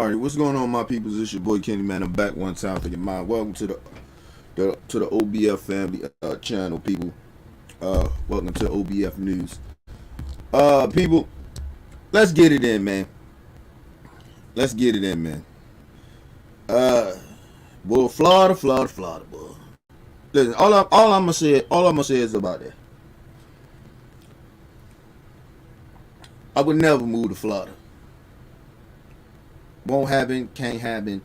All right, what's going on, my peoples? It's your boy Kenny, man. I'm back one time for your mind. Welcome to the OBF family channel, people. Welcome to OBF News. People, let's get it in, man. Let's get it in, man. Boy, Florida, boy. Listen, all I'm gonna say is about that. I would never move to Florida. Won't happen, can't happen.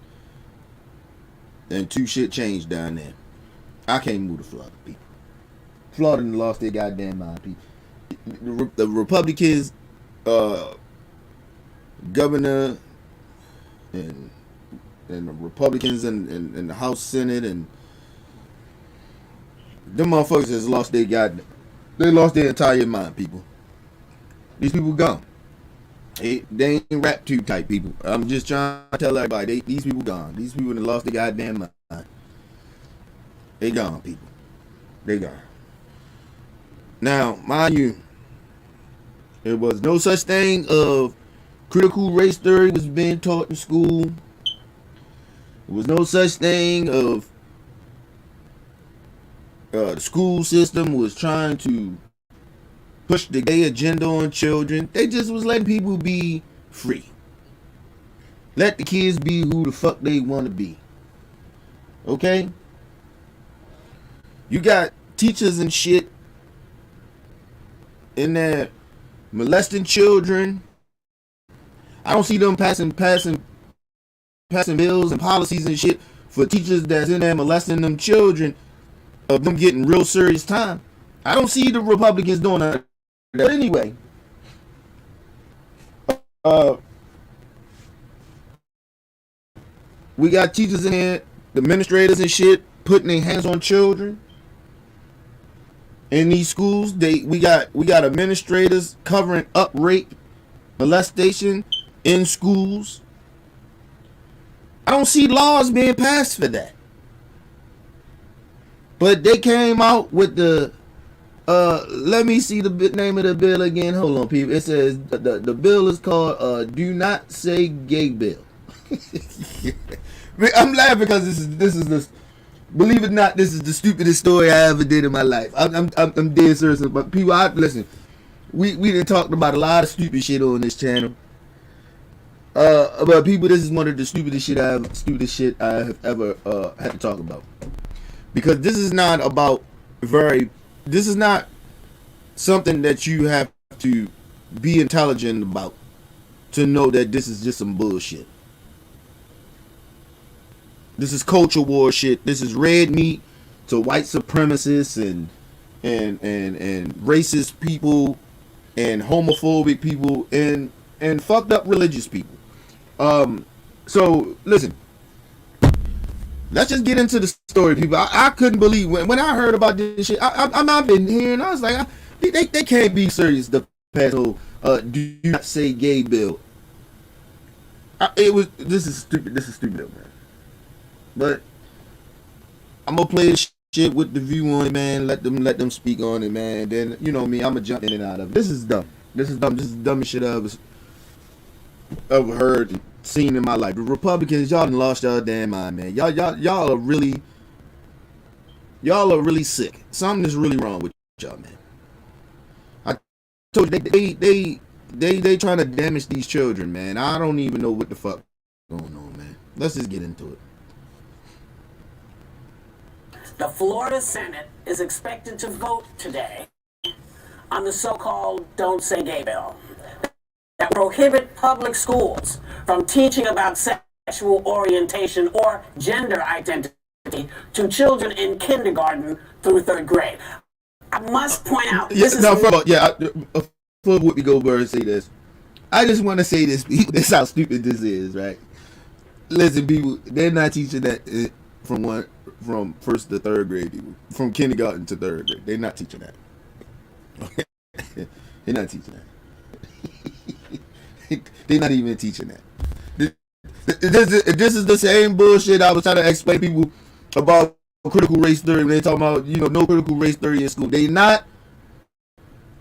And two shit changed down there. I can't move to Florida, people. Florida lost their goddamn mind, people. The Republicans, governor, and the Republicans in the House, Senate, and them motherfuckers has lost their entire mind, people. These people gone. They ain't rap tube type people. I'm just trying to tell everybody, these people gone. These people that lost their goddamn mind. They gone, people. They gone. Now, mind you, there was no such thing of critical race theory was being taught in school. There was no such thing of the school system was trying to push the gay agenda on children. They just was letting people be free. Let the kids be who the fuck they want to be. Okay? You got teachers and shit in there molesting children. I don't see them passing bills and policies and shit for teachers that's in there molesting them children, of them getting real serious time. I don't see the Republicans doing that. But anyway, we got teachers in here, administrators and shit, putting their hands on children in these schools. We got administrators covering up rape, molestation in schools. I don't see laws being passed for that. But they came out with the let me see the name of the bill again. Hold on, people. It says the bill is called "Do Not Say Gay Bill." I'm laughing because this is the, believe it or not, this is the stupidest story I ever did in my life. I'm dead serious. But people, listen. We done talked about a lot of stupid shit on this channel. But people, this is one of the stupidest shit I have ever had to talk about, because this is not about this is not something that you have to be intelligent about to know that this is just some bullshit. This is culture war shit. This is red meat to white supremacists and racist people and homophobic people and fucked up religious people. So listen. Let's just get into the story, people. I couldn't believe when I heard about this shit. I've been hearing. I was like, they can't be serious. The past whole "Do Not Say Gay" bill. This is stupid. This is stupid, man. But I'm gonna play this shit with the view on it, man. Let them speak on it, man. Then you know me, I'm gonna jump in and out of it. This is dumb. This is dumb. This is the dumbest shit I've ever heard. Seen in my life. The Republicans, y'all done lost y'all damn mind, man. Y'all are really sick. Something is really wrong with y'all, man. I told you they trying to damage these children, man. I don't even know what the fuck going on, man. Let's just get into it. The Florida Senate is expected to vote today on the so-called "Don't Say Gay" bill that prohibit public schools from teaching about sexual orientation or gender identity to children in kindergarten through third grade. I must point out, before Whoopi Goldberg say this, I just want to say this, people. This is how stupid this is, right? Listen, people, they're not teaching that from first to third grade, people. From kindergarten to third grade, they're not teaching that. Okay? They're not teaching that. They're not even teaching that. This is the same bullshit I was trying to explain to people about critical race theory when they talk about, no critical race theory in school. They not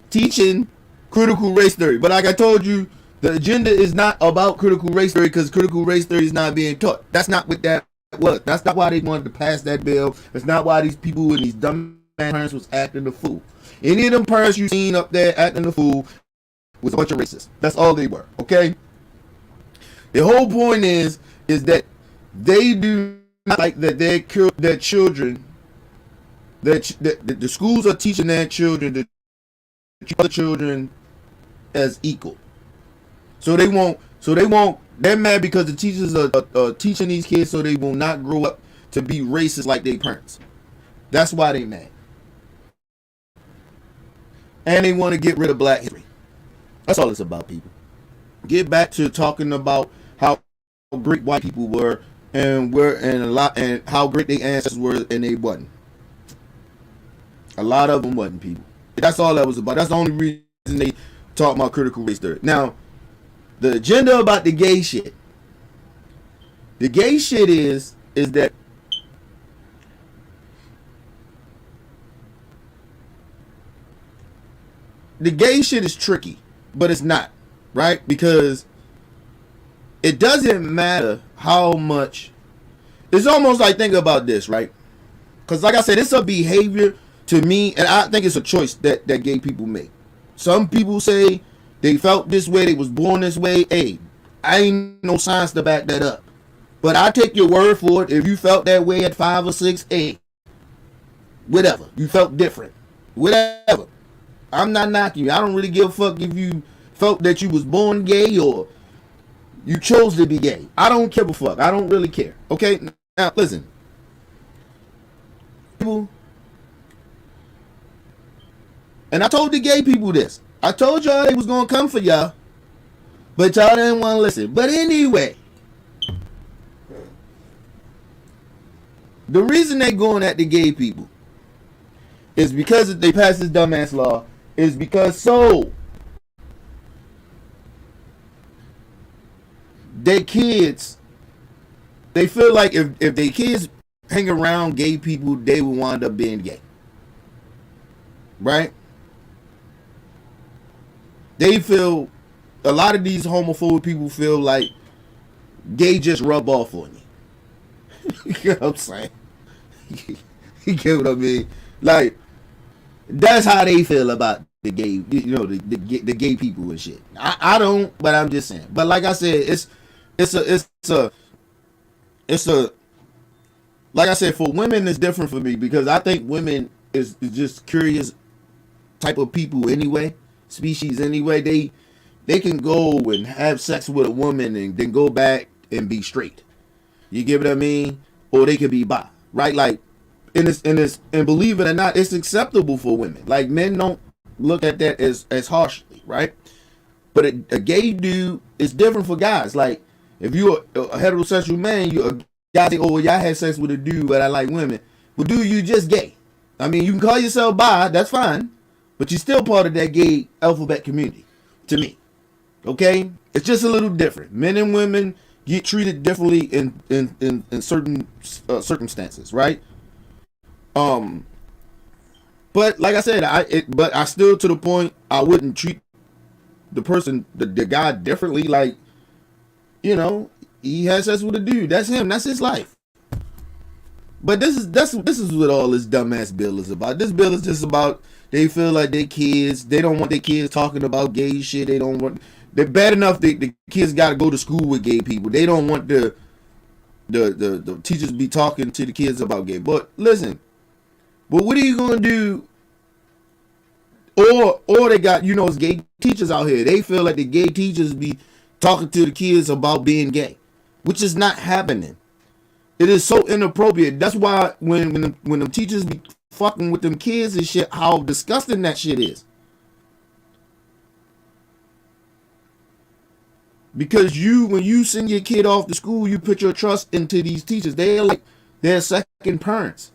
teaching critical race theory. But like I told you, The agenda is not about critical race theory because critical race theory is not being taught. That's not what that was. That's not why they wanted to pass that bill. That's not why these people and these dumb parents was acting the fool. Any of them parents you seen up there acting the fool was a bunch of racists. That's all they were. Okay. The whole point is that they do not like that their children, that the schools are teaching their children to treat other children as equal. So they're mad because the teachers are teaching these kids so they will not grow up to be racist like their parents. That's why they mad. And they want to get rid of black history. That's all it's about, people. Get back to talking about how great white people were and how great their ancestors were, and they wasn't. A lot of them wasn't, people. That's all that was about. That's the only reason they talk about critical race theory. Now, the agenda about the gay shit. The gay shit is that the gay shit is tricky, but it's not, right? Because it doesn't matter how much. It's almost like, think about this, right? Because like I said, it's a behavior to me, and I think it's a choice that gay people make. Some people say they felt this way, they was born this way. Hey, I ain't no science to back that up. But I take your word for it. If you felt that way at 5 or 6, hey, whatever. You felt different. Whatever. I'm not knocking you. I don't really give a fuck if you felt that you was born gay or you chose to be gay. I don't give a fuck. I don't really care. Okay? Now, listen. People, and I told the gay people this. I told y'all they was going to come for y'all, but y'all didn't want to listen. But anyway, the reason they going at the gay people is because they passed this dumbass law, is because their kids, they feel like if their kids hang around gay people, they will wind up being gay. Right? They feel, a lot of these homophobic people feel like gay just rub off on you. You know what I'm saying? You get what I mean? Like, that's how they feel about the gay, you know, the gay people and shit. I don't, but I'm just saying. But like I said, it's a like I said, for women it's different for me because I think women is just curious type of people anyway, species anyway. They can go and have sex with a woman and then go back and be straight. You get what I mean? Or they could be bi, right? Like, and believe it or not, it's acceptable for women. Like, men don't look at that as harshly, right? But a gay dude is different for guys. Like, if you're a heterosexual man, you're a guy say, oh, yeah, I had sex with a dude, but I like women. Well, dude, you just gay. I mean, you can call yourself bi, that's fine, but you're still part of that gay alphabet community, to me. Okay? It's just a little different. Men and women get treated differently in certain circumstances, right? But like I said, but I still, to the point, I wouldn't treat the person, the guy differently. Like, you know, he has sex with a dude. That's him. That's his life. But this is what all this dumbass bill is about. This bill is just about, they feel like they kids, they don't want their kids talking about gay shit. They don't want, they're bad enough the kids got to go to school with gay people. They don't want the teachers be talking to the kids about gay. But listen, but what are you gonna do? Or they got, you know, it's gay teachers out here. They feel like the gay teachers be talking to the kids about being gay, which is not happening. It is so inappropriate. That's why when them teachers be fucking with them kids and shit, how disgusting that shit is. Because when you send your kid off to school, you put your trust into these teachers. They're like their second parents.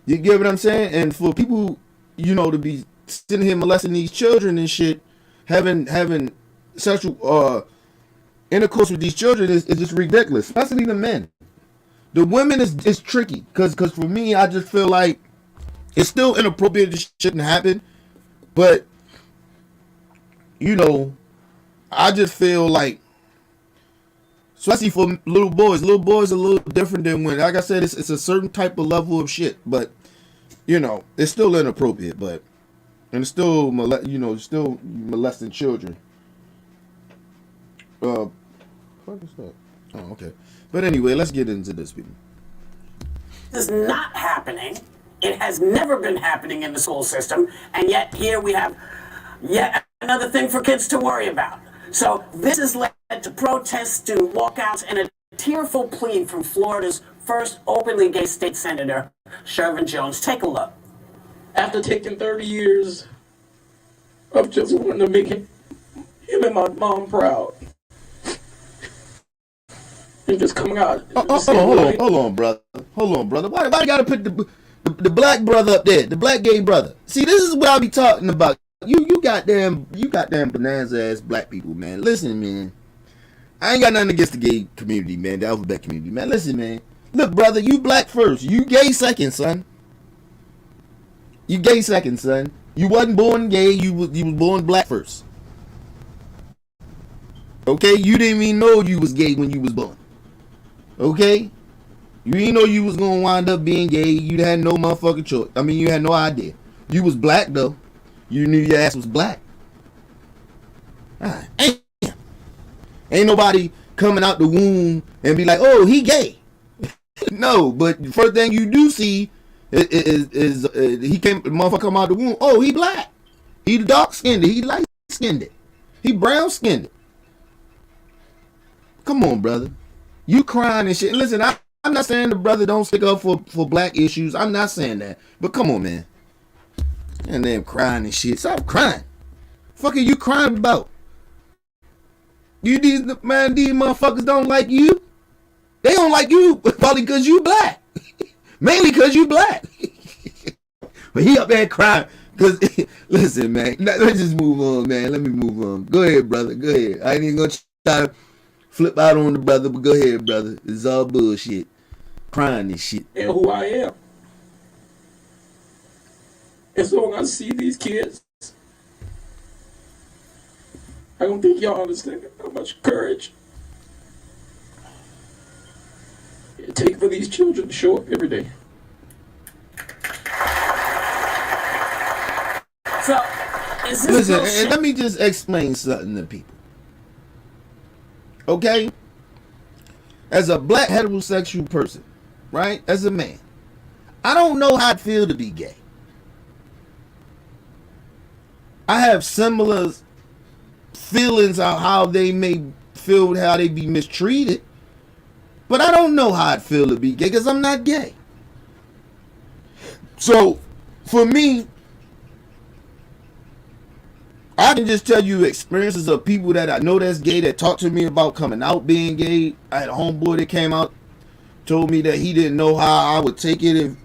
You get what I'm saying? And for people, you know, to be sitting here molesting these children and shit, having sexual intercourse with these children is just ridiculous. Especially the men. The women is tricky because for me, I just feel like it's still inappropriate. This shouldn't happen, but you know, I just feel like, especially for little boys are a little different than when, like I said, it's a certain type of level of shit, but you know, it's still inappropriate, but and it's still still molesting children. What is that? Oh, okay. But anyway, let's get into this, people. This is not happening. It has never been happening in the school system, and yet here we have yet another thing for kids to worry about. So this has led to protests, to walkouts, and a tearful plea from Florida's first openly gay state senator, Shervin Jones. Take a look. After taking 30 years of just wanting to make him and my mom proud, and just coming out. Hold on, brother. Why you gotta put the black brother up there, the black gay brother? See, this is what I be talking about. You goddamn bonanza ass black people, man. Listen, man. I ain't got nothing against the gay community, man, the alphabet community, man. Listen, man. Look, brother, you black first. You gay second, son. You gay second, son. You wasn't born gay, you was born black first. Okay? You didn't even know you was gay when you was born. Okay? You didn't know you was gonna wind up being gay. You had no motherfucking choice. I mean, you had no idea. You was black though. You knew your ass was black. Ain't nobody coming out the womb and be like, oh, he gay. No, but the first thing you do see is he came, the motherfucker come out the womb. Oh, he black. He dark skinned. He light skinned. He brown skinned. Come on, brother. You crying and shit. Listen, I'm not saying the brother don't stick up for black issues. I'm not saying that. But come on, man. And them crying and shit. Stop crying. Fuck are you crying about? These motherfuckers don't like you. They don't like you probably because you black. Mainly because you black. But he up there crying. Because, listen, man. Let's just move on, man. Let me move on. Go ahead, brother. Go ahead. I ain't even going to try to flip out on the brother, but go ahead, brother. It's all bullshit. Crying and shit. And who I am. And so when I see these kids, I don't think y'all understand how much courage it takes for these children to show up every day. So, is this listen, and let me just explain something to people. Okay? As a black heterosexual person, right? As a man, I don't know how it feels to be gay. I have similar feelings on how they may feel, how they be mistreated. But I don't know how it feels to be gay because I'm not gay. So, for me, I can just tell you experiences of people that I know that's gay that talk to me about coming out being gay. I had a homeboy that came out, told me that he didn't know how I would take it if,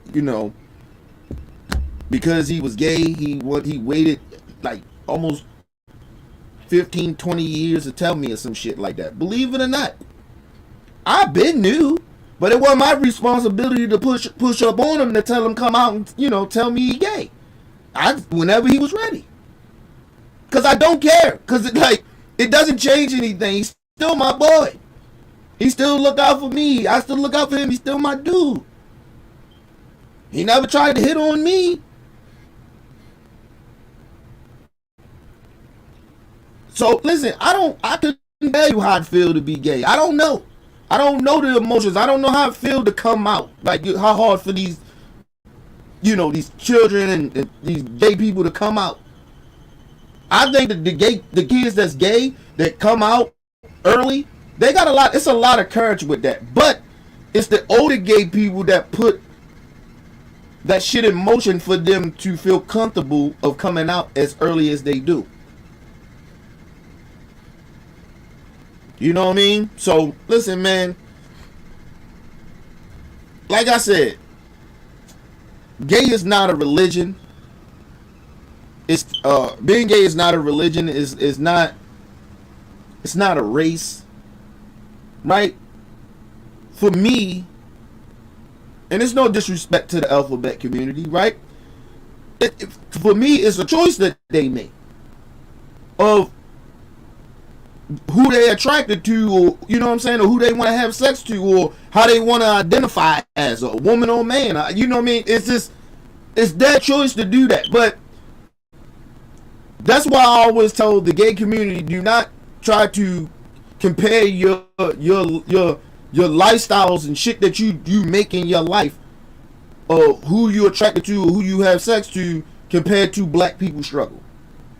because he was gay, he waited like almost 15, 20 years to tell me or some shit like that. Believe it or not, I've been new, but it wasn't my responsibility to push up on him to tell him come out and, tell me he gay. Whenever he was ready. Because I don't care. Because it doesn't change anything. He's still my boy. He still look out for me. I still look out for him. He's still my dude. He never tried to hit on me. So listen, I couldn't tell you how it feel to be gay. I don't know. I don't know the emotions. I don't know how it feel to come out. Like how hard for these, these children and these gay people to come out. I think that the kids that's gay that come out early, they got it's a lot of courage with that. But it's the older gay people that put that shit in motion for them to feel comfortable of coming out as early as they do. You know what I mean? So, listen, man. Like I said, gay is not a religion. It's being gay is not a religion. It's not a race. Right? For me, and it's no disrespect to the alphabet community, right? For me, it's a choice that they make of who they attracted to, or you know what I'm saying, or who they want to have sex to, or how they want to identify as a woman or man. You know what I mean? It's their choice to do that. But that's why I always tell the gay community, do not try to compare your lifestyles and shit that you make in your life, or who you attracted to, or who you have sex to, compared to black people's struggle.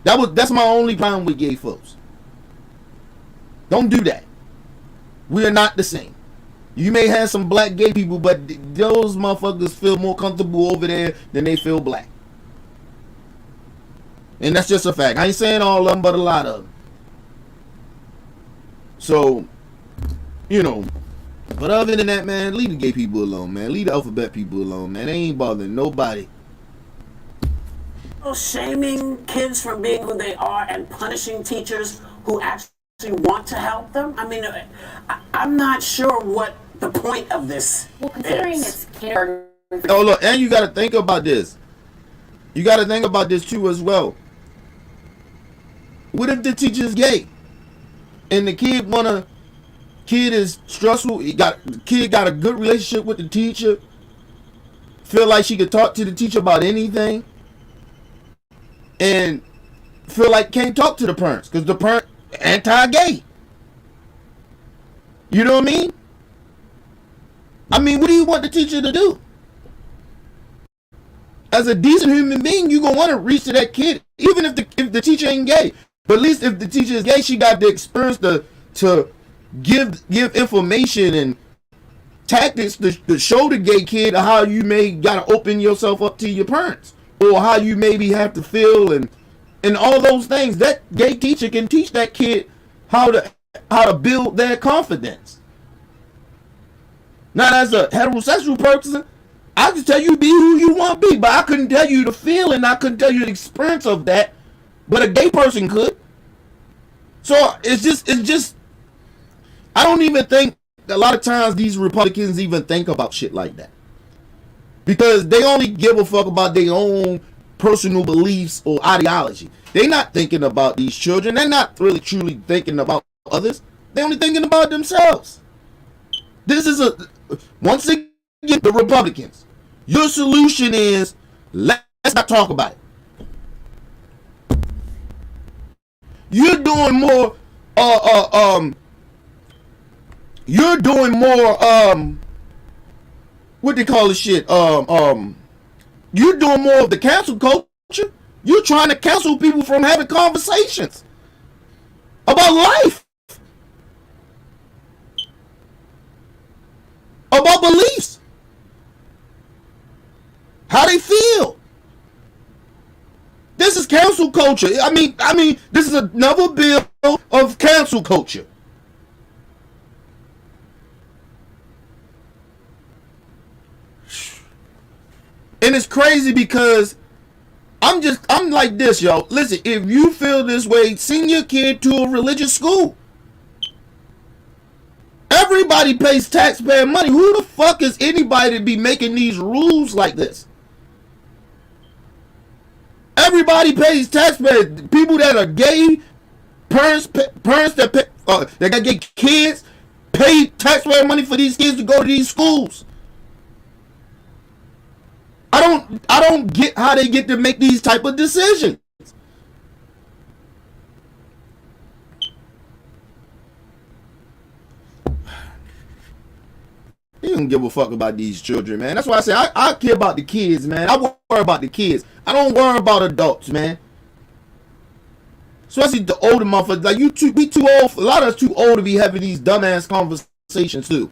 That's my only problem with gay folks. Don't do that. We are not the same. You may have some black gay people, but those motherfuckers feel more comfortable over there than they feel black. And that's just a fact. I ain't saying all of them, but a lot of them. So, you know, but other than that, man, leave the gay people alone, man. Leave the alphabet people alone, man. They ain't bothering nobody. Shaming kids for being who they are and punishing teachers who actually want to help them? I mean, I'm not sure what the point of this considering is. it's kindergarten. Oh, look, and you got to think about this. You got to think about this too as well. What if the teacher's gay, and the kid is stressful? The kid got a good relationship with the teacher. Feel like she could talk to the teacher about anything, and feel like can't talk to the parents because the parent anti-gay. You know what I mean? I mean, what do you want the teacher to do? As a decent human being, you gonna want to reach to that kid, even if the teacher ain't gay. But at least if the teacher is gay, she got the experience to give information and tactics to show the gay kid how you may gotta open yourself up to your parents, or how you maybe have to feel, and all those things. That gay teacher can teach that kid how to build their confidence. Not as a heterosexual person, I can tell you be who you want to be, but I couldn't tell you the feeling, I couldn't tell you the experience of that, but a gay person could. So it's just I don't even think a lot of times these Republicans even think about shit like that, because they only give a fuck about their own personal beliefs or ideology. They're not thinking about these children. They're not really truly thinking about others. They're only thinking about themselves. This is once again, the Republicans. Your solution is, let's not talk about it. You're doing more what they call this shit? You're doing more of the cancel culture. You're trying to cancel people from having conversations about life, about beliefs, how they feel. This is cancel culture. I mean, this is another bill of cancel culture. And it's crazy because I'm like this, yo. Listen, if you feel this way, send your kid to a religious school. Everybody pays taxpayer money. Who the fuck is anybody to be making these rules like this? Everybody pays taxpayer. People that are gay, parents that got gay kids, pay taxpayer money for these kids to go to these schools. I don't get how they get to make these type of decisions. They don't give a fuck about these children, man. That's why I say I care about the kids, man. I worry about the kids. I don't worry about adults, man. Especially the older motherfuckers. Like we too old. A lot of us too old to be having these dumbass conversations too.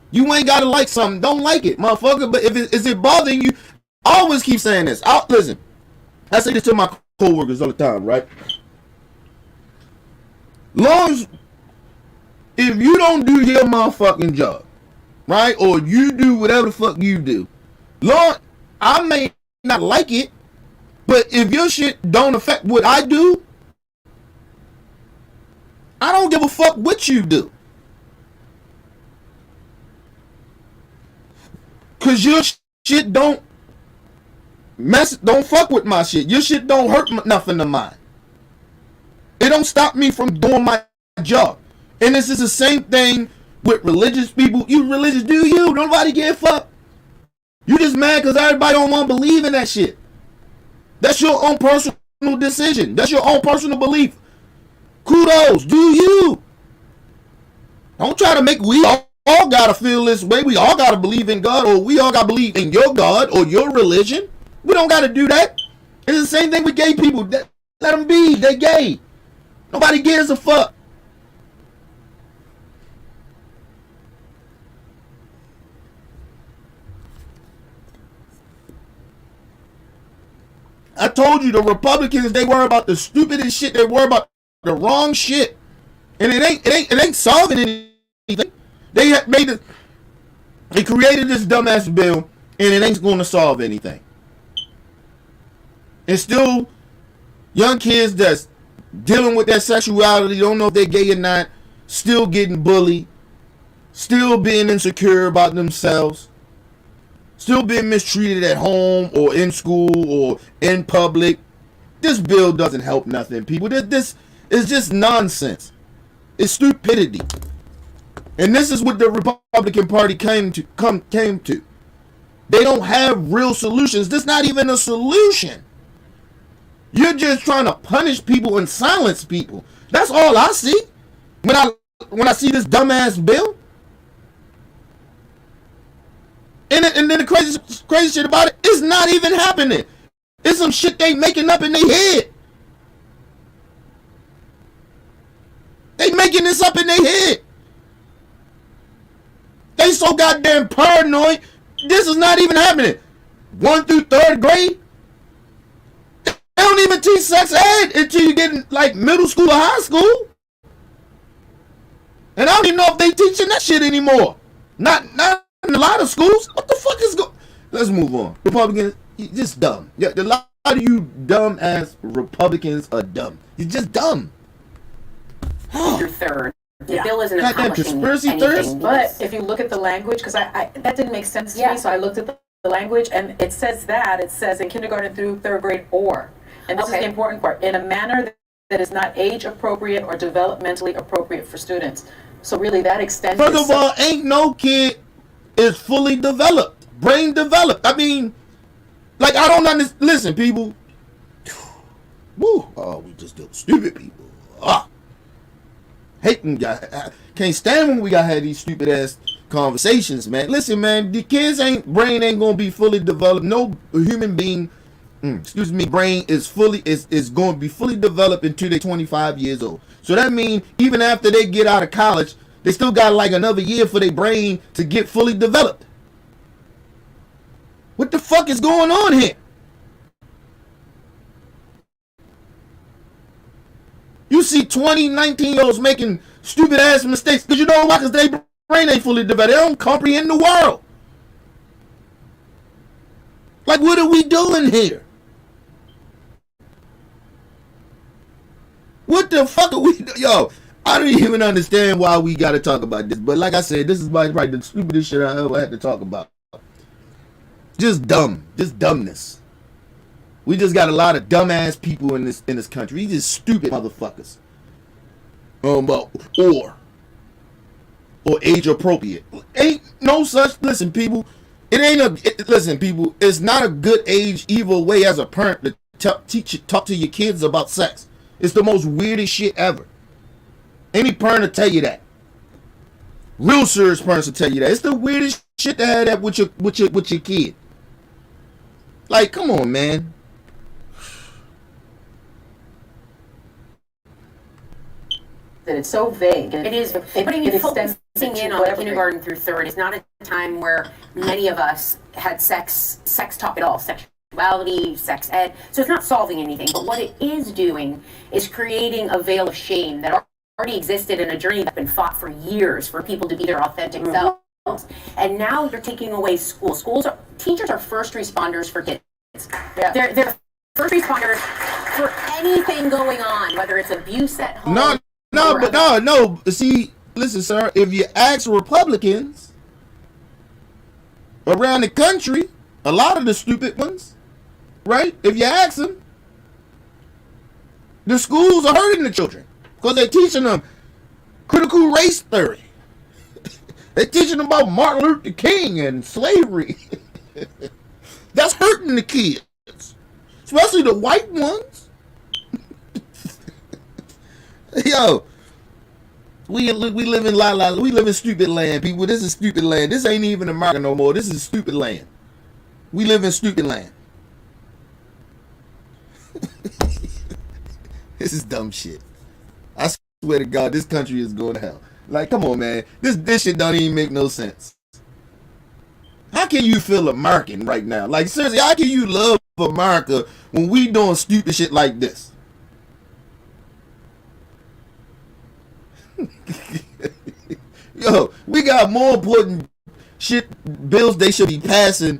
You ain't gotta like something. Don't like it, motherfucker. But is it bothering you? I always keep saying this. Listen, I say this to my coworkers all the time, right? Long as if you don't do your motherfucking job, right, or you do whatever the fuck you do, Lord, I may not like it, but if your shit don't affect what I do, I don't give a fuck what you do. Cause your shit don't fuck with my shit. Your shit don't hurt nothing of mine. It don't stop me from doing my job. And this is the same thing with religious people. You religious, do you? Nobody give a fuck. You just mad because everybody don't want to believe in that shit. That's your own personal decision. That's your own personal belief. Kudos, do you? Don't try to make we all gotta feel this way. We all gotta believe in God, or we all gotta believe in your God or your religion. We don't gotta do that. It's the same thing with gay people. Let them be. They're gay. Nobody gives a fuck. I told you the Republicans, they worry about the stupidest shit. They worry about the wrong shit, and it ain't solving anything. They created this dumbass bill, and it ain't going to solve anything. And still, young kids that's dealing with their sexuality, don't know if they're gay or not, still getting bullied, still being insecure about themselves, still being mistreated at home or in school or in public. This bill doesn't help nothing, people. This is just nonsense. It's stupidity. And this is what the Republican Party came to. They don't have real solutions. This is not even a solution. You're just trying to punish people and silence people. That's all I see when I see this dumbass bill. And then the crazy shit about it, it's not even happening. It's some shit they making up in their head. They making this up in their head. They so goddamn paranoid. This is not even happening. 1 through 3rd grade. They don't even teach sex ed until you get in like middle school or high school. And I don't even know if they teaching that shit anymore. Not in a lot of schools. What the fuck is going? Let's move on. Republicans, you're just dumb. Yeah, a lot of you dumb ass Republicans are dumb. You're just dumb. Through 3rd. The Yeah. bill isn't Goddamn accomplishing conspiracy anything. theorists. But if you look at the language, because I that didn't make sense to Yeah. me, so I looked at the language, and it says in kindergarten through 3rd grade, or, and this is Okay. the important part, in a manner that is not age appropriate or developmentally appropriate for students. So really, that extends. First of all, ain't no kid is fully developed, brain developed. I mean, like, I don't understand. Listen, people. Woo. Oh, we just deal with stupid people. Hating guy. Can't stand when we gotta have these stupid ass conversations, man. Listen, man, the kids brain ain't gonna be fully developed. No human being, brain is going to be fully developed until they're 25 years old. So that means even after they get out of college, they still got like another year for their brain to get fully developed. What the fuck is going on here? You see 20, 19-year-olds making stupid ass mistakes. Because you know why? Because their brain ain't fully developed. They don't comprehend the world. Like, what are we doing here? What the fuck are we doing? Yo, I don't even understand why we got to talk about this. But like I said, this is probably the stupidest shit I ever had to talk about. Just dumb. Just dumbness. We just got a lot of dumbass people in this country. We just stupid motherfuckers. Or age appropriate. Ain't no such. Listen, people. Listen, people. It's not a good age either way as a parent to talk to your kids about sex. It's the most weirdest shit ever. Any parent will tell you that. Real serious parents will tell you that. It's the weirdest shit to have that with your kid. Like, come on, man. That it's so vague. It is, putting it it focusing extends in to on whatever kindergarten through 3rd is not a time where many of us had sex talk at all, sexuality, sex ed. So it's not solving anything. But what it is doing is creating a veil of shame that already existed in a journey that's been fought for years for people to be their authentic selves. And now you're taking away schools. Teachers are first responders for kids. Yeah. They're first responders for anything going on, whether it's abuse at home. No. See, listen, sir. If you ask Republicans around the country, a lot of the stupid ones, right? If you ask them, The schools are hurting the children because they're teaching them critical race theory. They're teaching them about Martin Luther King and slavery. That's hurting the kids, especially the white ones. Yo, we live in we live in stupid land, people. This is stupid land. This ain't even America no more. This is stupid land. We live in stupid land. This is dumb shit. I swear to God, this country is going to hell. Like, come on, man. This shit don't even make no sense. How can you feel American right now? Like, seriously, how can you love America when we doing stupid shit like this? Yo, we got more important shit bills they should be passing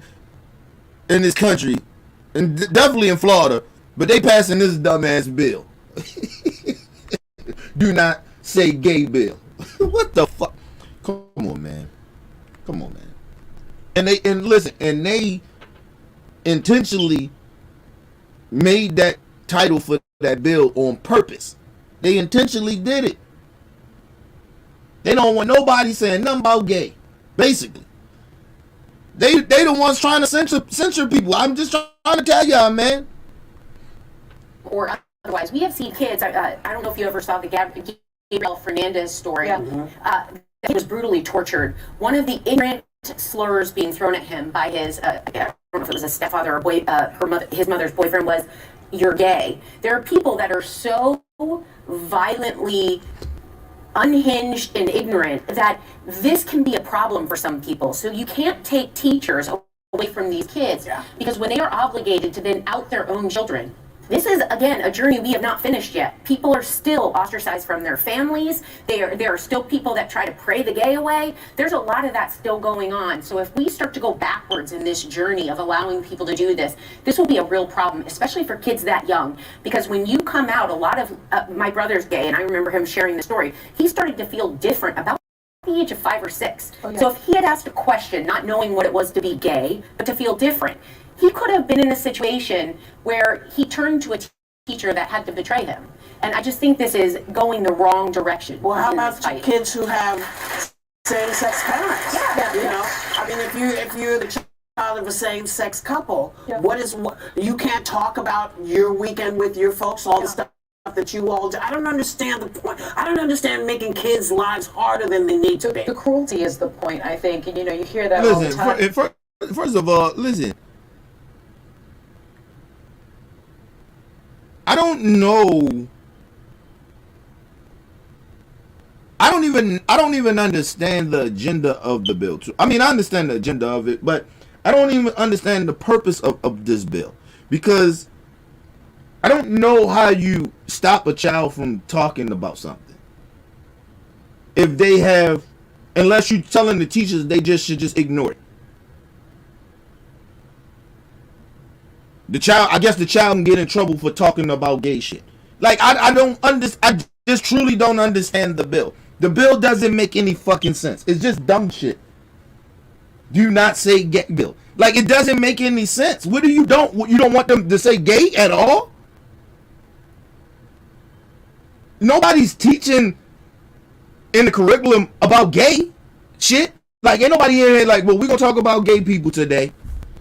in this country, and definitely in Florida, but they passing this dumbass bill. Do not say gay bill. What the fuck? Come on, man. Come on, man. And they intentionally made that title for that bill on purpose. They intentionally did it. They don't want nobody saying nothing about gay. Basically, they the ones trying to censor people. I'm just trying to tell y'all, man. Or otherwise, we have seen kids. I don't know if you ever saw the Gabriel Fernandez story. Yeah. He was brutally tortured. One of the ignorant slurs being thrown at him by his I don't know if it was a stepfather or boy, his mother's boyfriend was, "You're gay." There are people that are so violently unhinged and ignorant that this can be a problem for some people. So you can't take teachers away from these kids because when they are obligated to then out their own children, this is, again, a journey we have not finished yet. People are still ostracized from their families. There are still people that try to pray the gay away. There's a lot of that still going on. So if we start to go backwards in this journey of allowing people to do this, this will be a real problem, especially for kids that young. Because when you come out, a lot of, my brother's gay, and I remember him sharing the story, he started to feel different about the age of 5 or 6. Oh, yeah. So if he had asked a question, not knowing what it was to be gay, but to feel different, he could have been in a situation where he turned to a teacher that had to betray him. And I just think this is going the wrong direction. Well, how about kids who have same-sex parents? Yeah. You know, I mean, if you're the child of a same-sex couple, what you can't talk about your weekend with your folks, all the stuff that you all do. I don't understand the point. I don't understand making kids' lives harder than they need to be. The cruelty is the point, I think. And, you know, you hear that all the time. First of all, listen. I don't know. I don't even understand the agenda of the bill. I mean, I understand the agenda of it, but I don't even understand the purpose of this bill. Because I don't know how you stop a child from talking about something. If they have, unless you're telling the teachers they should just ignore it. I guess the child can get in trouble for talking about gay shit. Like, I just truly don't understand the bill. The bill doesn't make any fucking sense. It's just dumb shit. Do not say gay bill. Like, it doesn't make any sense. What do you don't want them to say gay at all? Nobody's teaching in the curriculum about gay shit. Like, ain't nobody in here like, well, we're gonna talk about gay people today.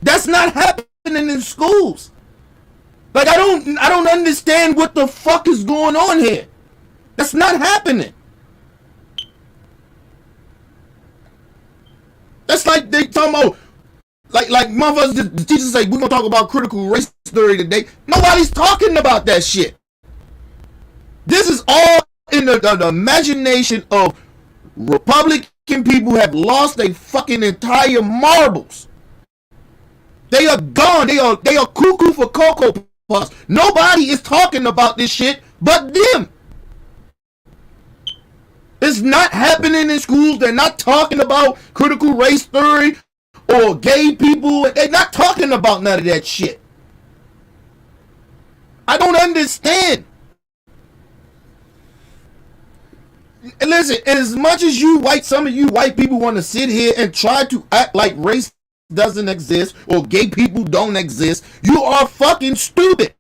That's not happening in schools. Like, I don't understand what the fuck is going on here. That's not happening. That's like they talking about like motherfuckers, the teachers say we're gonna talk about critical race theory today. Nobody's talking about that shit. This is all in the imagination of Republican people who have lost their fucking entire marbles. They are gone. They are cuckoo for Cocoa Puffs. Nobody is talking about this shit but them. It's not happening in schools. They're not talking about critical race theory or gay people. They're not talking about none of that shit. I don't understand. Listen, as much as some of you white people want to sit here and try to act like race doesn't exist or gay people don't exist, you are fucking stupid.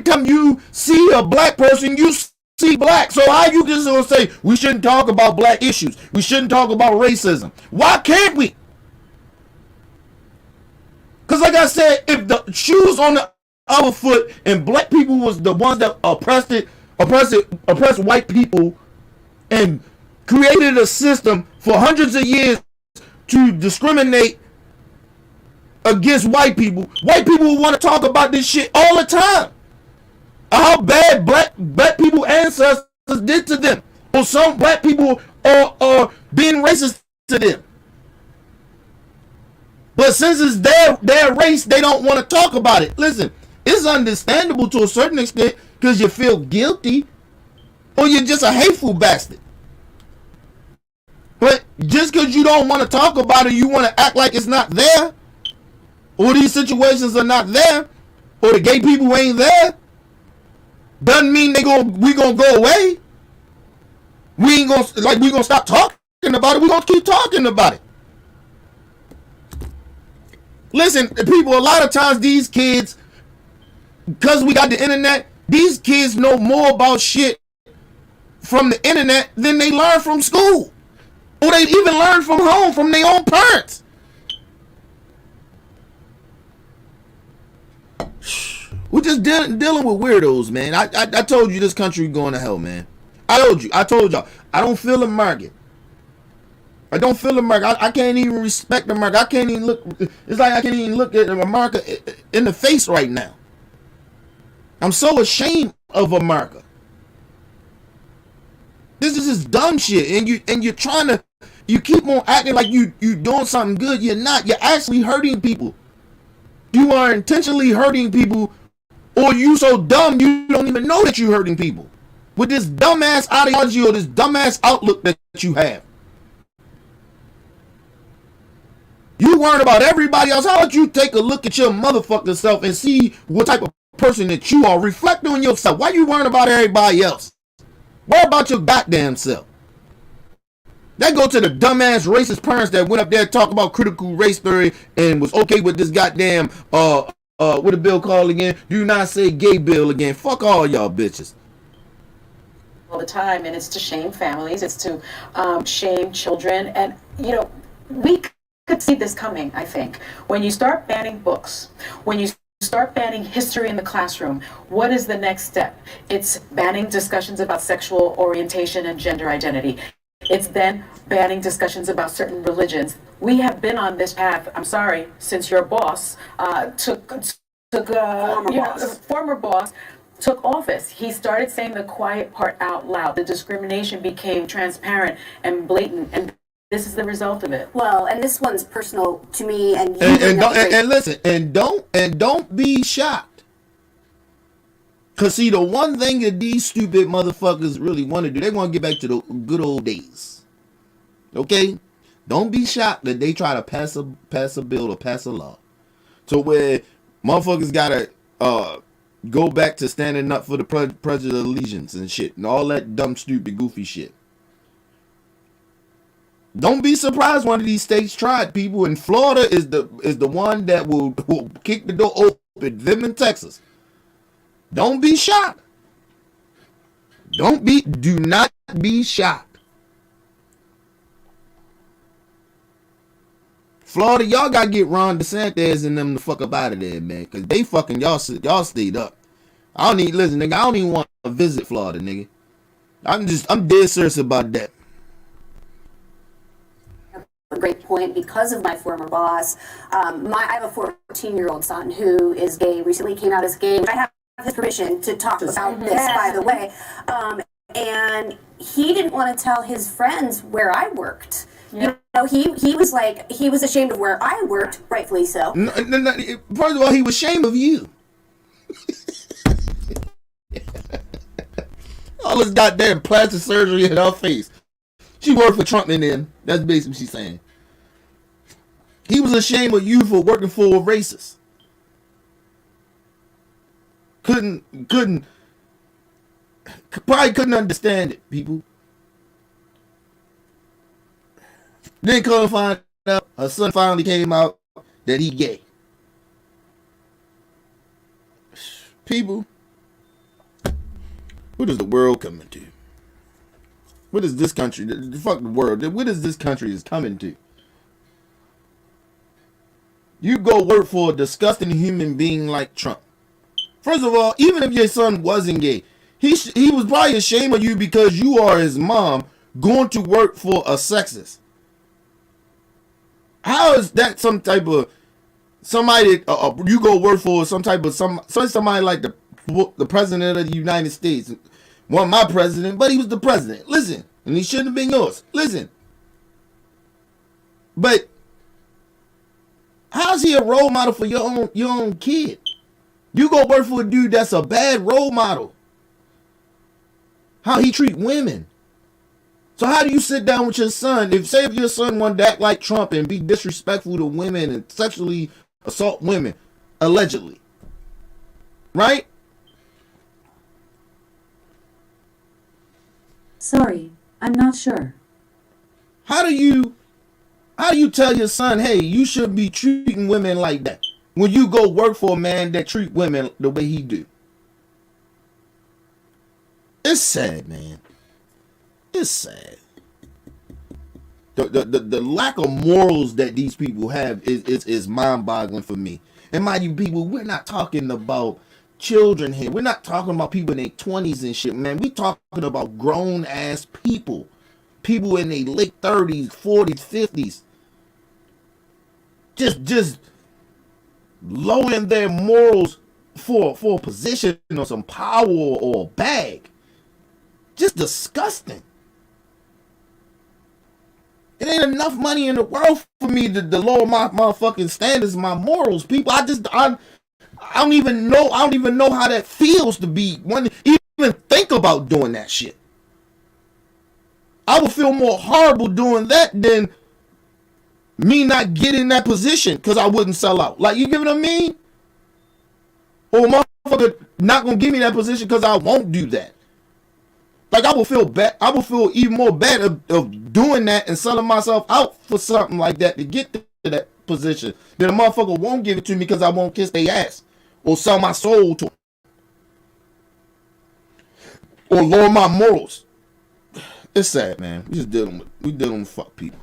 time you see a black person, you see black. So how you just gonna say we shouldn't talk about black issues? We shouldn't talk about racism. Why can't we? Because like I said, if the shoes on the other foot and black people was the ones that oppressed white people and created a system for hundreds of years to discriminate against white people will want to talk about this shit all the time. How bad black people ancestors did to them, or some black people are being racist to them. But since it's their race, they don't want to talk about it. Listen, it's understandable to a certain extent because you feel guilty or you're just a hateful bastard. But just because you don't want to talk about it, you want to act like it's not there, or these situations are not there, or the gay people ain't there, doesn't mean we gonna go away. We gonna stop talking about it. We gonna keep talking about it. Listen, people, a lot of times these kids, because we got the internet, these kids know more about shit from the internet than they learn from school. Or they even learn from home, from their own parents. We're just dealing with weirdos, man. I told you this country going to hell, man. I told y'all. I don't feel American. I don't feel America. I can't even respect America. I can't even look. It's like I can't even look at America in the face right now. I'm so ashamed of America. This is just dumb shit, and you're trying to. You keep on acting like you doing something good. You're not. You're actually hurting people. You are intentionally hurting people, or you so dumb you don't even know that you're hurting people with this dumbass ideology or this dumbass outlook that you have. You worrying about everybody else. How about you take a look at your motherfucking self and see what type of person that you are? Reflect on yourself. Why you worrying about everybody else? Worry about your goddamn self. That go to the dumbass racist parents that went up there and talked about critical race theory and was okay with this goddamn what a bill called again? Do not say gay bill again. Fuck all y'all bitches. All the time, and it's to shame families. It's to shame children, and we could see this coming, I think. When you start banning books, when you start banning history in the classroom, what is the next step? It's banning discussions about sexual orientation and gender identity. It's then banning discussions about certain religions. We have been on this path, I'm sorry, since your boss former boss took office. He started saying the quiet part out loud. The discrimination became transparent and blatant, and this is the result of it. Well, and this one's personal to me, and you and listen, and don't be shocked. Cause see, the one thing that these stupid motherfuckers really want to do, they want to get back to the good old days. Okay, don't be shocked that they try to pass a bill or pass a law, to where motherfuckers gotta go back to standing up for the pledge of allegiance and shit, and all that dumb, stupid, goofy shit. Don't be surprised one of these states tried, people. And Florida is the one that will kick the door open. Them in Texas. Don't be shocked. Do not be shocked. Florida, y'all gotta get Ron DeSantis and them the fuck up out of there, man. Cause they fucking y'all stayed up. I don't even want to visit Florida, nigga. I'm dead serious about that. A great point. Because of my former boss, I have a 14-year-old son who is gay, recently came out as gay, which I have his permission to talk about this, by the way, and he didn't want to tell his friends where I worked. Yep. He was like, he was ashamed of where I worked, rightfully so. No, first of all, he was ashamed of you. All this goddamn plastic surgery in her face. She worked for Trump and them. That's basically what she's saying. He was ashamed of you for working for a racist. Probably couldn't understand it, people. Then come find out her son finally came out that he gay. People, What is the world coming to? What is this country? Fuck the world. What is this country is coming to? You go work for a disgusting human being like Trump. First of all, even if your son wasn't gay, he was probably ashamed of you because you are his mom going to work for a sexist. How is that some type of somebody you go work for some type of somebody like the president of the United States? Wasn't my president, but he was the president. Listen, and he shouldn't have been yours. Listen, but how's he a role model for your own kid? You go work for a dude that's a bad role model. How he treat women. So how do you sit down with your son? If your son wanted to act like Trump and be disrespectful to women and sexually assault women, allegedly, right? Sorry, I'm not sure. How do you tell your son, hey, you shouldn't be treating women like that when you go work for a man that treat women the way he do? It's sad, man. It's sad. The lack of morals that these people have is mind-boggling for me. And mind you, people, we're not talking about children here. We're not talking about people in their 20s and shit, man. We're talking about grown-ass people. People in their late 30s, 40s, 50s. Just lowering their morals for a position or some power or a bag. Just disgusting. It ain't enough money in the world for me to lower my motherfucking standards, my morals, people. I don't even know how that feels to be one even think about doing that shit. I would feel more horrible doing that than me not getting that position because I wouldn't sell out. Like, you get what I mean? Or a motherfucker not gonna give me that position because I won't do that. Like, I would feel bad. I would feel even more bad of doing that and selling myself out for something like that to get to that position. Then a motherfucker won't give it to me because I won't kiss their ass or sell my soul to them or lower my morals. It's sad, man. We dealing with fuck people.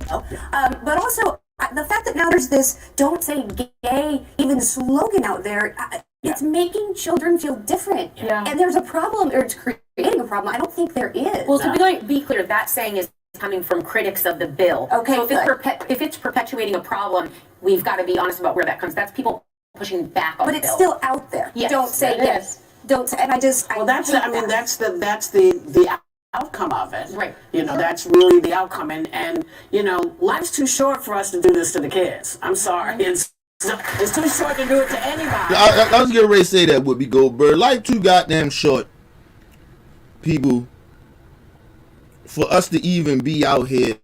But also, the fact that now there's this "Don't Say Gay" even slogan out there, it's making children feel different. Yeah. And there's a problem, or it's creating a problem. I don't think there is. Well, to be clear, that saying is coming from critics of the bill. Okay, so if it's perpetuating a problem, we've got to be honest about where that comes. That's people pushing back on But the it's bill. still out there. Yes, Don't say it gay. is. Don't say, and I just, Well, that's hate I mean that. that's the outcome of it. Right. You know, that's really the outcome, and you know, life's too short for us to do this to the kids. I'm sorry, it's too short to do it to anybody. I was getting ready to say that, Whoopi Goldberg. Life too goddamn short, people, for us to even be out here.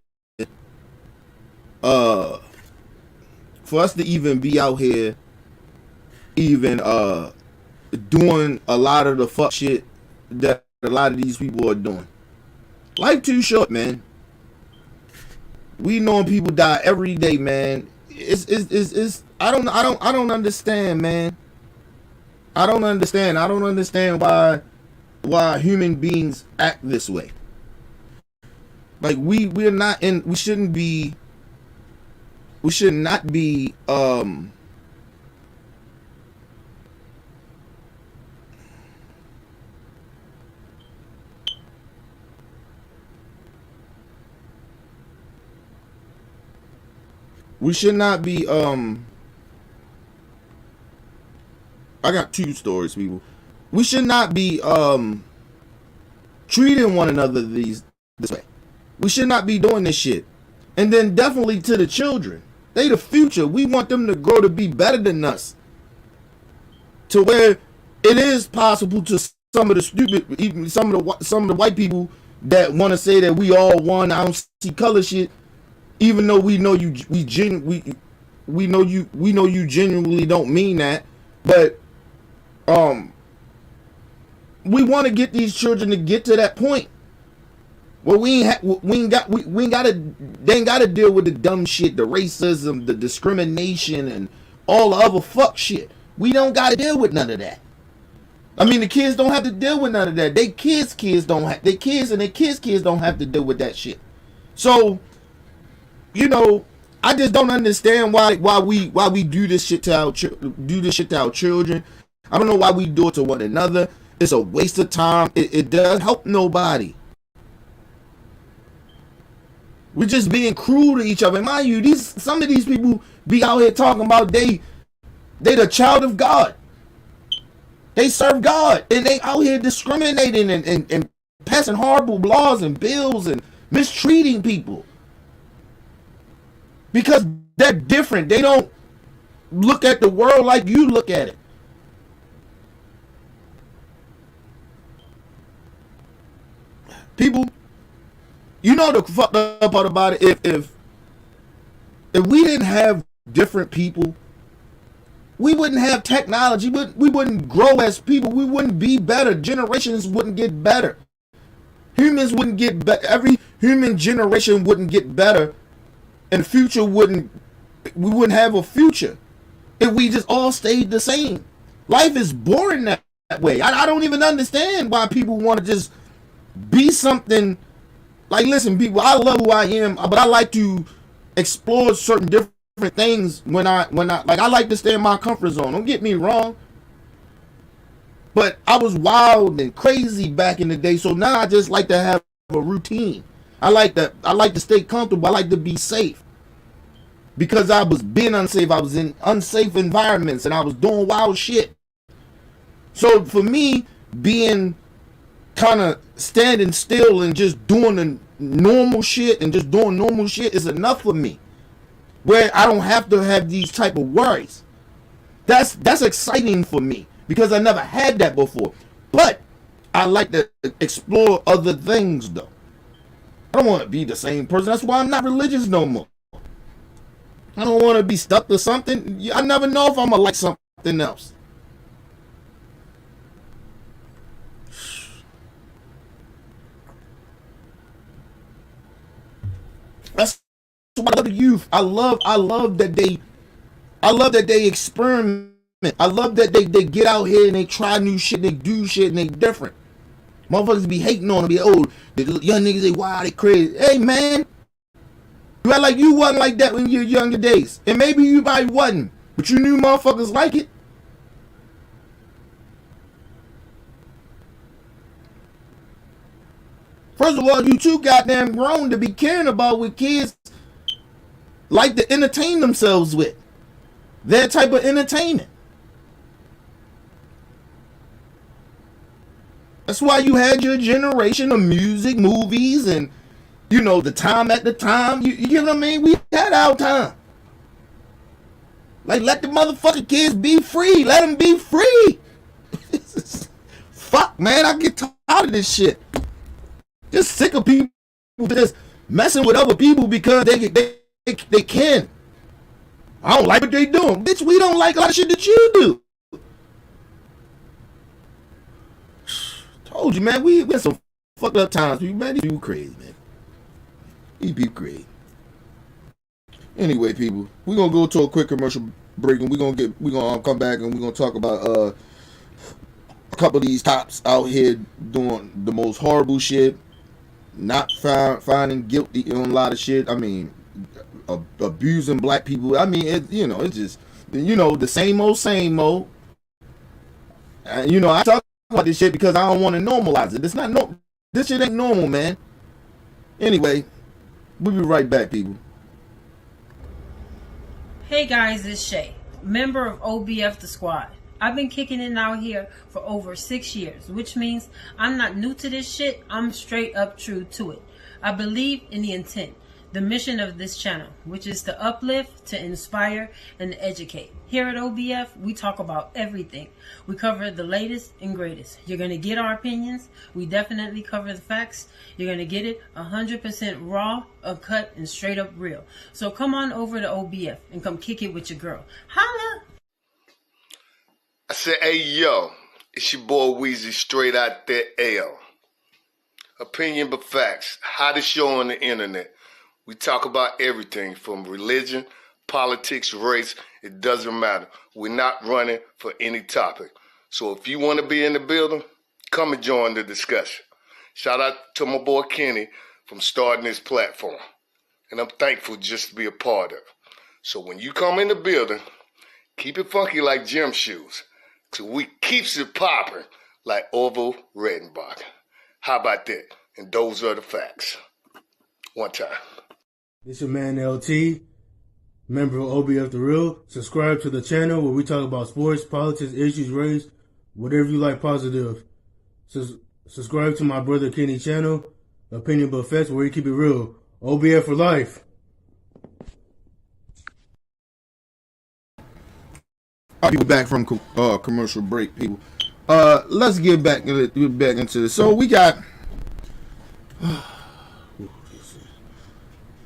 Even doing a lot of the fuck shit that a lot of these people are doing. Life too short, man. We knowing people die every day, man. It's I don't understand, man. I don't understand why human beings act this way. Like we should not be I got two stories, people. We should not be treating one another this way. We should not be doing this shit. And then definitely to the children. They the future. We want them to grow to be better than us. To where it is possible to some of the stupid, even some of the white people that want to say that we all one, I don't see color shit. Even though we know you genuinely don't mean that, but we want to get these children to get to that point where they ain't gotta deal with the dumb shit, the racism, the discrimination, and all the other fuck shit. We don't gotta deal with none of that. I mean, the kids don't have to deal with none of that. They kids don't have, they kids and their kids don't have to deal with that shit. So, you know, I just don't understand why we do this shit to our children. I don't know why we do it to one another. It's a waste of time. It doesn't help nobody. We're just being cruel to each other. And mind you, some of these people be out here talking about they the child of God. They serve God, and they out here discriminating and passing horrible laws and bills and mistreating people because they're different. They don't look at the world like you look at it. People, you know the fucked up part about it. If we didn't have different people, we wouldn't have technology. We wouldn't grow as people. We wouldn't be better. Generations wouldn't get better. Humans wouldn't get better. Every human generation wouldn't get better, and the future wouldn't. We wouldn't have a future if we just all stayed the same. Life is boring that way. I don't even understand why people want to just be something. Like, listen, people, I love who I am, but I like to explore certain different things when I like, I like to stay in my comfort zone. Don't get me wrong. But I was wild and crazy back in the day, so now I just like to have a routine. I like to stay comfortable. I like to be safe. Because I was being unsafe. I was in unsafe environments and I was doing wild shit. So for me, being kind of standing still and just doing the normal shit and just doing normal shit is enough for me. Where I don't have to have these type of worries. That's exciting for me because I never had that before. But I like to explore other things though. I don't want to be the same person. That's why I'm not religious no more. I don't want to be stuck to something. I never know if I'm gonna like something else. That's why I love the youth. I love that they experiment. I love that they get out here and they try new shit, they do shit, and they different. Motherfuckers be hating on them, be the young niggas, they wild, they crazy. Hey man, you act like you wasn't like that in your younger days. And maybe you probably wasn't, but you knew motherfuckers like it. First of all, you too goddamn grown to be caring about what kids like to entertain themselves with. That type of entertainment. That's why you had your generation of music, movies, and, you know, the time at the time. You know what I mean? We had our time. Like, let the motherfucking kids be free. Let them be free. Fuck, man. I get tired of this shit. Just sick of people just messing with other people because they can. I don't like what they doing. Bitch, we don't like a lot of shit that you do. Told you, man, we had some fucked up times. Man, these people crazy, man. These people crazy. Anyway, people, we're gonna go to a quick commercial break, and we're gonna come back and we're gonna talk about a couple of these cops out here doing the most horrible shit, not finding guilty on a lot of shit. I mean, abusing black people. I mean, it's just, the same old. I talk about this shit because I don't want to normalize it. It's not this shit ain't normal, man. Anyway, we'll be right back, people. Hey guys, it's Shay, member of OBF The Squad. I've been kicking it out here for over 6 years, which means I'm not new to this shit. I'm straight up true to it. I believe in the intent, the mission of this channel, which is to uplift, to inspire, and to educate. Here at OBF, we talk about everything. We cover the latest and greatest. You're going to get our opinions. We definitely cover the facts. You're going to get it 100% raw, uncut, and straight up real. So come on over to OBF and come kick it with your girl. Holla! I said, hey, yo, it's your boy Weezy, straight out there, L. Opinion but facts. Hottest show on the internet. We talk about everything from religion, politics, race. It doesn't matter. We're not running for any topic. So if you want to be in the building, come and join the discussion. Shout out to my boy Kenny from starting this platform. And I'm thankful just to be a part of it. So when you come in the building, keep it funky like gym shoes. So we keeps it popping like Orville Redenbach. How about that? And those are the facts. One time. This your man LT, member of OBF The Real. Subscribe to the channel where we talk about sports, politics, issues, race, whatever you like positive. Subscribe to my brother Kenny channel, Opinion But Facts, where we keep it real. OBF for life. I'll be back from commercial break, people. Let's get back into this. So we got,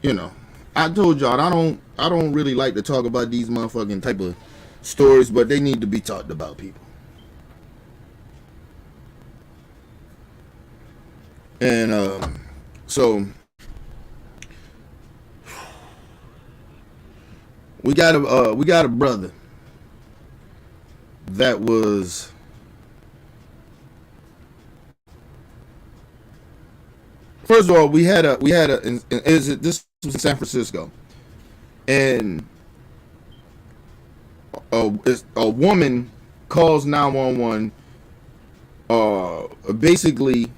you know, I told y'all I don't really like to talk about these motherfucking type of stories, but they need to be talked about, people. And so we got a brother that was first of all this was in San Francisco, and a woman calls 911, basically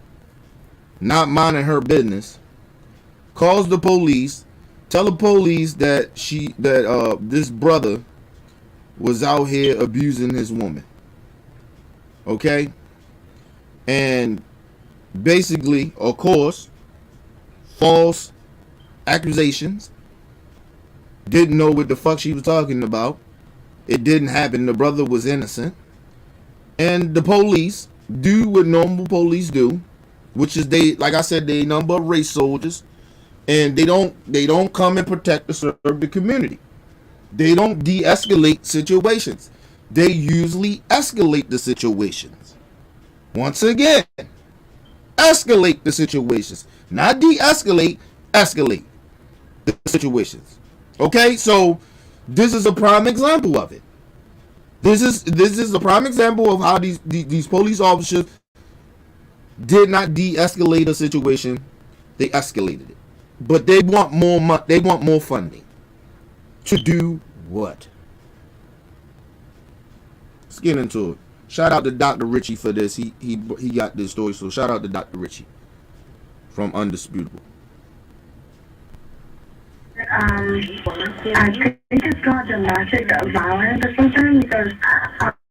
not minding her business, calls the police, tell the police that this brother was out here abusing his woman. Okay? And basically, of course, false accusations. Didn't know what the fuck she was talking about. It didn't happen. The brother was innocent. And the police do what normal police do, which is like I said, they number of race soldiers, and they don't come and protect or serve the community. They don't de-escalate situations. They usually escalate the situations. Once again, escalate the situations. Not de-escalate, escalate the situations. Okay, so this is a prime example of it. This is a prime example of how these police officers did not de-escalate a situation. They escalated it. But they want more money. They want more funding. To do what? Let's get into it. Shout out to Dr. Richie for this. He got this story. So shout out to Dr. Richie from Undisputable. I think it's called domestic violence or something, because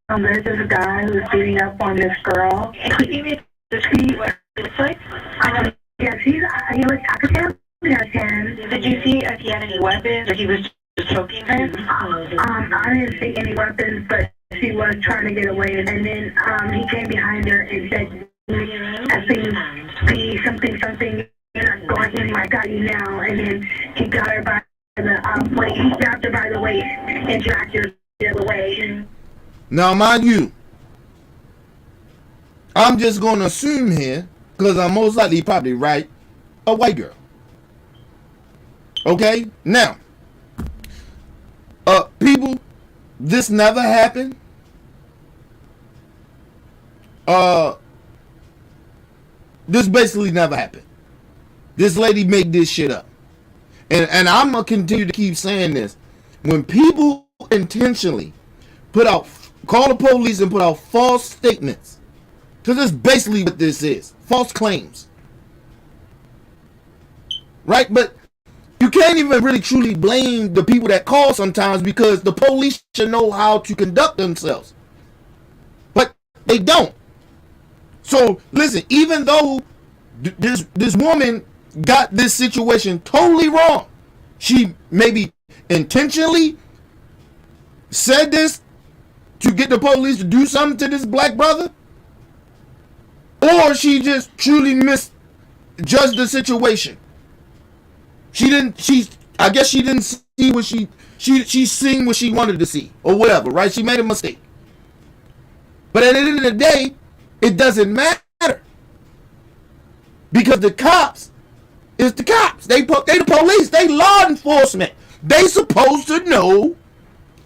there's this guy who's beating up on this girl. Yes, he was African American. Did you see if he had any weapons or he was just choking her? I didn't see any weapons, but she was trying to get away. And then he came behind her and said, I think something. Going, I got you now. And then he got her by the waist. He grabbed her by the waist and dragged her the other way. Now, mind you, I'm just going to assume here, because I'm most likely probably right, a white girl. Okay? Now, people, this never happened. This basically never happened. This lady made this shit up. And I'm going to continue to keep saying this. When people intentionally call the police and put out false statements, because that's basically what this is. False claims. Right? But you can't even really truly blame the people that call sometimes, because the police should know how to conduct themselves. But they don't. So, listen, even though this woman got this situation totally wrong, she maybe intentionally said this to get the police to do something to this black brother, or she just truly misjudged the situation. I guess she didn't see what she seen what she wanted to see, or whatever, right? She made a mistake. But at the end of the day, it doesn't matter, because the cops is the cops. They the police. They law enforcement. They supposed to know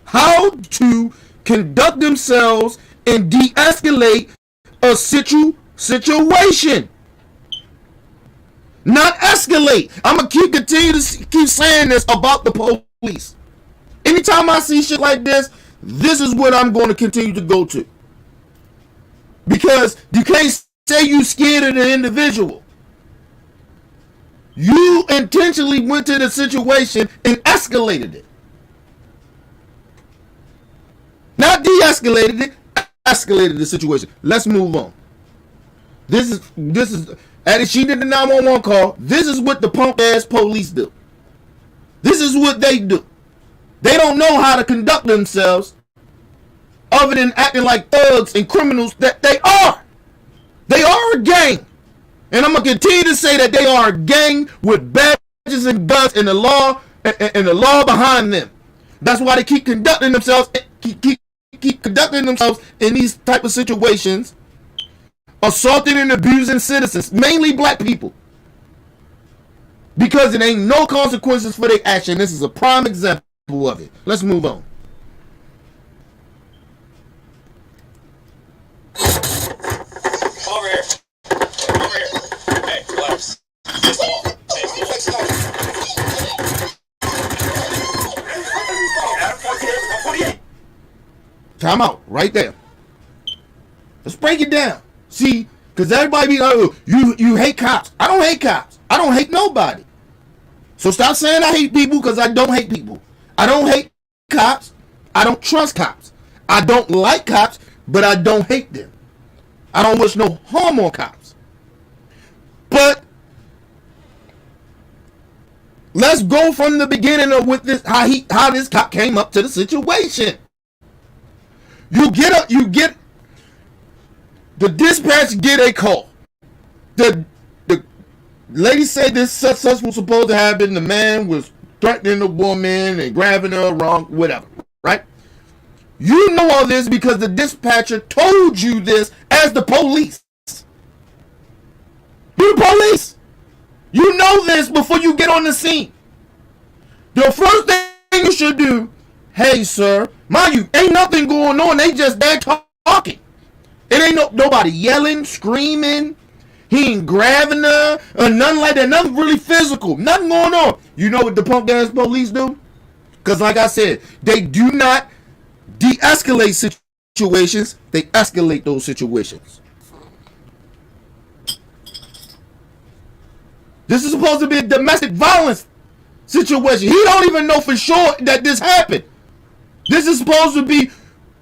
how to conduct themselves and de-escalate a situation. Not escalate. I'm gonna continue to keep saying this about the police. Anytime I see shit like this is what I'm going to continue to go to. Because you can't say you scared of the individual. You intentionally went to the situation and escalated it. Not de-escalated it, escalated the situation. Let's move on. This is and she did the 911 call. This is what the punk ass police do. This is what they do. They don't know how to conduct themselves other than acting like thugs and criminals that they are. They are a gang. And I'm going to continue to say that they are a gang with badges and guns and the law and the law behind them. That's why they keep conducting themselves keep conducting themselves in these type of situations, assaulting and abusing citizens, mainly black people. Because it ain't no consequences for their action. This is a prime example of it. Let's move on. Over here. Over here. Hey, relax. Just all. Hey, let's go. Time out. Right there. Let's break it down. See, because everybody be like, oh, you hate cops. I don't hate cops. I don't hate nobody. So stop saying I hate people, because I don't hate people. I don't hate cops. I don't trust cops. I don't like cops, but I don't hate them. I don't wish no harm on cops. But let's go from the beginning of with this how this cop came up to the situation. You get the dispatch get a call. The lady said this such was supposed to happen. The man was threatening the woman and grabbing her wrong, whatever, right? You know all this because the dispatcher told you this as the police. You're the police. You know this before you get on the scene. The first thing you should do, hey, sir, mind you, ain't nothing going on. They just there talking. It ain't nobody yelling, screaming. He ain't grabbing her or nothing like that. Nothing really physical. Nothing going on. You know what the punk ass police do? Because like I said, they do not de-escalate situations. They escalate those situations. This is supposed to be a domestic violence situation. He don't even know for sure that this happened. This is supposed to be,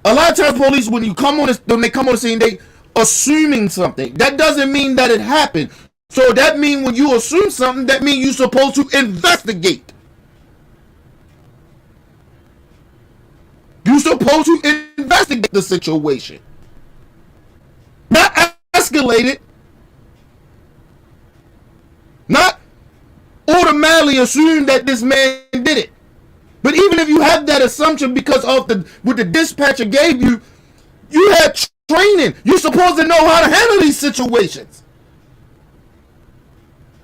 a lot of times police, when they come on the scene, they assuming something. That doesn't mean that it happened. So that means when you assume something, that means you're supposed to investigate. You're supposed to investigate the situation. Not escalate it. Not automatically assume that this man did it. But even if you have that assumption because of what the dispatcher gave you, you had training. You're supposed to know how to handle these situations.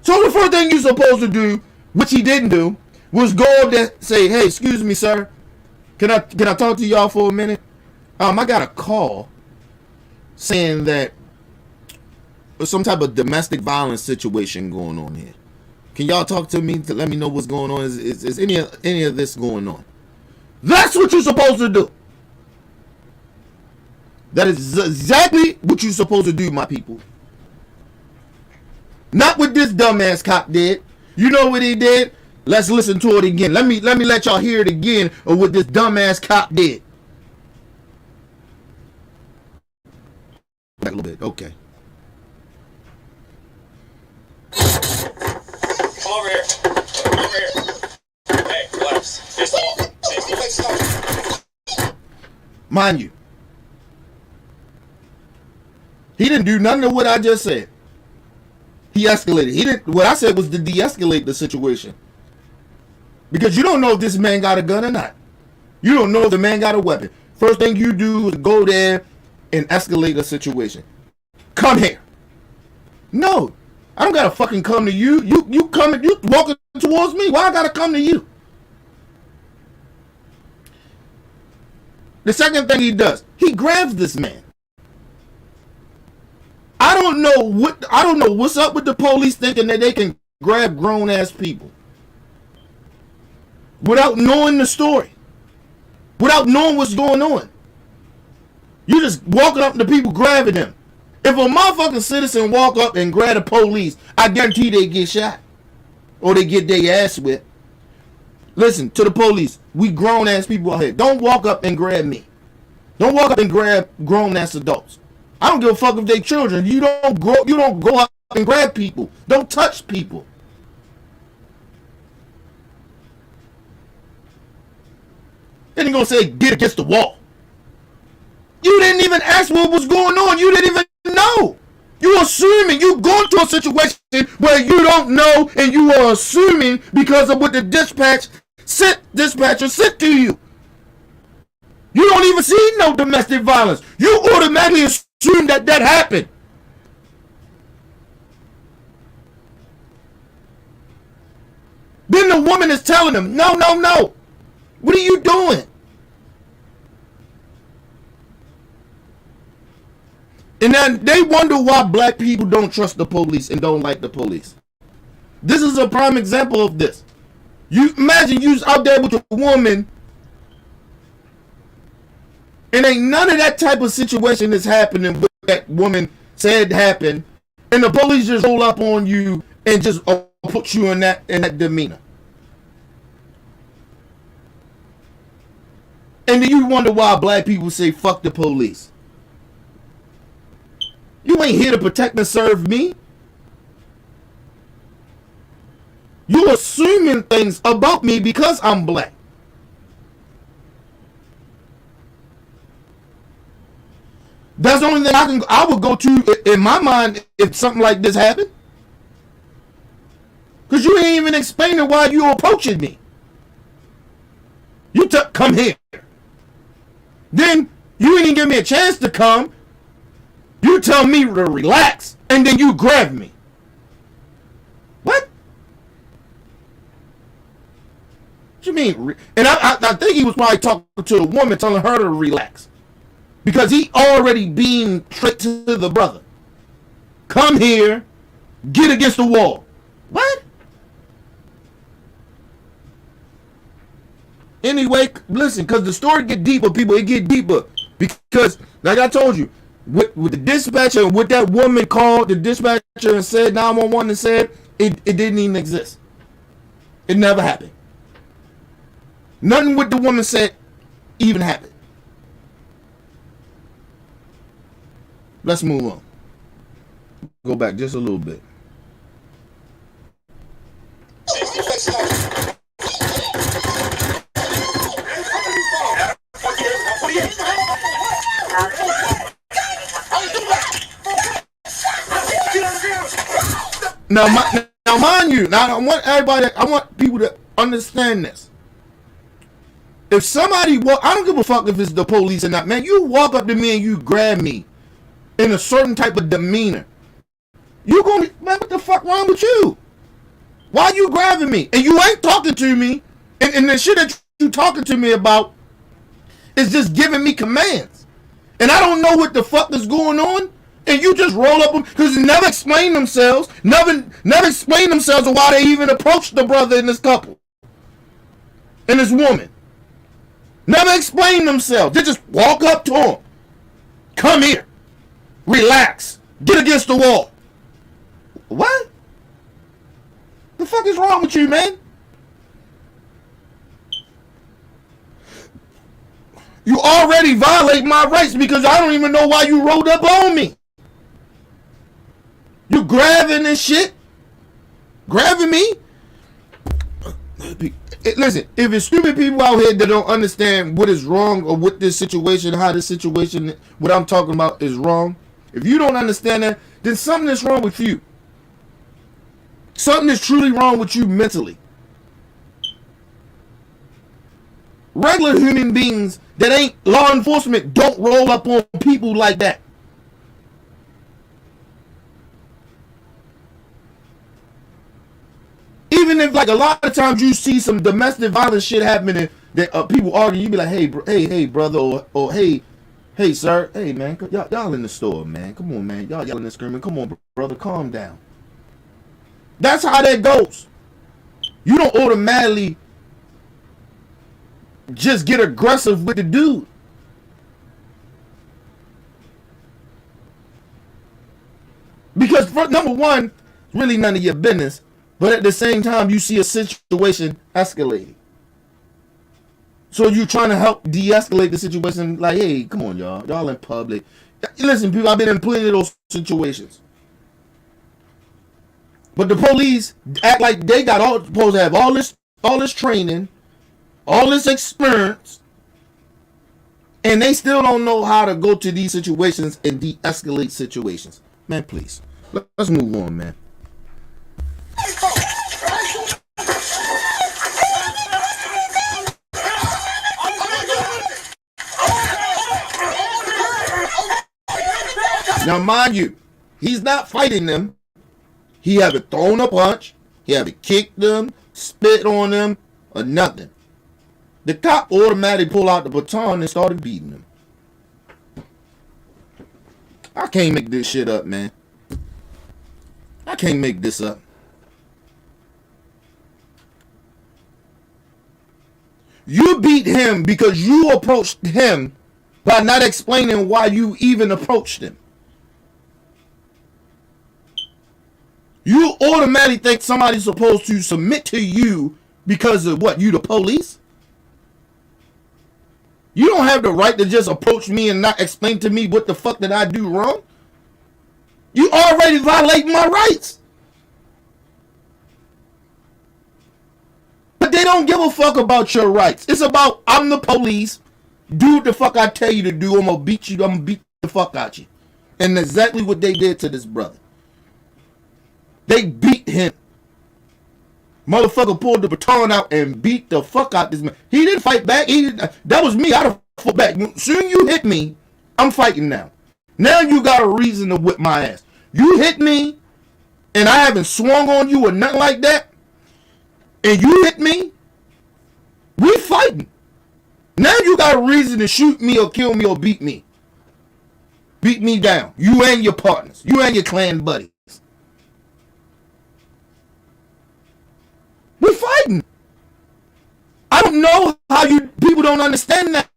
So the first thing you're supposed to do, which he didn't do, was go up there and say, hey, excuse me, sir. Can I talk to y'all for a minute? I got a call saying that there's some type of domestic violence situation going on here. Can y'all talk to me to let me know what's going on? Is any of this going on? That's what you're supposed to do. That is exactly what you're supposed to do, my people. Not what this dumbass cop did. You know what he did? Let's listen to it again. Let me let y'all hear it again of what this dumbass cop did. Back a little bit. Okay. Come over here. Over here. Hey, relax. Just all. Hey, let's go. Mind you, he didn't do nothing of what I just said. He escalated. He didn't. What I said was to de-escalate the situation. Because you don't know if this man got a gun or not. You don't know if the man got a weapon. First thing you do is go there and escalate a situation. Come here. No, I don't gotta fucking come to you. You walking towards me. Why I gotta come to you? The second thing he does, he grabs this man. I don't know what's up with the police thinking that they can grab grown ass people without knowing the story, without knowing what's going on. You just walking up to people grabbing them. If a motherfucking citizen walk up and grab the police, I guarantee they get shot or they get their ass whipped. Listen to the police. We grown ass people out here. Don't walk up and grab me. Don't walk up and grab grown ass adults. I don't give a fuck if they children. You don't go up and grab people. Don't touch people. Then you're gonna say get against the wall. You didn't even ask what was going on. You didn't even know. You assuming. You going to a situation where you don't know, and you are assuming because of what the dispatcher sent to you. You don't even see no domestic violence. You automatically assume that happened. Then the woman is telling them, no. What are you doing? And then they wonder why black people don't trust the police and don't like the police. This is a prime example of this. You imagine you's out there with a woman and ain't none of that type of situation that's happening with that woman said happened, and the police just roll up on you and just put you in that demeanor. And then you wonder why black people say fuck the police. You ain't here to protect and serve me. You assuming things about me because I'm black. That's the only thing I would go to in my mind if something like this happened. Because you ain't even explaining why you approaching me. You come here. Then you ain't even give me a chance to come. You tell me to relax, and then you grab me. What? What you mean? And I think he was probably talking to a woman, telling her to relax. Because he already being straight to the brother. Come here, get against the wall. What? Anyway, listen, because the story get deeper, people. It get deeper. Because, like I told you, with the dispatcher, with that woman called the dispatcher and said 911 and said it didn't even exist. It never happened. Nothing what the woman said even happened. Let's move on. Go back just a little bit. Now, mind you, I want people to understand this. If somebody I don't give a fuck if it's the police or not, man. You walk up to me and you grab me in a certain type of demeanor. You gonna, man, what the fuck wrong with you? Why are you grabbing me? And you ain't talking to me, and the shit that you talking to me about is just giving me commands, and I don't know what the fuck is going on. And you just roll up because they never explain themselves, never explain themselves on why they even approached the brother in this couple and this woman. Never explain themselves. They just walk up to him. Come here, relax, get against the wall. What? The fuck is wrong with you, man? You already violate my rights because I don't even know why you rolled up on me. You grabbing this shit? Grabbing me? Listen, if it's stupid people out here that don't understand what is wrong or what this situation, how this situation, what I'm talking about is wrong, if you don't understand that, then something is wrong with you. Something is truly wrong with you mentally. Regular human beings that ain't law enforcement don't roll up on people like that. Even if, like, a lot of times you see some domestic violence shit happening that people argue, you be like, hey, hey, brother, or hey, Hey, sir. Hey, man. Y'all in the store, man. Come on, man. Y'all yelling and screaming. Come on, brother. Calm down. That's how that goes. You don't automatically just get aggressive with the dude. Because, number one, it's really none of your business. But at the same time, you see a situation escalating. So you're trying to help de-escalate the situation. Like, hey, come on, y'all. Y'all in public. Listen, people, I've been in plenty of those situations. But the police act like they supposed to have all this training, all this experience, and they still don't know how to go to these situations and de-escalate situations. Man, please. Let's move on, man. Now, mind you, he's not fighting them. He haven't thrown a punch. He haven't kicked them, spit on them, or nothing. The cop automatically pulled out the baton and started beating him. I can't make this shit up, man. I can't make this up. You beat him because you approached him by not explaining why you even approached him. You automatically think somebody's supposed to submit to you because of what? You the police? You don't have the right to just approach me and not explain to me what the fuck did I do wrong. You already violating my rights. But they don't give a fuck about your rights. It's about, I'm the police. Do what the fuck I tell you to do. I'm gonna beat you. I'm gonna beat the fuck out you. And exactly what they did to this brother. They beat him. Motherfucker pulled the baton out and beat the fuck out this man. He didn't fight back. That was me. I'd have fought back. Soon you hit me, I'm fighting now. Now you got a reason to whip my ass. You hit me, and I haven't swung on you or nothing like that, and you hit me, we fighting. Now you got a reason to shoot me or kill me or beat me. Beat me down. You and your partners. You and your clan buddies. We're fighting. I don't know how you people don't understand that.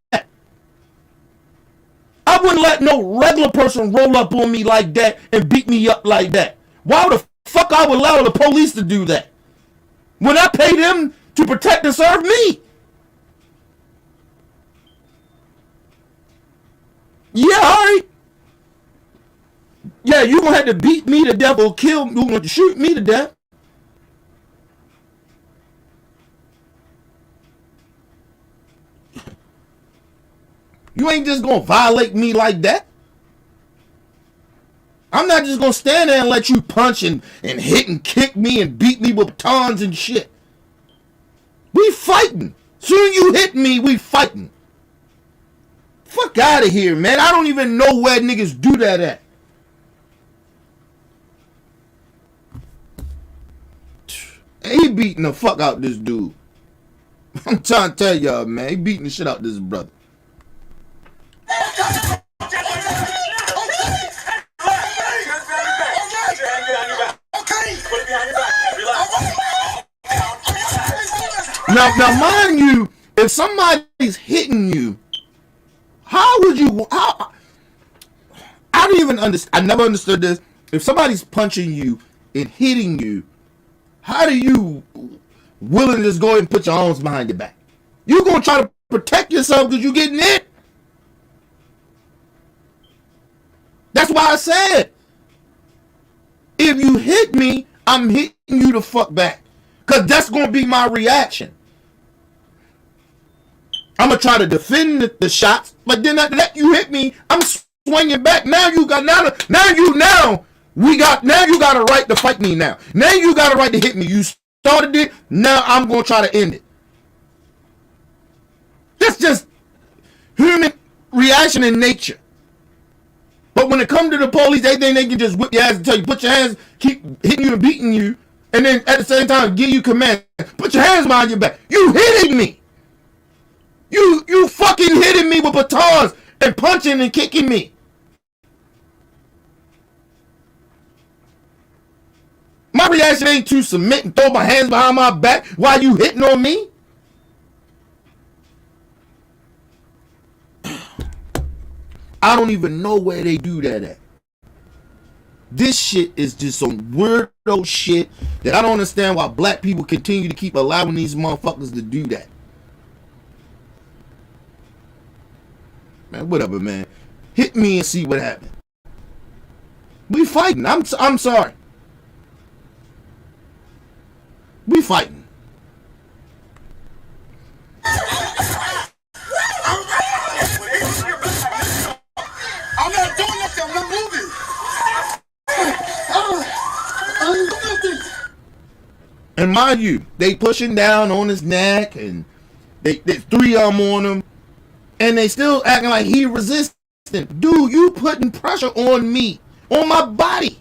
I wouldn't let no regular person roll up on me like that and beat me up like that. Why the fuck I would allow the police to do that? When I pay them to protect and serve me. Yeah, all right. Yeah, you gonna have to beat me to death or kill me, you gonna shoot me to death. You ain't just gonna violate me like that. I'm not just gonna stand there and let you punch and hit and kick me and beat me with batons and shit. We fighting. Soon you hit me, we fighting. Fuck out of here, man. I don't even know where niggas do that at. He beating the fuck out this dude. I'm trying to tell y'all, man. He beating the shit out this brother. Now, mind you, if somebody's hitting you, how would you? I don't even understand. I never understood this. If somebody's punching you and hitting you, how do you willing to just go ahead and put your arms behind your back? You gonna try to protect yourself because you're getting hit. That's why I said, if you hit me, I'm hitting you the fuck back. Because that's going to be my reaction. I'm going to try to defend the shots, but then after that you hit me, I'm swinging back. Now you got a right to fight me now. Now you got a right to hit me. You started it, now I'm going to try to end it. That's just human reaction in nature. But when it comes to the police, they think they can just whip your ass and tell you, put your hands, keep hitting you and beating you, and then at the same time give you command. Put your hands behind your back. You hitting me. You fucking hitting me with batons and punching and kicking me. My reaction ain't to submit and throw my hands behind my back while you hitting on me. I don't even know where they do that at. This shit is just some weirdo shit that I don't understand why black people continue to keep allowing these motherfuckers to do that. Man, whatever, man. Hit me and see what happened. We fighting. I'm sorry. We fighting. I'm not doing nothing. I'm not moving. And mind you, they pushing down on his neck, and they three of them on him, and they still acting like he resisting. Dude, you putting pressure on me, on my body.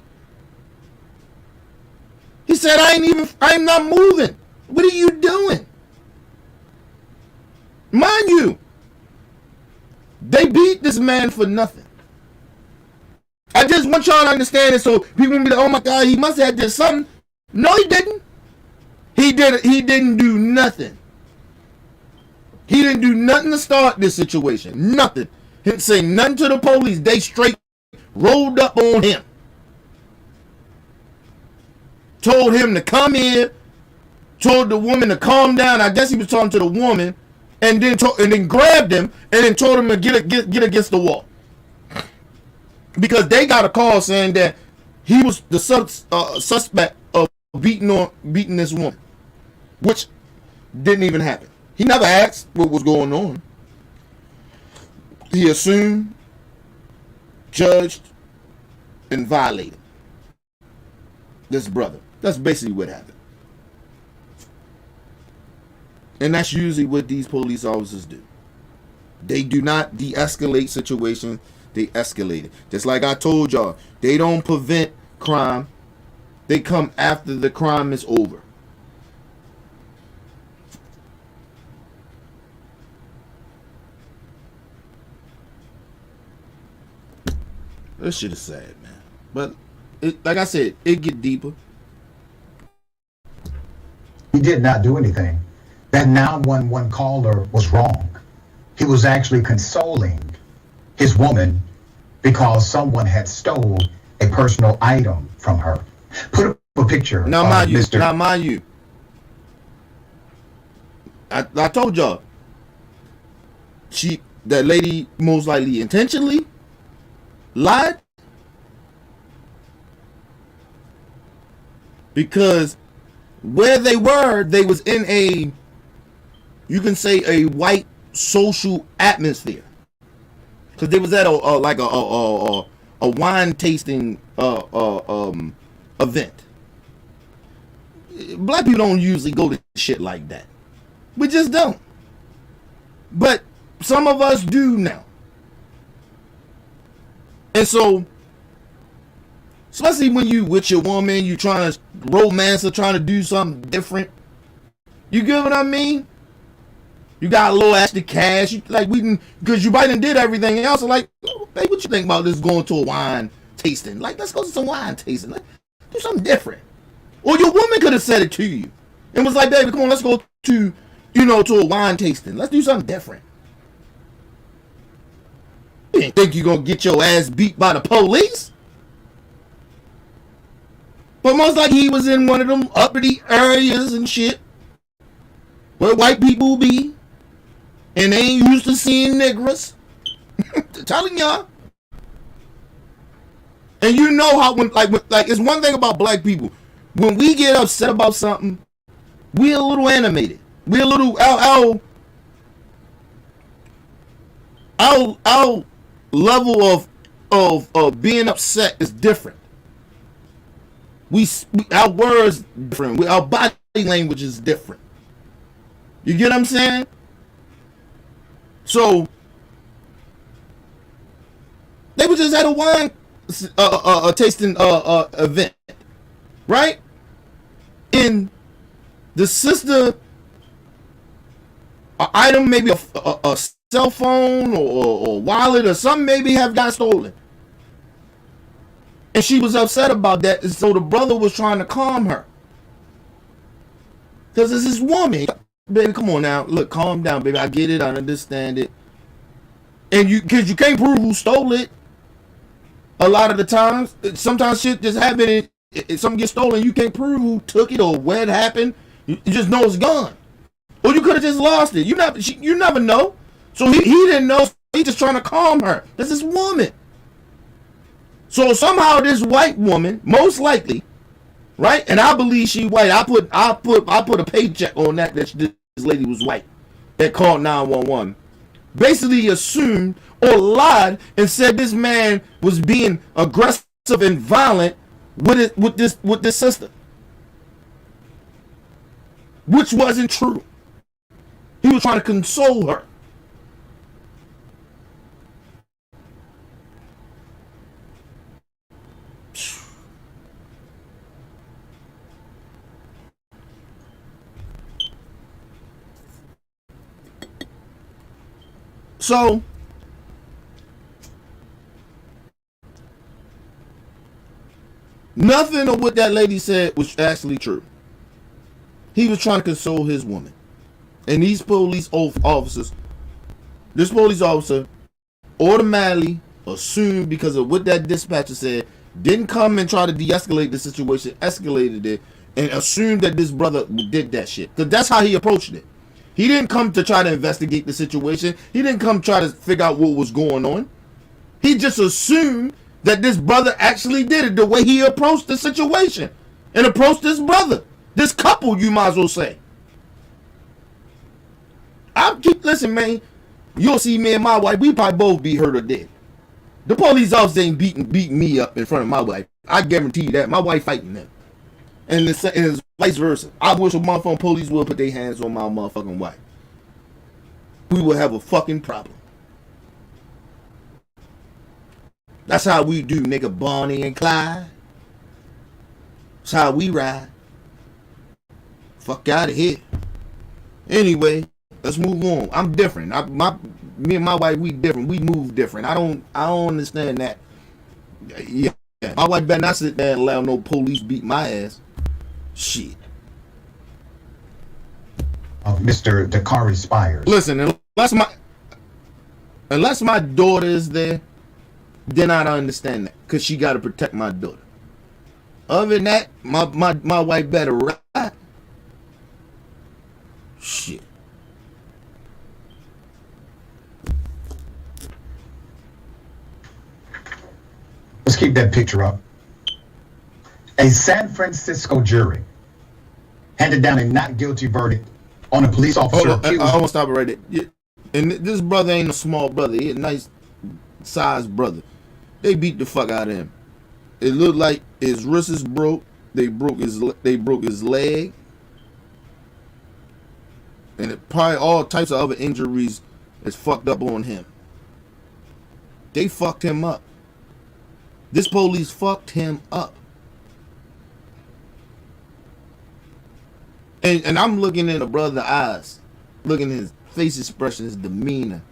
He said, I'm not moving. What are you doing? Mind you, they beat this man for nothing. I just want y'all to understand it so people can be like, oh my God, he must have did something. No, he didn't. He didn't do nothing. He didn't do nothing to start this situation. Nothing. He didn't say nothing to the police. They straight rolled up on him. Told him to come in. Told the woman to calm down. I guess he was talking to the woman. And then grabbed him. And then told him to get against the wall. Because they got a call saying that he was the suspect of beating this woman. Which didn't even happen. He never asked what was going on. He assumed, judged, and violated this brother. That's basically what happened. And that's usually what these police officers do. They do not de-escalate situations. They escalate it. Just like I told y'all, they don't prevent crime. They come after the crime is over. This shit is sad, man. But like I said, it get deeper. He did not do anything. That 911 caller was wrong. He was actually consoling his woman because someone had stole a personal item from her. Put up a picture of Mr. Now, mind you, I told y'all, that lady most likely intentionally lied because where they was in a, you can say, a white social atmosphere, because they was at a wine tasting event. Black people don't usually go to shit like that. We just don't. But some of us do now. And so, especially when you with your woman, you trying to romance or trying to do something different. You get what I mean? You got a little extra cash, because you might have did everything else. Like, hey, what you think about this going to a wine tasting? Like, let's go to some wine tasting. Like, do something different. Or your woman could have said it to you and was like, baby, come on, let's go to a wine tasting. Let's do something different. You didn't think you're going to get your ass beat by the police? But most likely he was in one of them uppity areas and shit where white people be, and they ain't used to seeing niggers. Telling y'all. And you know how when it's one thing about black people. When we get upset about something, we're a little animated. We're a little our level of being upset is different. Our words different. Our body language is different. You get what I'm saying? So they were just at a wine tasting event, right? And the sister, an item, maybe a cell phone or wallet or something maybe have got stolen. And she was upset about that. And so the brother was trying to calm her. Because it's this woman. Baby, come on now. Look, calm down, baby. I get it. I understand it. And because you can't prove who stole it. A lot of the times. Sometimes shit just happen. If something gets stolen, you can't prove who took it or where it happened. You just know it's gone. Or you could have just lost it. You never know. So he didn't know. He just trying to calm her. That's this woman. So somehow this white woman, most likely, right? And I believe she white. I put a paycheck on that this lady was white. That called 911. Basically assumed or lied and said this man was being aggressive and violent with this sister, which wasn't true. He was trying to console her. So nothing of what that lady said was actually true. He was trying to console his woman. And these police officers, this police officer automatically assumed because of what that dispatcher said, didn't come and try to de-escalate the situation, escalated it, and assumed that this brother did that shit. Because that's how he approached it. He didn't come to try to investigate the situation. He didn't come try to figure out what was going on. He just assumed that this brother actually did it the way he approached the situation and approached this brother. This couple, you might as well say. Listen, man, you'll see me and my wife, we probably both be hurt or dead. The police officers ain't beating me up in front of my wife. I guarantee you that. My wife fighting them. And it's vice versa. I wish a motherfucking police would put their hands on my motherfucking wife. We would have a fucking problem. That's how we do, nigga. Bonnie and Clyde. That's how we ride. Fuck out of here. Anyway, let's move on. I'm different. Me and my wife, we different. We move different. I don't understand that. Yeah, my wife better not sit there and allow no police beat my ass. Shit. Mr. Dakari Spires. Listen, unless my daughter is there, then I don't understand that, cause she got to protect my daughter. Other than that, my wife better ride. Shit. Let's keep that picture up. A San Francisco jury handed down a not guilty verdict on a police officer accused. I want to stop it right there. Yeah. And this brother ain't a small brother. He a nice sized brother. They beat the fuck out of him. It looked like his wrists broke. They broke his leg. And it probably all types of other injuries is fucked up on him. They fucked him up. This police fucked him up. And I'm looking in the brother's eyes, looking at his face expression, his demeanor.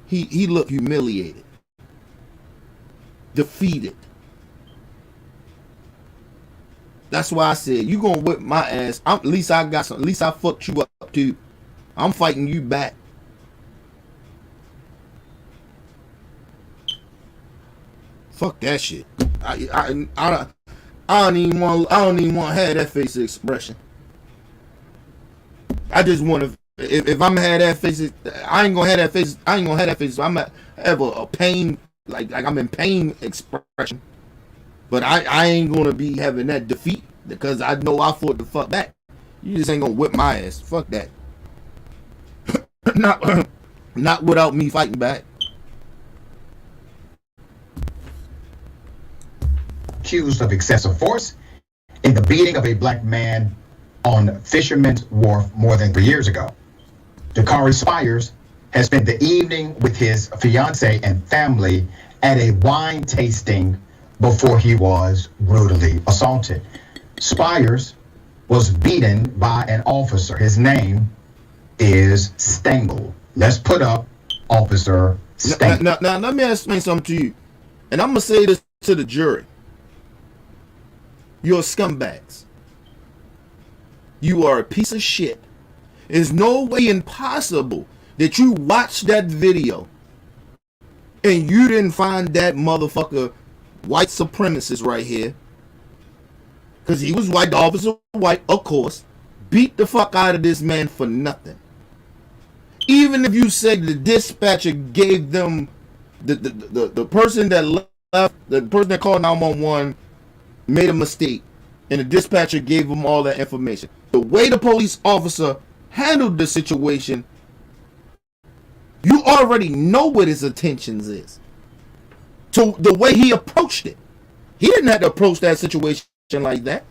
He looked humiliated, defeated. That's why I said, you gonna whip my ass. At least I got some. At least I fucked you up too. I'm fighting you back. Fuck that shit. I don't even want to have that face expression. I just want to. If I'm gonna have that face, I ain't gonna have that face. I ain't gonna have that face. So I'm gonna have a pain, like I'm in pain expression. But I ain't gonna be having that defeat because I know I fought the fuck back. You just ain't gonna whip my ass. Fuck that. Not without me fighting back. Accused of excessive force in the beating of a black man on Fisherman's Wharf more than 3 years ago. Dakari Spires has spent the evening with his fiancée and family at a wine tasting before he was brutally assaulted. Spires was beaten by an officer. His name is Stengel. Let's put up Officer Stengel. Now, let me explain something to you. And I'm going to say this to the jury. You're scumbags. You are a piece of shit. There's no way impossible that you watched that video and you didn't find that motherfucker white supremacist right here. Because he was white, the officer white, of course. Beat the fuck out of this man for nothing. Even if you said the dispatcher gave them, the person that left, the person that called 911 made a mistake, and the dispatcher gave them all that information. The way the police officer handled the situation, you already know what his intentions is. So the way he approached it, he didn't have to approach that situation like that.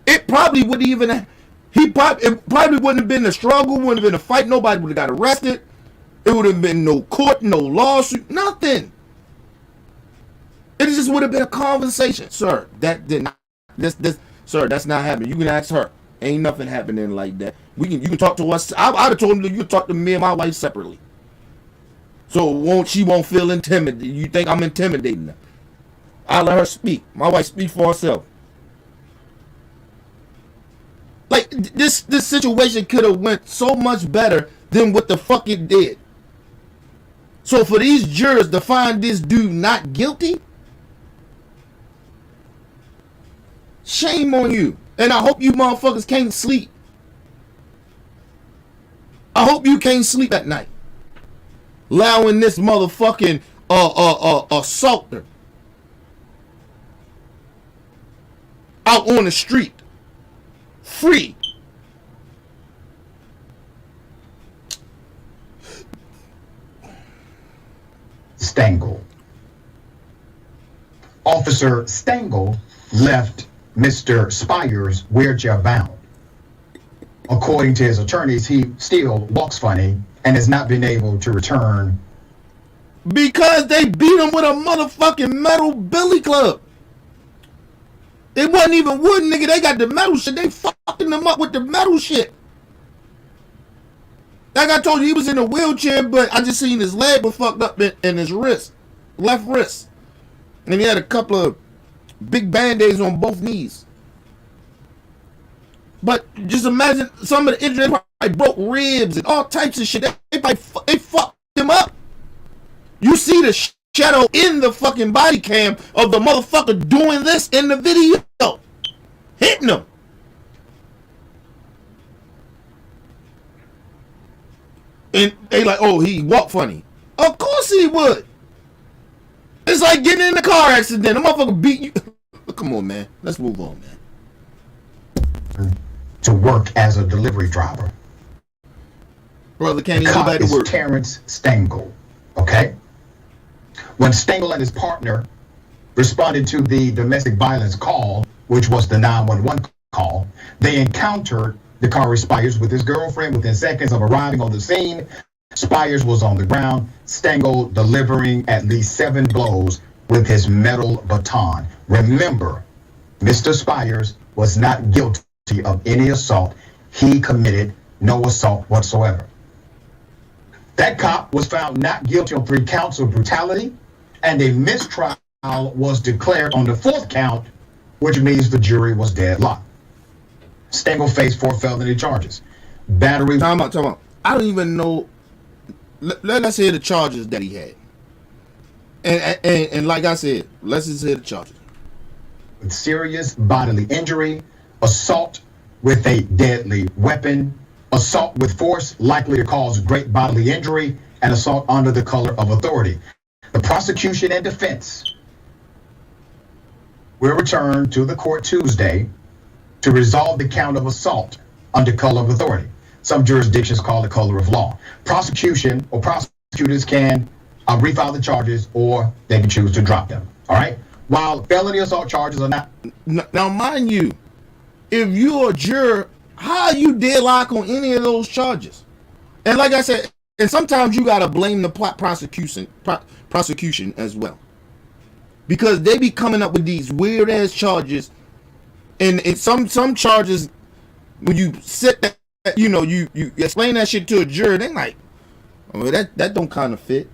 It probably wouldn't even. It probably wouldn't have been a struggle. Wouldn't have been a fight. Nobody would have got arrested. It would have been no court, no lawsuit, nothing. It just would have been a conversation, sir. That did not. Sir, that's not happening. You can ask her. Ain't nothing happening like that. You can talk to us. I'd have told him that you can talk to me and my wife separately. So she won't feel intimidated. You think I'm intimidating her? I'll let her speak. My wife speak for herself. Like this situation could have went so much better than what the fuck it did. So for these jurors to find this dude not guilty, shame on you. And I hope you motherfuckers can't sleep. I hope you can't sleep at night, allowing this motherfucking assaulter out on the street free. Stengel. Officer Stengel left Mr. Spires wheelchair bound. According to his attorneys, he still walks funny and has not been able to return. Because they beat him with a motherfucking metal billy club. It wasn't even wood, nigga. They got the metal shit. They fucking them up with the metal shit. Like I told you, he was in a wheelchair, but I just seen his leg was fucked up in his wrist. Left wrist. And he had a couple of big band-aids on both knees. But just imagine some of the injuries. They probably broke ribs and all types of shit. They fucked him up. You see the shadow in the fucking body cam of the motherfucker doing this in the video. Hitting him. And they like, oh, he walked funny. Of course he would. It's like getting in a car accident. A motherfucker beat you. Come on, man. Let's move on, man. To work as a delivery driver. Brother, can't the even go cop back to is work. Terrence Stengel. Okay? When Stengel and his partner responded to the domestic violence call, which was the 911 call, they encountered the car Spires with his girlfriend. Within seconds of arriving on the scene, Spires was on the ground, Stengel delivering at least 7 blows with his metal baton. Remember, Mr. Spires was not guilty of any assault. He committed no assault whatsoever. That cop was found not guilty on 3 counts of brutality, and a mistrial was declared on the 4th count, which means the jury was deadlocked. Stengel faced 4 felony charges. Battery. Time out. I don't even know. Let's hear the charges that he had. And like I said, let's just hear the charges. With serious bodily injury, assault with a deadly weapon, assault with force likely to cause great bodily injury, and assault under the color of authority. The prosecution and defense will return to the court Tuesday to resolve the count of assault under color of authority. Some jurisdictions call it color of law. Prosecution or prosecutors can refile the charges, or they can choose to drop them. All right? While felony assault charges are not. Now, mind you, if you're a juror, how are you deadlock on any of those charges? And like I said, and sometimes you gotta blame the prosecution as well, because they be coming up with these weird ass charges, and some charges when you sit that, you explain that shit to a juror, they like, Well, that don't kind of fit.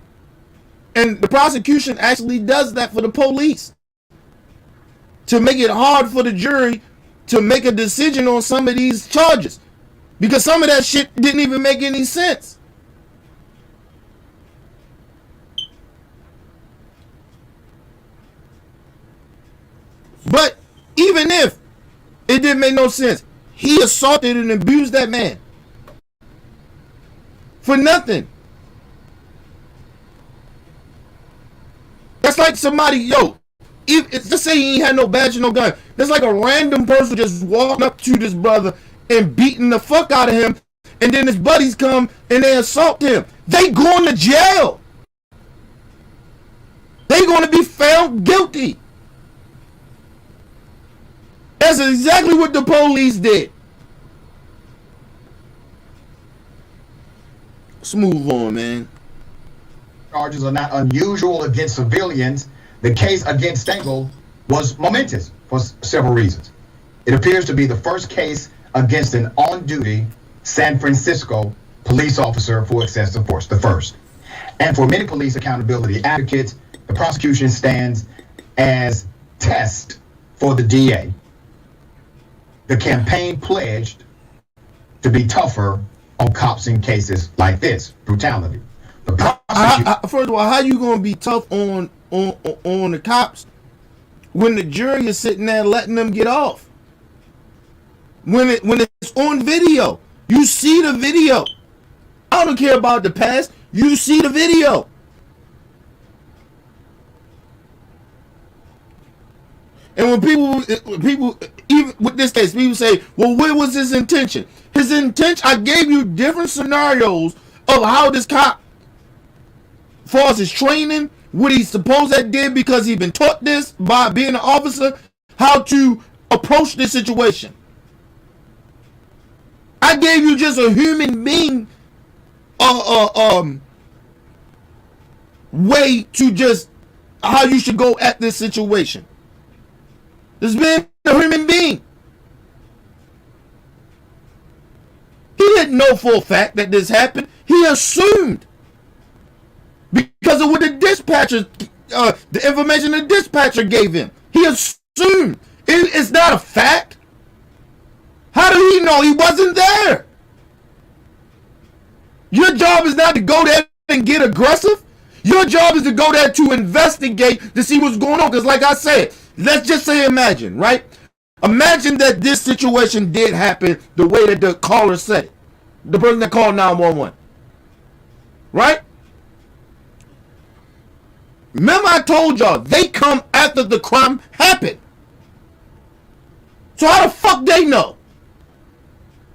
And the prosecution actually does that for the police to make it hard for the jury to make a decision on some of these charges, because some of that shit didn't even make any sense. But even if it didn't make no sense, he assaulted and abused that man for nothing. That's like somebody, just say he ain't had no badge or no gun. That's like a random person just walking up to this brother and beating the fuck out of him, and then his buddies come and they assault him. They going to jail. They going to be found guilty. That's exactly what the police did. Let's move on, man. Charges are not unusual against civilians. The case against Stengel was momentous for several reasons. It appears to be the first case against an on-duty San Francisco police officer for excessive force, the first. And for many police accountability advocates, the prosecution stands as test for the DA. The campaign pledged to be tougher on cops in cases like this, brutality. First of all, how you gonna be tough on the cops when the jury is sitting there letting them get off? When it's on video, you see the video. I don't care about the past. You see the video. And when people, even with this case, people say, well, what was his intention? His intention, I gave you different scenarios of how this cop, as far as his training, what he's supposed to did because he's been taught this by being an officer, how to approach this situation. I gave you just a human being way to just how you should go at this situation. This man a human being. He didn't know for a fact that this happened. He assumed because of what the dispatcher, the information the dispatcher gave him. He assumed. It's not a fact. How did he know he wasn't there? Your job is not to go there and get aggressive. Your job is to go there to investigate to see what's going on. Because like I said, let's just say imagine, right? Imagine that this situation did happen the way that the caller said it. The person that called 911. Right? Remember I told y'all, they come after the crime happened. So how the fuck they know?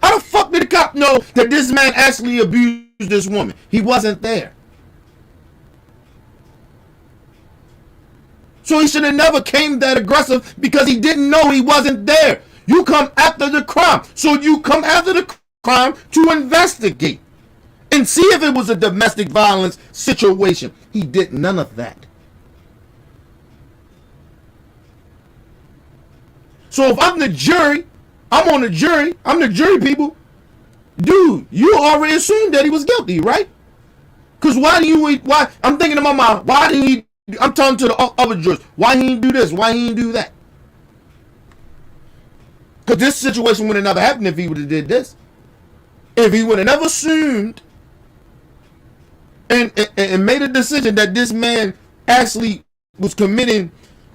How the fuck did the cop know that this man actually abused this woman? He wasn't there. So he should have never came that aggressive because he didn't know he wasn't there. You come after the crime. So you come after the crime to investigate and see if it was a domestic violence situation. He did none of that. So if I'm the jury, I'm on the jury, I'm the jury people. Dude, you already assumed that he was guilty, right? Because why, I'm thinking in my mind, why didn't he, I'm talking to the other jurors, why he didn't do this, why he didn't do that? Because this situation would have never happened if he would have did this. If he would have never assumed and made a decision that this man actually was committing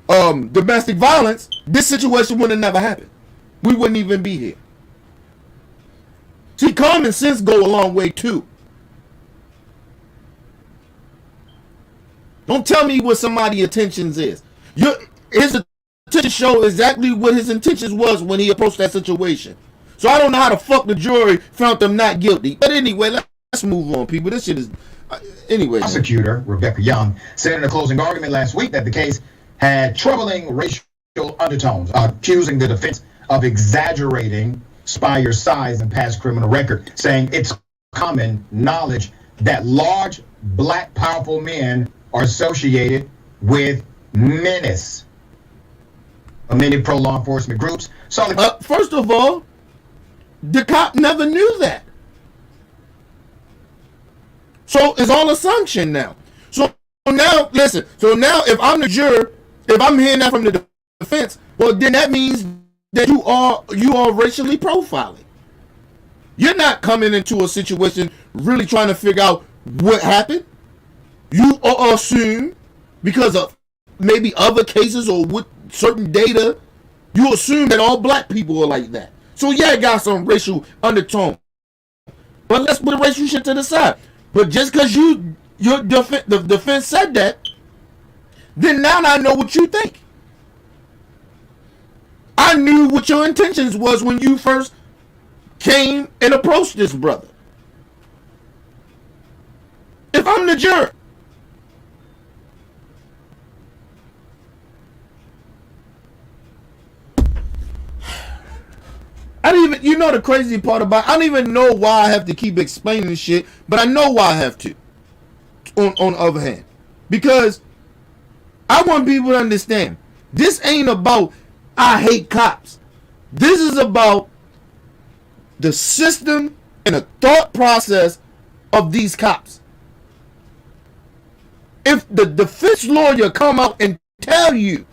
domestic violence, this situation would have never happened. We wouldn't even be here. See, common sense go a long way too. Don't tell me what somebody's intentions is. His intentions show exactly what his intentions was when he approached that situation. So I don't know how the fuck the jury found them not guilty. But anyway, let's move on, people. This shit is... anyway. Prosecutor Rebecca Young said in a closing argument last week that the case had troubling racial undertones, accusing the defense of exaggerating Speyer's size and past criminal record, saying it's common knowledge that large, black, powerful men are associated with menace. Many pro-law enforcement groups saw the... first of all, the cop never knew that. So it's all assumption now. So now, listen. So now, if I'm the juror, if I'm hearing that from the defense, well, then that means that you are racially profiling. You're not coming into a situation really trying to figure out what happened. You assume, because of maybe other cases or with certain data, you assume that all black people are like that. So yeah, it got some racial undertone. But let's put the racial shit to the side. But just because the defense said that, then now I know what you think. I knew what your intentions was when you first came and approached this brother. If I'm the juror, I don't even, you know the crazy part about it, I don't even know why I have to keep explaining this shit, but I know why I have to. On the other hand, because I want people to understand, this ain't about I hate cops. This is about the system and the thought process of these cops. If the defense lawyer come out and tell you,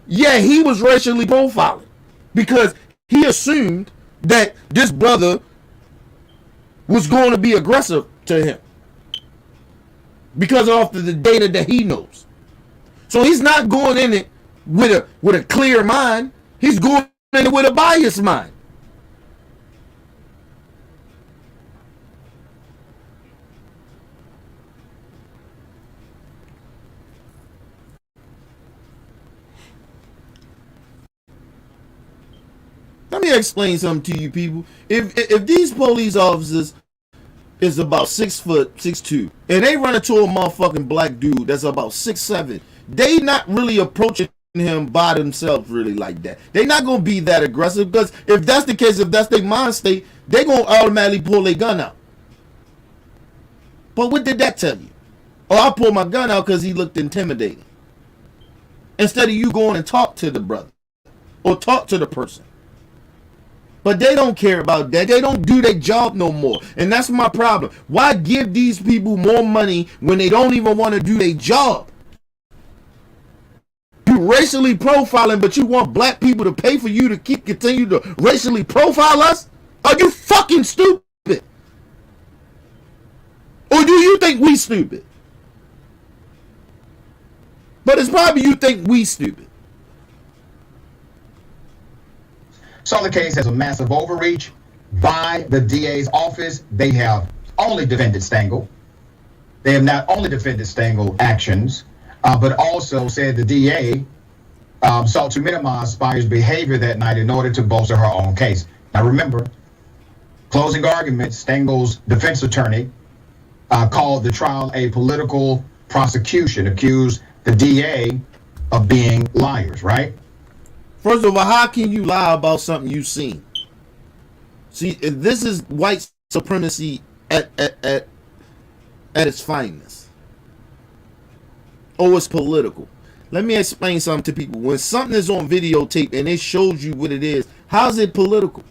yeah, he was racially profiling because he assumed that this brother was going to be aggressive to him because of the data that he knows. So he's not going in it with a clear mind. He's going in it with a biased mind. Let me explain something to you people. If these police officers is about 6'2", and they run into a motherfucking black dude that's about 6'7", they not really approaching him by themselves really like that. They not gonna be that aggressive, because if that's the case, if that's their mind state, they gonna automatically pull their gun out. But what did that tell you? Oh, I pulled my gun out because he looked intimidating. Instead of you going and talk to the brother or talk to the person. But they don't care about that. They don't do their job no more. And that's my problem. Why give these people more money when they don't even want to do their job? You racially profiling, but you want black people to pay for you to continue to racially profile us? Are you fucking stupid? Or do you think we stupid? But it's probably you think we stupid. So the case has a massive overreach by the DA's office. They have only defended Stengel. They have not only defended Stengel actions, but also said the DA sought to minimize Spire's behavior that night in order to bolster her own case. Now remember, closing arguments, Stengel's defense attorney called the trial a political prosecution, accused the DA of being liars, right? First of all, how can you lie about something you've seen? See, this is white supremacy at its finest. Oh, it's political. Let me explain something to people. When something is on videotape and it shows you what it is, how's it political?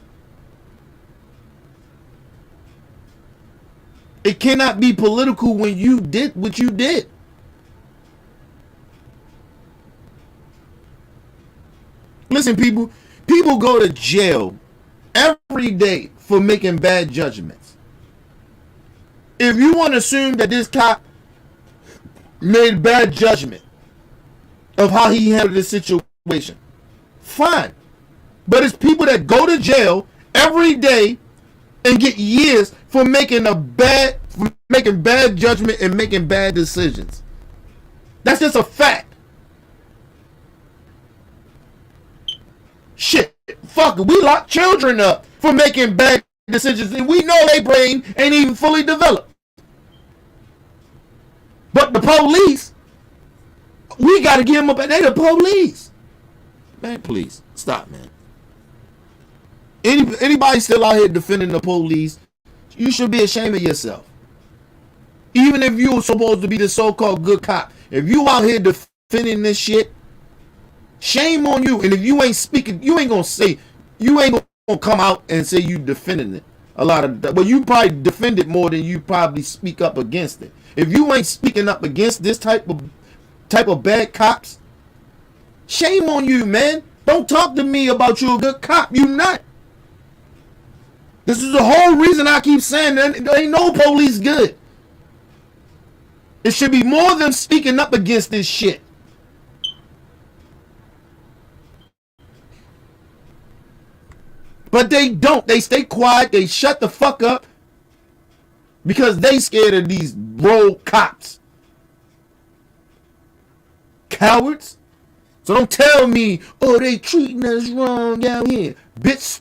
It cannot be political when you did what you did. Listen, people go to jail every day for making bad judgments. If you want to assume that this cop made bad judgment of how he handled this situation, fine. But it's people that go to jail every day and get years for making bad judgment and making bad decisions. That's just a fact. Shit, fuck it. We lock children up for making bad decisions, and we know their brain ain't even fully developed. But the police, we got to give them up. They the police. Man, please stop, man. Anybody still out here defending the police, you should be ashamed of yourself. Even if you were supposed to be the so-called good cop, if you out here defending this shit, shame on you. And if you ain't speaking, you ain't gonna come out and say you defending it. a lot of, well, you probably defend it more than you probably speak up against it. If you ain't speaking up against this type of bad cops, shame on you, man. Don't talk to me about you a good cop. You not. This is the whole reason I keep saying that there ain't no police good. It should be more than speaking up against this shit. But they don't. They stay quiet. They shut the fuck up because they scared of these rogue cops. Cowards. So don't tell me, oh, they treating us wrong down here. Bitch,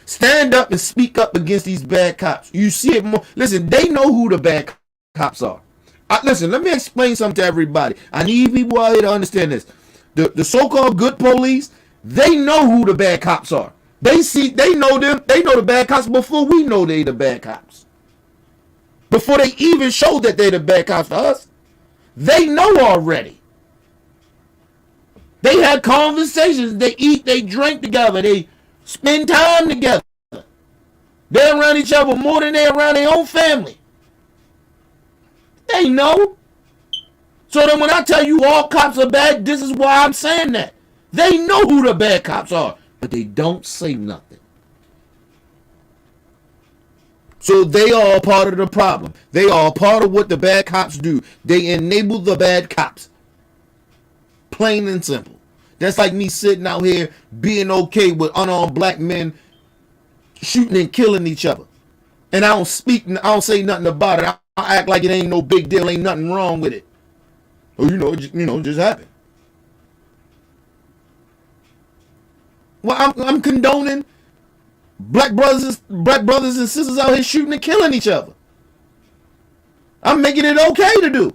stand up and speak up against these bad cops. You see it more. Listen, they know who the bad cops are. Listen, let me explain something to everybody. I need people out here to understand this. The so-called good police, they know who the bad cops are. They know them. They know the bad cops before we know they the bad cops. Before they even show that they the bad cops to us. They know already. They had conversations. They eat, they drink together. They spend time together. They're around each other more than they're around their own family. They know. So then when I tell you all cops are bad, this is why I'm saying that. They know who the bad cops are, but they don't say nothing. So they are a part of the problem. They are a part of what the bad cops do. They enable the bad cops. Plain and simple. That's like me sitting out here being okay with unarmed black men shooting and killing each other. And I don't say nothing about it. I act like it ain't no big deal, ain't nothing wrong with it. Oh, it just happened. Well, I'm condoning black brothers and sisters out here shooting and killing each other. I'm making it okay to do.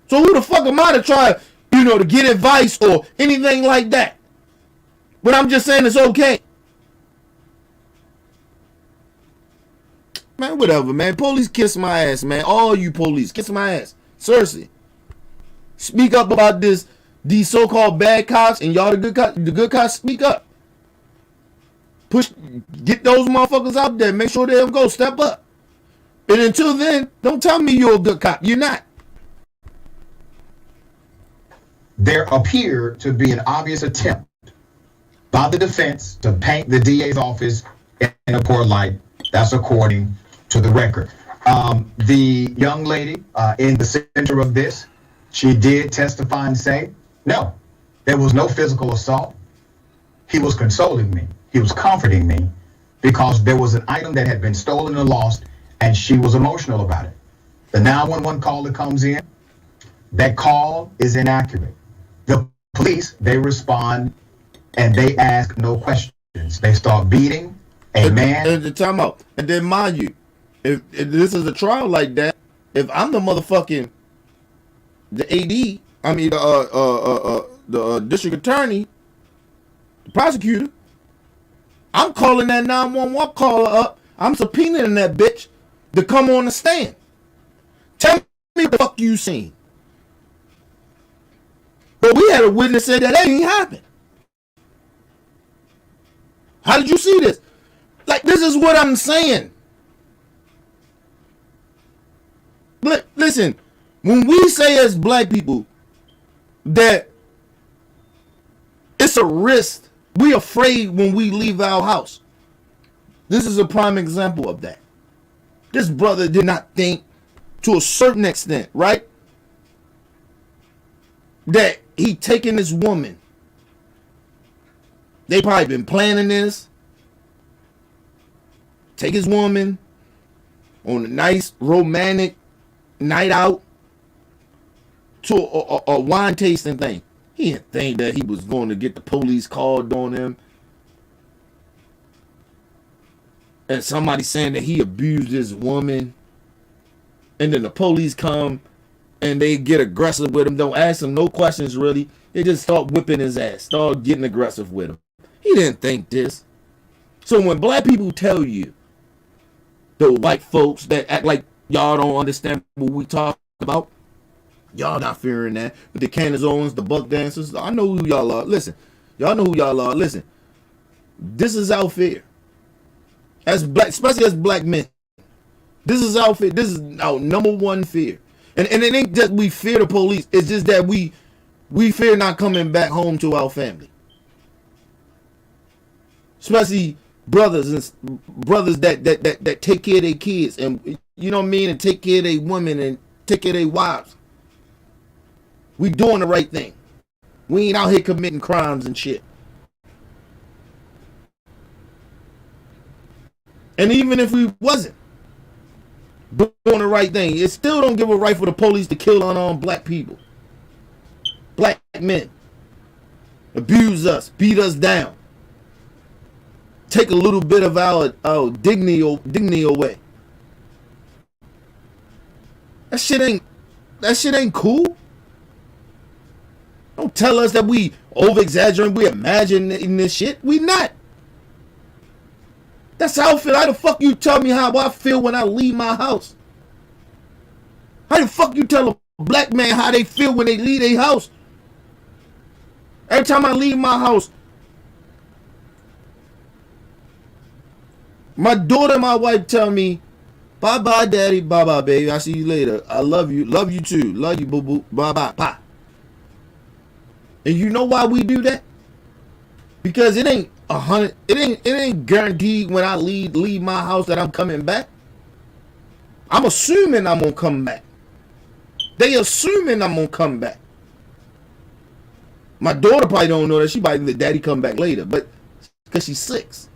So who the fuck am I to try, to get advice or anything like that? But I'm just saying it's okay. Man, whatever, man. Police kiss my ass, man. All you police, kiss my ass. Seriously. Speak up about these so-called bad cops, and y'all the good cops, speak up. Get those motherfuckers out there. Make sure they don't go. Step up. And until then, don't tell me you're a good cop. You're not. There appeared to be an obvious attempt by the defense to paint the DA's office in a poor light. That's according to the record. The young lady in the center of this, she did testify and say, no, there was no physical assault. He was consoling me. He was comforting me because there was an item that had been stolen or lost, and she was emotional about it. The 911 call that comes in, that call is inaccurate. The police, they respond and they ask no questions. They start beating a man. And the time out. And then mind you, if this is a trial like that, if I'm the motherfucking the district attorney, the prosecutor, I'm calling that 911 caller up. I'm subpoenaing that bitch to come on the stand. Tell me what the fuck you seen. But we had a witness say that ain't happened. How did you see this? Like, this is what I'm saying. Listen, when we say as black people that it's a risk, we afraid when we leave our house. This is a prime example of that. This brother did not think, to a certain extent, right, that he taking this woman. They probably been planning this. Take his woman on a nice romantic night out to a wine tasting thing. He didn't think that he was going to get the police called on him. And somebody saying that he abused his woman. And then the police come and they get aggressive with him. Don't ask him no questions really. They just start whipping his ass. Start getting aggressive with him. He didn't think this. So when black people tell you, the white folks that act like y'all don't understand what we talk about, y'all not fearing that. But the Candace Owens, the Buck Dancers, I know who y'all are. Listen, y'all know who y'all are. Listen, this is our fear. as black, especially as black men. This is our fear. This is our number one fear. And it ain't just we fear the police. It's just that we fear not coming back home to our family. Especially brothers that take care of their kids, and you know what I mean, and take care of their women and take care of their wives. We doing the right thing. We ain't out here committing crimes and shit. And even if we wasn't doing the right thing, it still don't give a right for the police to kill unarmed black people. Black men. Abuse us, beat us down. Take a little bit of our dignity away. That shit ain't cool. Don't tell us that we over-exaggerating, we imagining this shit. We not. That's how I feel. How the fuck you tell me how I feel when I leave my house? How the fuck you tell a black man how they feel when they leave their house? Every time I leave my house, my daughter and my wife tell me, bye-bye, daddy, bye-bye, baby. I see you later. I love you. Love you too. Love you, boo-boo. Bye-bye, bye. And you know why we do that? Because it ain't it ain't guaranteed when I leave my house that I'm coming back. I'm assuming I'm gonna come back. They assuming I'm gonna come back. My daughter probably don't know that. She might let daddy come back later, but because she's 6.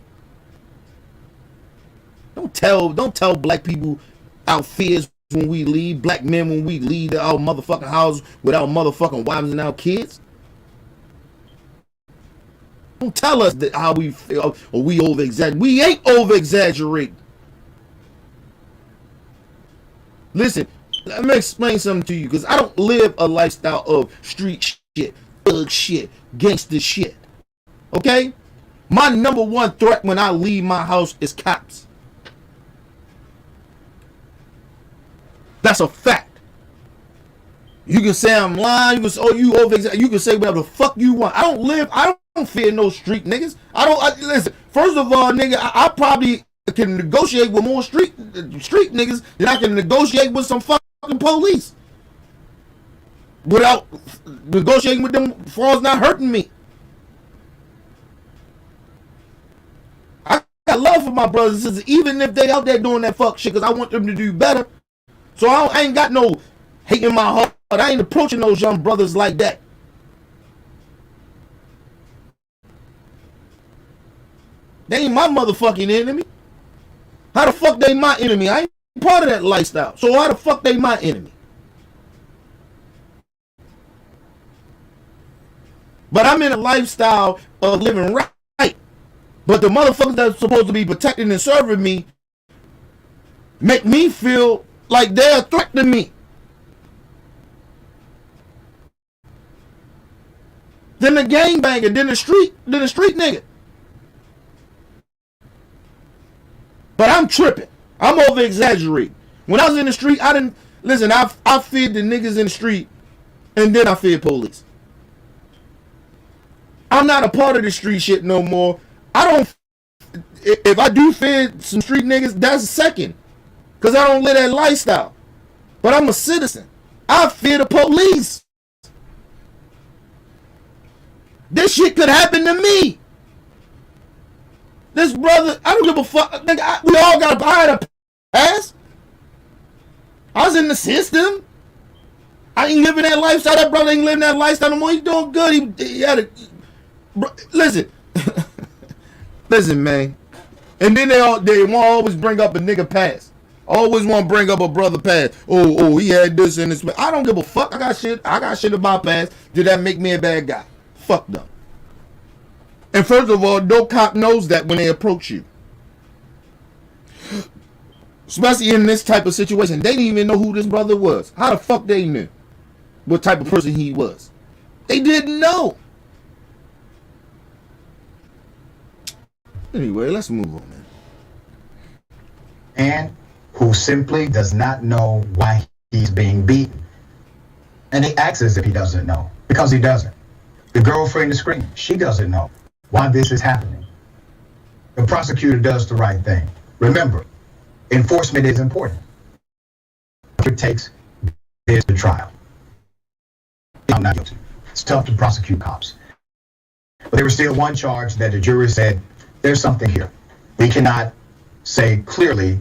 Don't tell black people our fears when we leave, black men when we leave our motherfucking house with our motherfucking wives and our kids. Don't tell us that how we feel or we over-exaggerate. We ain't over-exaggerating. Listen, let me explain something to you, because I don't live a lifestyle of street shit, thug shit, gangster shit. Okay? My number one threat when I leave my house is cops. That's a fact. You can say I'm lying. You can say, you over-exaggerate. You can say whatever the fuck you want. I don't fear no street niggas. Listen, first of all, nigga, I probably can negotiate with more street niggas than I can negotiate with some fucking police. Without negotiating with them as far as not hurting me. I got love for my brothers and sisters, even if they out there doing that fuck shit, because I want them to do better. So I ain't got no hate in my heart. I ain't approaching those young brothers like that. They ain't my motherfucking enemy. How the fuck they my enemy? I ain't part of that lifestyle. So how the fuck they my enemy? But I'm in a lifestyle of living right. But the motherfuckers that's supposed to be protecting and serving me make me feel like they're a threat to me. Then the gangbanger, then the street nigga. But I'm tripping. I'm over exaggerating. When I was in the street, I didn't listen. I feared the niggas in the street, and then I feared police. I'm not a part of the street shit no more. I don't. If I do fear some street niggas, that's second, cause I don't live that lifestyle. But I'm a citizen. I fear the police. This shit could happen to me. This brother, I don't give a fuck. Nigga, we all got a pass. I was in the system. I ain't living that lifestyle. That brother ain't living that lifestyle no more. He's doing good. He had a... Listen. Listen, man. And then they want to always bring up a nigga pass. Always want to bring up a brother pass. Oh, he had this and this. I don't give a fuck. I got shit about pass. Did that make me a bad guy? Fuck them. And first of all, no cop knows that when they approach you. Especially in this type of situation. They didn't even know who this brother was. How the fuck they knew what type of person he was? They didn't know. Anyway, let's move on, man. And who simply does not know why he's being beaten. And he acts as if he doesn't know, because he doesn't. The girlfriend is screaming. She doesn't know why this is happening. The prosecutor does the right thing. Remember, enforcement is important. It takes this to trial. I'm not guilty. It's tough to prosecute cops. But there was still one charge that the jury said, there's something here. We cannot say clearly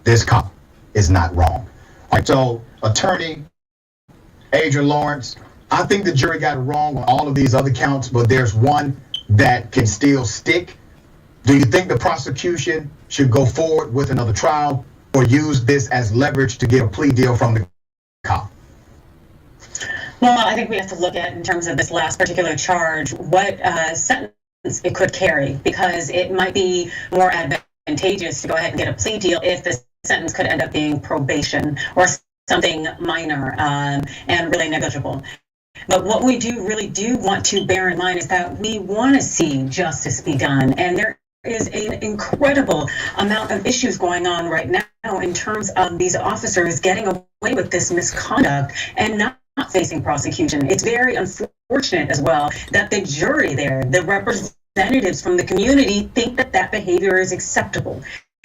this cop is not wrong. All right, so attorney Adrian Lawrence, I think the jury got it wrong on all of these other counts, but there's one that can still stick. Do you think the prosecution should go forward with another trial or use this as leverage to get a plea deal from the cop? Well, I think we have to look at, in terms of this last particular charge, what sentence it could carry, because it might be more advantageous to go ahead and get a plea deal if the sentence could end up being probation or something minor and really negligible. But what we really do want to bear in mind is that we want to see justice be done, and there is an incredible amount of issues going on right now in terms of these officers getting away with this misconduct and not facing prosecution. It's very unfortunate as well that the jury there, the representatives from the community, think that that behavior is acceptable,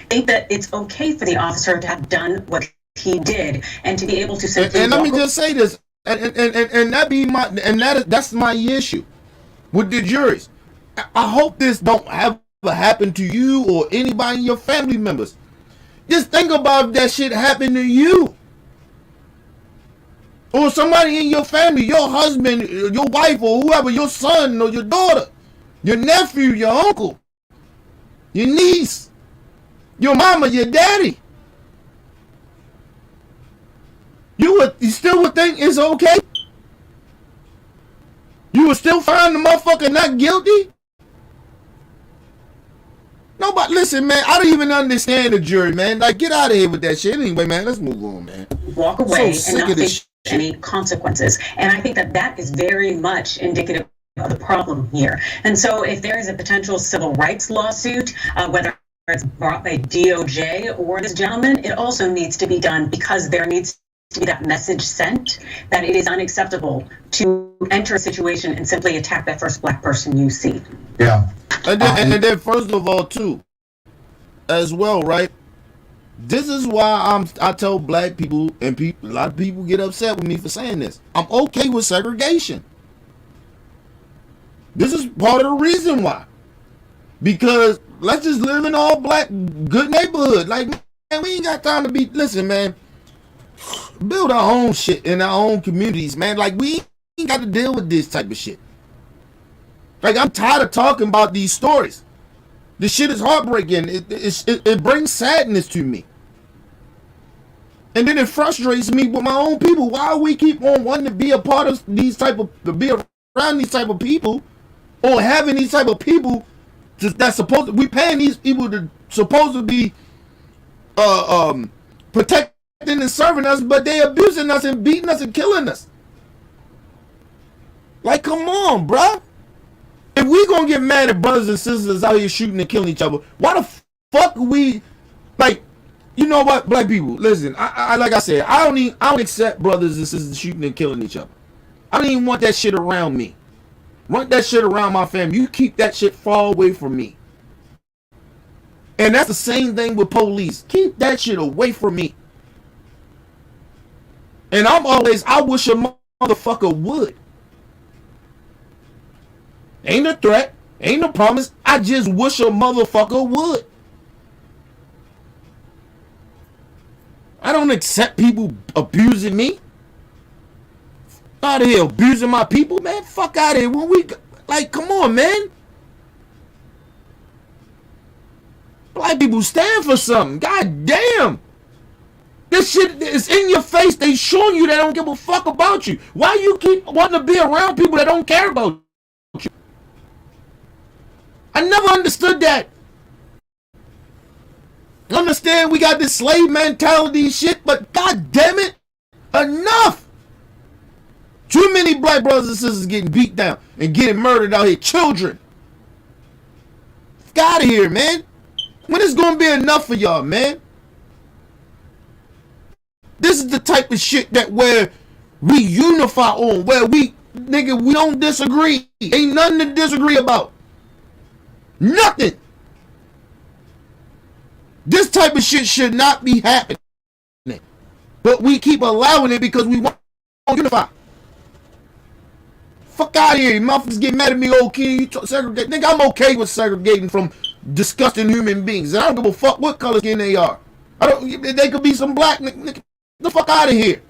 think that it's okay for the officer to have done what he did and to be able to simply and let me just say this, and that's my issue with the juries. I hope this don't ever happen to you or anybody in your family members. Just think about if that shit happened to you or somebody in your family, your husband, your wife, or whoever, your son or your daughter, your nephew, your uncle, your niece, your mama, your daddy. You still would think it's okay? You would still find the motherfucker not guilty? Nobody, listen, man, I don't even understand the jury, man. Like, get out of here with that shit. Anyway, man, let's move on, man. Walk away So and sick not of this face any consequences. And I think that that is very much indicative of the problem here. And so if there is a potential civil rights lawsuit, whether it's brought by DOJ or this gentleman, it also needs to be done because there needs to be that message sent that it is unacceptable to enter a situation and simply attack that first black person you see. Yeah. And then first of all, too, as well, right? This is why I tell black people, and a lot of people get upset with me for saying this. I'm okay with segregation. This is part of the reason why. Because let's just live in all black good neighborhood. Like, man, we ain't got time to be, listen, man, build our own shit in our own communities, man. Like, we ain't got to deal with this type of shit. Like, I'm tired of talking about these stories. This shit is heartbreaking. It brings sadness to me. And then it frustrates me with my own people. Why we keep on wanting to be a part of these type of, to be around these type of people, or having these type of people that's supposed to, we paying these people to supposed to be protecting and serving us, but they abusing us and beating us and killing us. Like, come on, bruh. If we gonna get mad at brothers and sisters out here shooting and killing each other, why the fuck we, like, you know what, black people, listen, I like I said, I don't accept brothers and sisters shooting and killing each other. I don't even want that shit around me. Want that shit around my family. You keep that shit far away from me. And that's the same thing with police. Keep that shit away from me. And I wish a motherfucker would. Ain't a threat, ain't no promise. I just wish a motherfucker would. I don't accept people abusing me. Out of here abusing my people, man. Fuck out of here. When we, like, come on, man. Black people stand for something. God damn. This shit is in your face. They showing you they don't give a fuck about you. Why you keep wanting to be around people that don't care about you? I never understood that. Understand we got this slave mentality shit, but god damn it, enough. Too many black brothers and sisters getting beat down and getting murdered out here. Children. Get out of here, man. When is gonna be enough for y'all, man? This is the type of shit that where we unify on, where we don't disagree. Ain't nothing to disagree about. Nothing. This type of shit should not be happening. But we keep allowing it because we want to unify. Fuck out of here. Motherfuckers get mad at me, old kid. You segregate. Nigga, I'm okay with segregating from disgusting human beings. And I don't give a fuck what color skin they are. They could be some black nigga. Get the fuck out of here.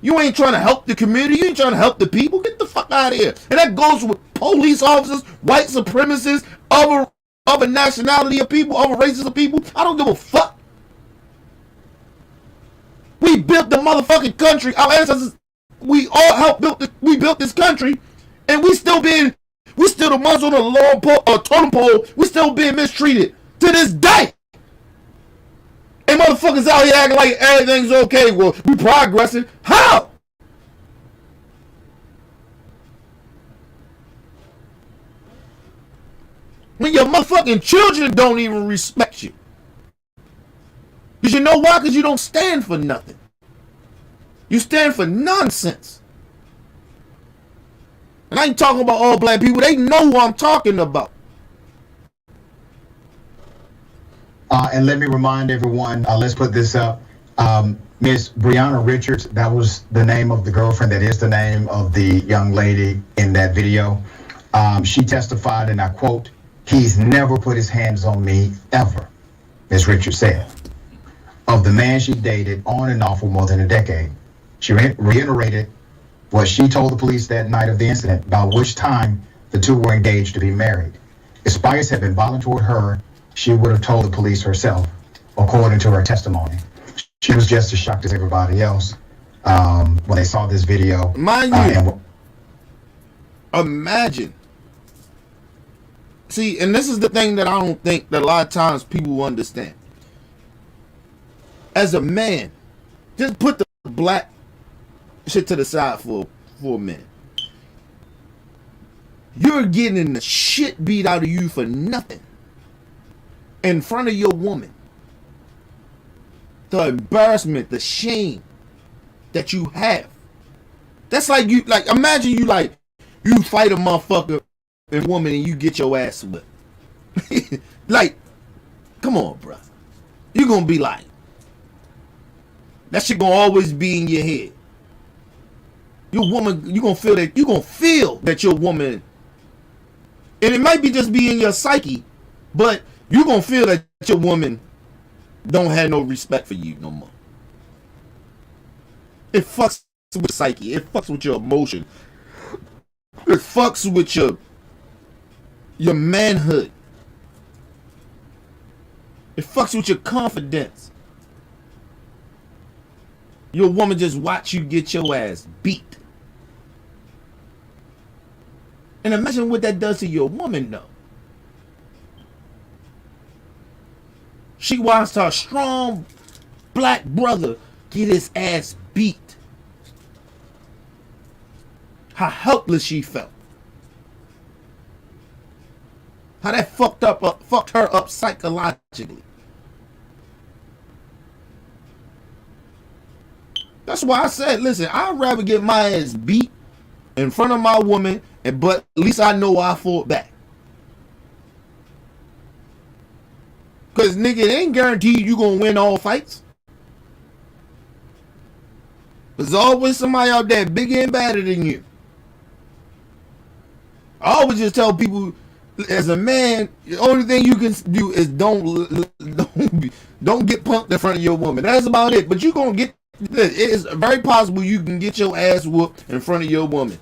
You ain't trying to help the community. You ain't trying to help the people. Get the fuck out of here. And that goes with police officers, white supremacists, other nationality of people, other races of people. I don't give a fuck. We built the motherfucking country. Our ancestors, we all helped we built this country, and we still the ones on the long pole, totem pole. We still being mistreated to this day. And motherfuckers out here acting like everything's okay. Well, we progressing. How? When your motherfucking children don't even respect you. Because you know why? Because you don't stand for nothing. You stand for nonsense. And I ain't talking about all black people. They know who I'm talking about. And let me remind everyone, let's put this up. Miss Brianna Richards, that was the name of the girlfriend. That is the name of the young lady in that video. She testified, and I quote, "He's never put his hands on me, ever," Miss Richards said. Of the man she dated on and off for more than a decade. She reiterated what she told the police that night of the incident, about which time the two were engaged to be married. If Spiers had been violent toward her, she would have told the police herself, according to her testimony. She was just as shocked as everybody else when they saw this video. Mind you, imagine. See, and this is the thing that I don't think that a lot of times people understand. As a man, just put the black shit to the side for a minute. You're getting the shit beat out of you for nothing in front of your woman. The embarrassment, the shame that you have. That's like you, like, imagine you fight a motherfucker and woman and you get your ass whipped. Like, come on, bro. You're gonna be like, that shit gonna always be in your head. Your woman, you gonna feel that your woman, and it might be just be in your psyche, but you gonna feel that your woman don't have no respect for you no more. It fucks with your psyche. It fucks with your emotion. It fucks with your manhood. It fucks with your confidence. Your woman just watch you get your ass beat. And imagine what that does to your woman, though. She watched her strong black brother get his ass beat. How helpless she felt. How that fucked her up psychologically. That's why I said, listen, I'd rather get my ass beat in front of my woman, but at least I know I fought back. Because, nigga, it ain't guaranteed you gonna win all fights. There's always somebody out there bigger and badder than you. I always just tell people, as a man, the only thing you can do is don't get punked in front of your woman. That's about it. But you gonna get, it is very possible you can get your ass whooped in front of your woman.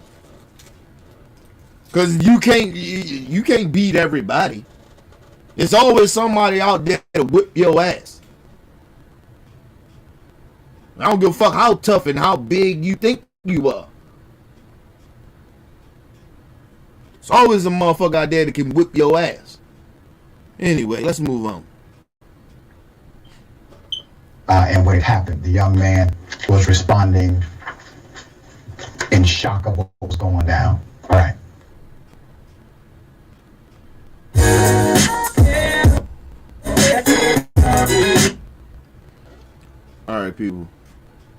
Because you can't beat everybody. There's always somebody out there to whip your ass. I don't give a fuck how tough and how big you think you are. There's always a motherfucker out there that can whip your ass. Anyway, let's move on. And when it happened, the young man was responding in shock of what was going down. All right. All right, people.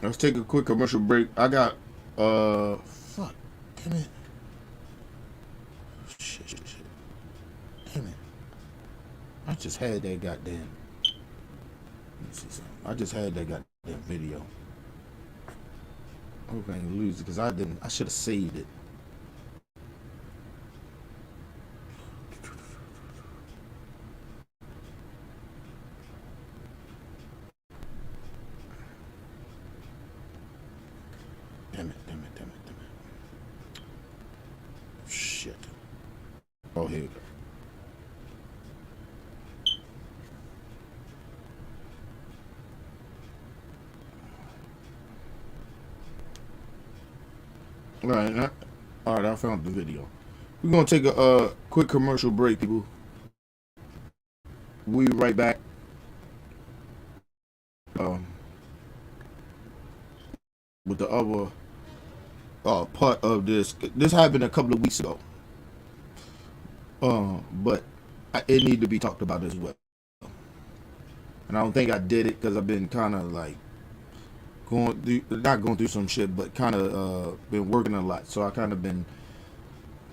Let's take a quick commercial break. I got, fuck, damn it. Shit. Damn it. I just had that goddamn. Let me see something. I just had that goddamn video. I hope I ain't lose it because I didn't. I should have saved it. Damn it. Shit. Oh, here we go. All right, I found the video. We're gonna take a quick commercial break, people. We right back. With the other part of this. This happened a couple of weeks ago. But it need to be talked about as well. And I don't think I did it because I've been kind of like not going through some shit, but kind of been working a lot. So I kind of been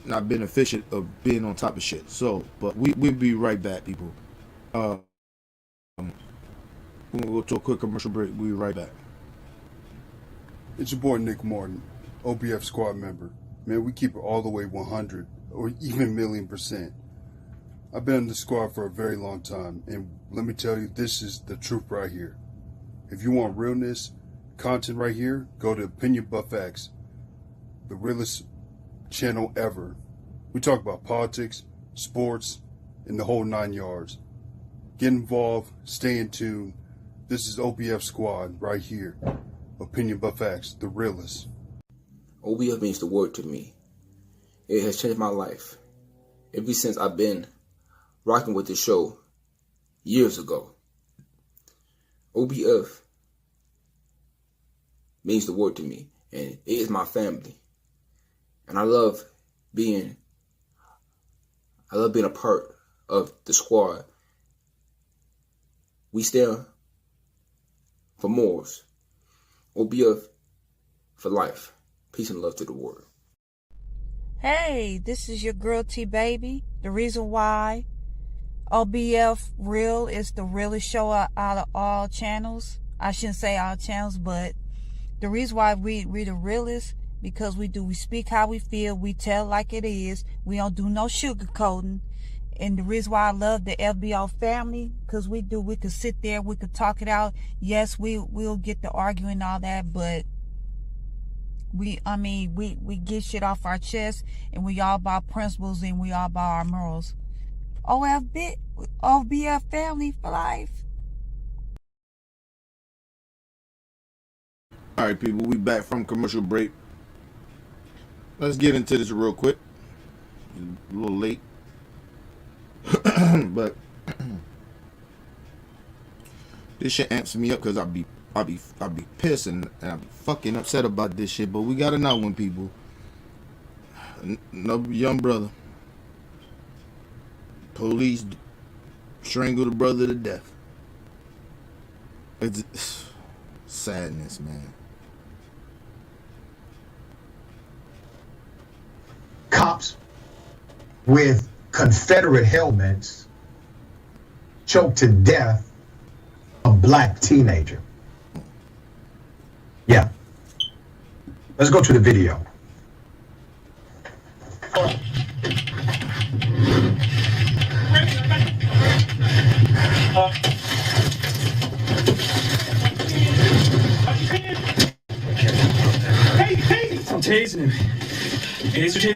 not been efficient of being on top of shit. So, but we'll be right back, people. We're gonna go to a quick commercial break. We'll be right back. It's your boy Nick Martin, OBF squad member. Man, we keep it all the way 100 or even $1,000,000%. I've been in the squad for a very long time, and let me tell you, this is the truth right here. If you want realness, content right here, go to Opinion Buff X, the realest channel ever. We talk about politics, sports, and the whole 9 yards. Get involved, stay in tune. This is OBF squad right here. Opinion Buff X, the realest. OBF means the word to me. It has changed my life ever since I've been rocking with the show years ago. OBF means the word to me, and it is my family. And I love being a part of the squad. We stand for morals. OBF for life. Peace and love to the world. Hey, this is your girl T Baby. The reason why OBF Real is the realest show out of all channels. I shouldn't say all channels, but the reason why we the realest, because we speak how we feel, we tell like it is, we don't do no sugarcoating. And the reason why I love the FBO family, because we could sit there, we could talk it out. Yes, we'll get to arguing and all that, but we get shit off our chest, and we all about principles, and we all about our morals. OBF family for life. All right, people, we back from commercial break. Let's get into this real quick. A little late. But this shit amps me up because I'll be pissed and I'll be fucking upset about this shit. But we got another one, people. No young brother. Police strangled a brother to death. It's sadness, man. Cops with Confederate helmets choked to death a black teenager. Yeah. Let's go to the video. Hey! I'm tasing him. Taser.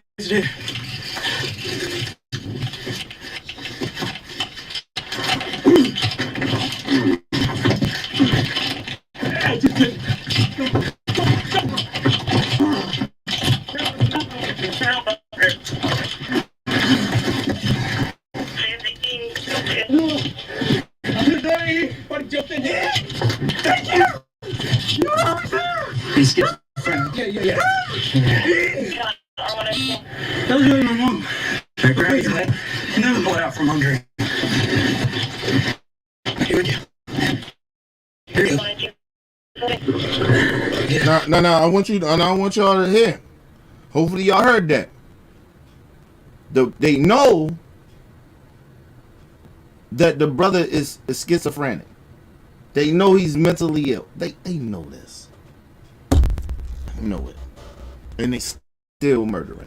He's getting yeah. That was really my mom. I grabbed your head and then pulled out from under him. Here you go. No, I want y'all to hear. Hopefully y'all heard that. They know that the brother is schizophrenic. They know he's mentally ill. They know this. They know it. And they still murdering.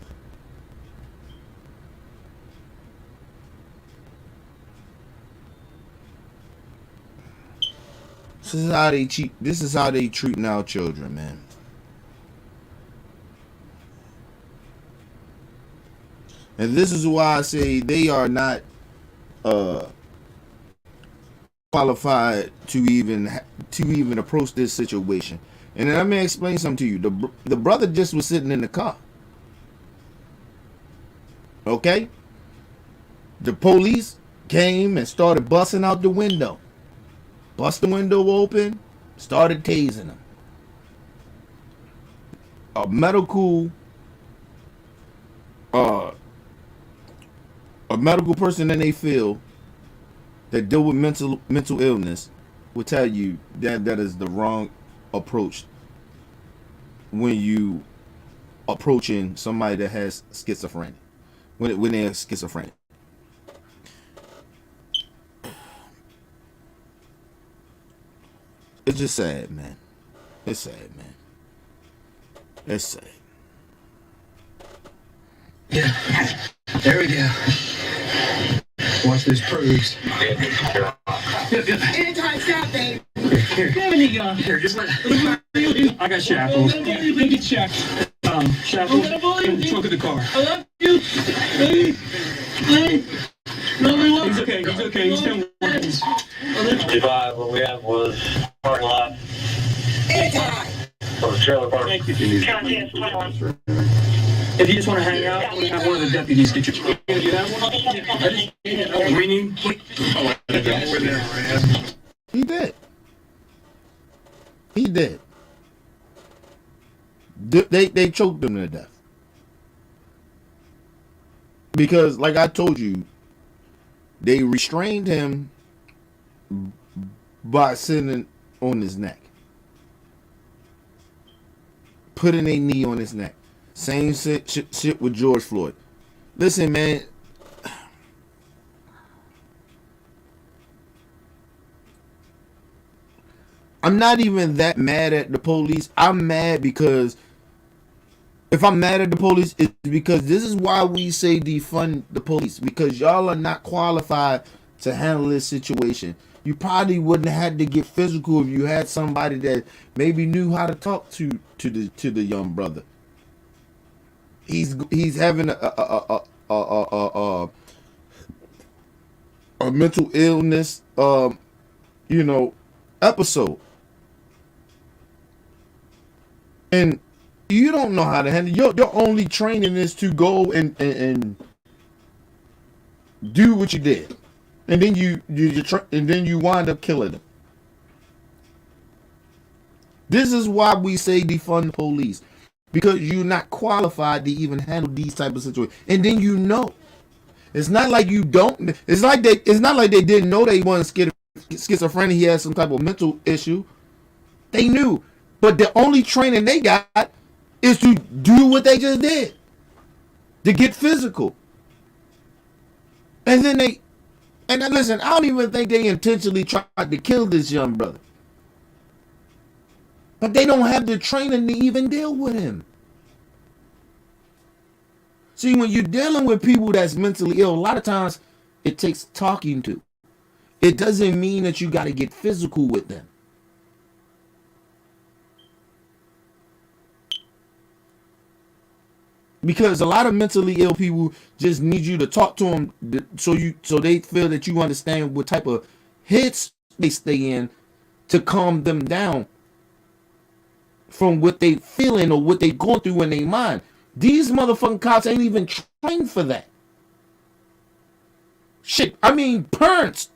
This is how they cheat. This is how they treating our children, man. And this is why I say they are not qualified to even approach this situation. And let me explain something to you. The brother just was sitting in the car. Okay? The police came and started busting out the window. Bust the window open, started tasing him. A medical person in they field that deal with mental illness will tell you that that is the wrong approach when you approaching somebody that has schizophrenia. When they're schizophrenic. It's just sad, man. It's sad, man. It's sad. Yeah. There we go. Watch this proves. Anti-stop, babe. Here, just let. I got shackles. Shackles in the trunk of the car. I love you. He's okay. He's okay. He's been working. 55, what we have was parking lot. For the trailer park. Thank you. If you just want to hang out, I'm going to have one of the deputies get you. You have one? We need. He did. He did. They choked him to death. Because, like I told you, they restrained him by sitting on his neck. Putting a knee on his neck. Same shit with George Floyd. Listen, man. I'm not even that mad at the police. I'm mad because if I'm mad at the police, it's because this is why we say defund the police. Because y'all are not qualified to handle this situation. You probably wouldn't have had to get physical if you had somebody that maybe knew how to talk to the young brother. He's having a mental illness episode. And you don't know how to handle your only training is to go and do what you did. And then you wind up killing them. This is why we say defund the police. Because you're not qualified to even handle these type of situations. And then it's not like you don't. It's not like they didn't know they wasn't schizophrenic. He had some type of mental issue. They knew. But the only training they got is to do what they just did. To get physical. And then listen, I don't even think they intentionally tried to kill this young brother. But they don't have the training to even deal with him. See, when you're dealing with people that's mentally ill, a lot of times it takes talking to. It doesn't mean that you got to get physical with them. Because a lot of mentally ill people just need you to talk to them so they feel that you understand what type of hits they stay in to calm them down from what they feeling or what they going through in their mind. These motherfucking cops ain't even trained for that. Shit, I mean, parents,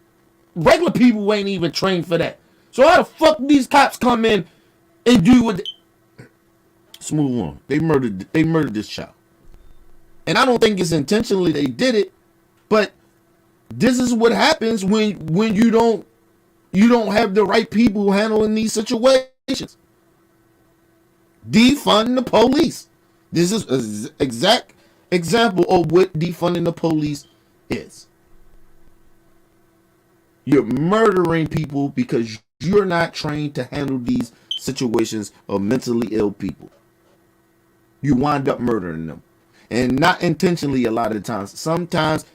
regular people ain't even trained for that. So how the fuck these cops come in and do what? Let's move on. They murdered this child, and I don't think it's intentionally they did it, but this is what happens when you don't have the right people handling these situations. Defund the police. This is an exact example of what defunding the police is. You're murdering people because you're not trained to handle these situations of mentally ill people. You wind up murdering them. And not intentionally a lot of the times. Sometimes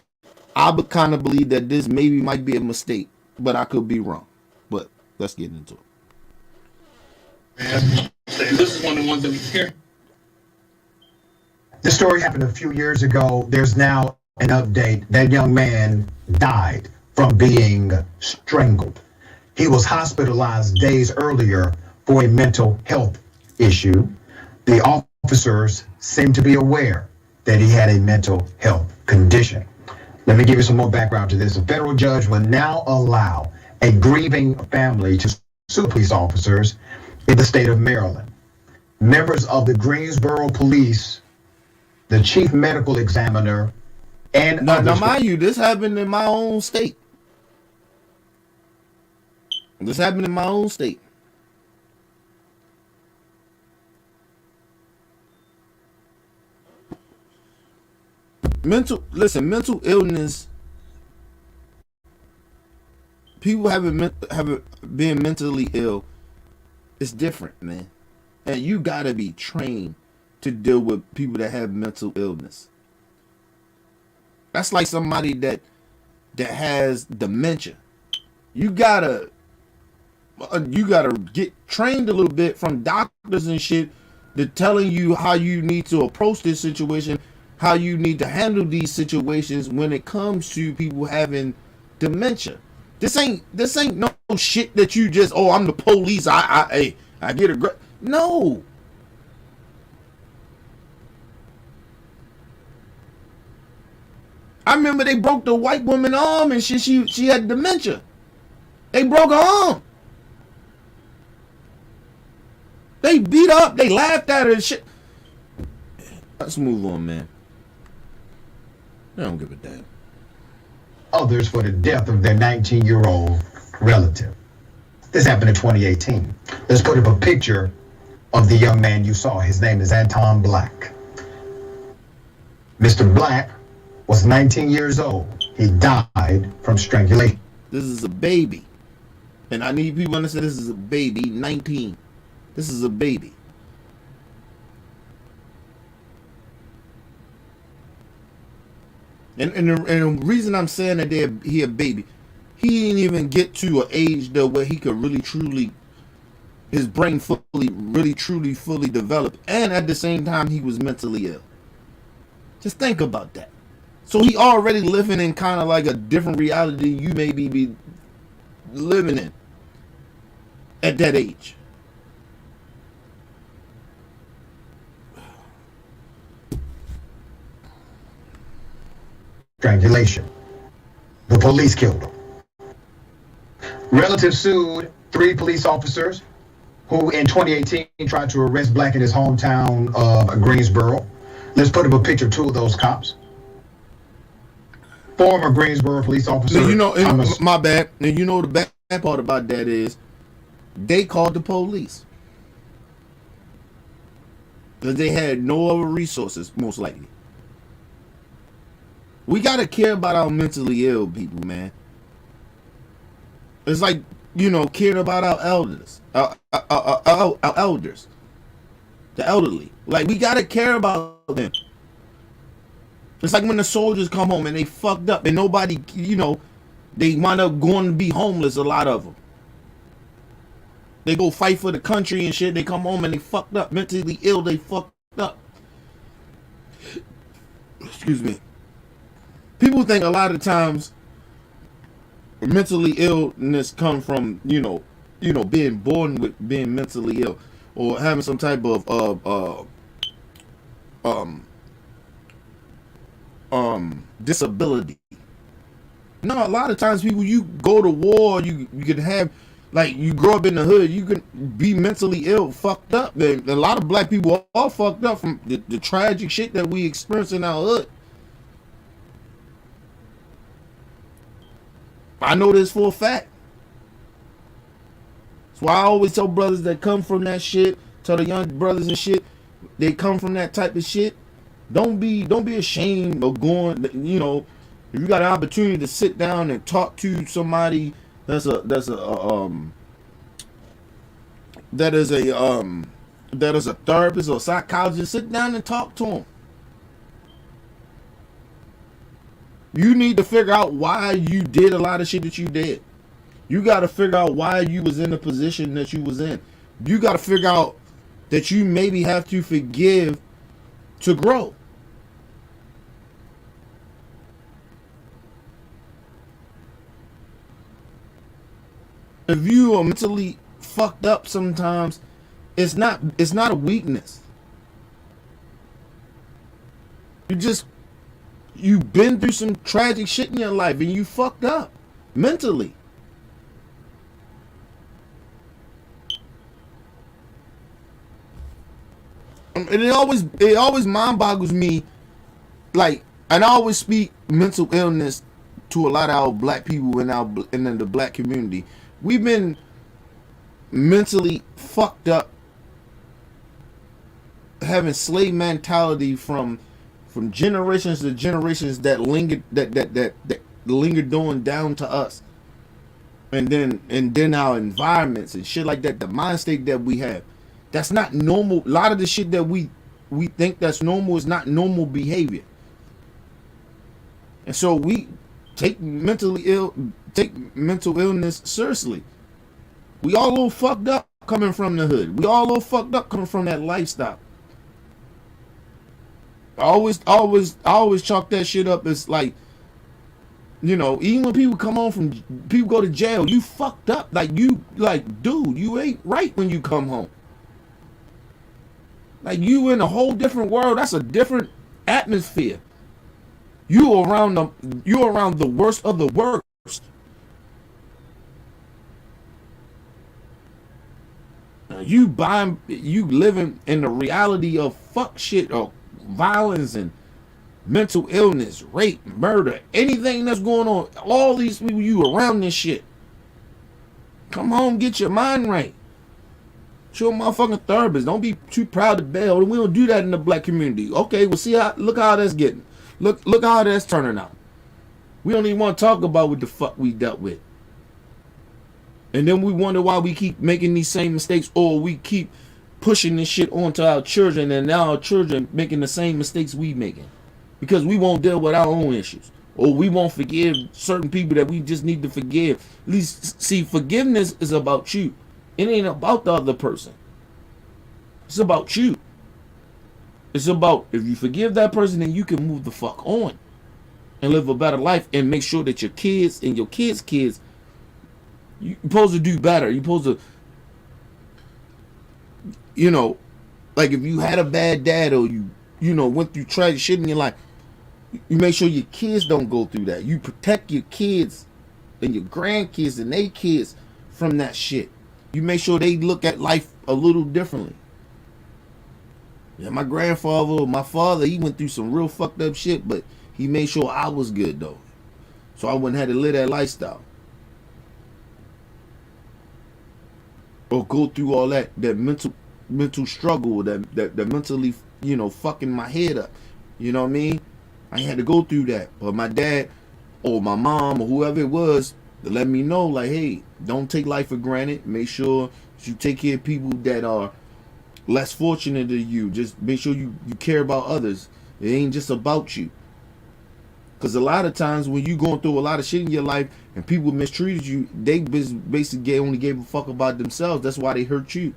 I would kind of believe that this maybe might be a mistake, but I could be wrong. But let's get into it. This is one of the ones that we hear. This story happened a few years ago. There's now an update. That young man died from being strangled. He was hospitalized days earlier for a mental health issue. The officers seem to be aware that he had a mental health condition. Let me give you some more background to this. A federal judge will now allow a grieving family to sue police officers in the state of Maryland. Members of the Greensboro Police, the chief medical examiner, and now mind you, this happened in my own state. This happened in my own state. Mental illness. People being mentally ill. It's different, man, and you gotta be trained to deal with people that have mental illness. That's like somebody that has dementia. You gotta get trained a little bit from doctors and shit. They're telling you how you need to approach this situation, how you need to handle these situations when it comes to people having dementia. This ain't no shit that you just, oh, I'm the police. I get a no. I remember they broke the white woman's arm and she had dementia. They broke her arm. They beat her up. They laughed at her and shit. Let's move on, man. I don't give a damn. Others for the death of their 19-year-old relative. This happened in 2018. Let's put up a picture of the young man you saw. His name is Anton Black. Mr. Black was 19 years old. He died from strangulation. This is a baby. And I need people to understand this is a baby, 19. This is a baby. And the reason I'm saying that he a baby, he didn't even get to an age though where he could really truly, his brain fully develop, and at the same time he was mentally ill. Just think about that. So he already living in kind of like a different reality you may be living in at that age. Strangulation. The police killed him. Relatives sued 3 police officers who in 2018 tried to arrest Black in his hometown of Greensboro. Let's put up a picture of 2 of those cops. Former Greensboro police officer. Now, you know, my bad. And you know the bad part about that is they called the police because they had no other resources, most likely. We gotta care about our mentally ill people, man. It's like, you know, caring about our elders, our elders, the elderly. Like, we gotta care about them. It's like when the soldiers come home and they fucked up and nobody, you know, they wind up going to be homeless, a lot of them. They go fight for the country and shit. They come home and they fucked up. Mentally ill, they fucked up. Excuse me. People think a lot of times mentally illness come from, you know, being born with being mentally ill or having some type of disability. No, a lot of times people, you go to war, you can have, like, you grow up in the hood, you can be mentally ill, fucked up. And a lot of Black people are fucked up from the tragic shit that we experience in our hood. I know this for a fact. That's why I always tell brothers that come from that shit, tell the young brothers and shit, they come from that type of shit. Don't be ashamed of going, you know, if you got an opportunity to sit down and talk to somebody that's a that is a therapist or psychologist, sit down and talk to them. You need to figure out why you did a lot of shit that you did. You got to figure out why you was in the position that you was in. You got to figure out that you maybe have to forgive to grow. If you are mentally fucked up sometimes, it's not a weakness. You've been through some tragic shit in your life and you fucked up mentally. And it always mind boggles me, like, and I always speak mental illness to a lot of our black people in the black community. We've been mentally fucked up, having slave mentality from generations to generations that lingered on down to us, and then our environments and shit like that. The mind state that we have, that's not normal. A lot of the shit that we think that's normal is not normal behavior, and so we take mental illness seriously. We all a little fucked up coming from the hood. We all a little fucked up coming from that lifestyle. I always chalk that shit up as like, you know, even when people people go to jail, you fucked up. Like, dude, you ain't right when you come home. Like, you in a whole different world. That's a different atmosphere. You're around the worst of the worst. You living in the reality of fuck shit or violence and mental illness, rape, murder, anything that's going on. All these people, you around this shit. Come home, get your mind right. Show a motherfucking therapist. Don't be too proud to bail. We don't do that in the black community. Okay, well, look how that's getting. Look how that's turning out. We don't even want to talk about what the fuck we dealt with. And then we wonder why we keep making these same mistakes, or we keep pushing this shit onto our children, and now our children making the same mistakes we making. Because we won't deal with our own issues. Or we won't forgive certain people that we just need to forgive. At least, see, forgiveness is about you. It ain't about the other person. It's about you. It's about, if you forgive that person, then you can move the fuck on and live a better life and make sure that your kids and your kids' kids, you're supposed to do better. You're supposed to, you know, like if you had a bad dad or you went through tragic shit in your life, you make sure your kids don't go through that. You protect your kids and your grandkids and their kids from that shit. You make sure they look at life a little differently. Yeah, my grandfather, my father, he went through some real fucked up shit, but he made sure I was good though, so I wouldn't have to live that lifestyle or go through all that mental struggle, that mentally, fucking my head up. You know what I mean? I had to go through that, but my dad or my mom or whoever it was to let me know, like, hey, don't take life for granted. Make sure you take care of people that are less fortunate than you. Just make sure you care about others. It ain't just about you. Because a lot of times when you going through a lot of shit in your life and people mistreated you, they basically only gave a fuck about themselves. That's why they hurt you.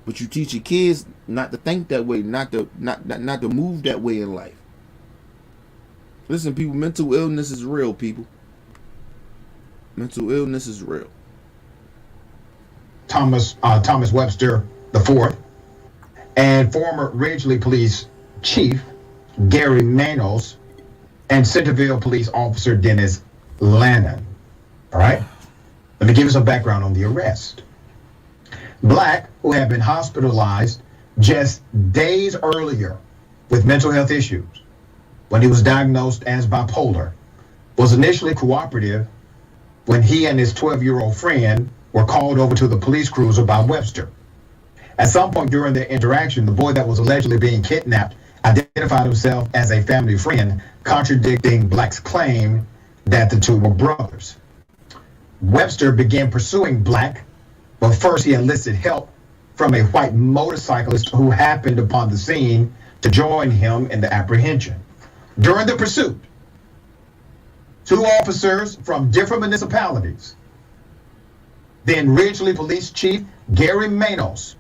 But you teach your kids not to think that way, not to move that way in life. Listen, people, mental illness is real, people. Mental illness is real. Thomas Webster IV and former Ridgely Police Chief Gary Manos and Centerville Police Officer Dennis Lannon. All right? Let me give you some background on the arrest. Black, who had been hospitalized just days earlier with mental health issues when he was diagnosed as bipolar, was initially cooperative when he and his 12-year-old friend were called over to the police cruiser by Webster. At some point during their interaction, the boy that was allegedly being kidnapped identified himself as a family friend, contradicting Black's claim that the two were brothers. Webster began pursuing Black But first, he enlisted help from a white motorcyclist who happened upon the scene to join him in the apprehension. During the pursuit, 2 officers from different municipalities, then Ridgely Police Chief Gary Manos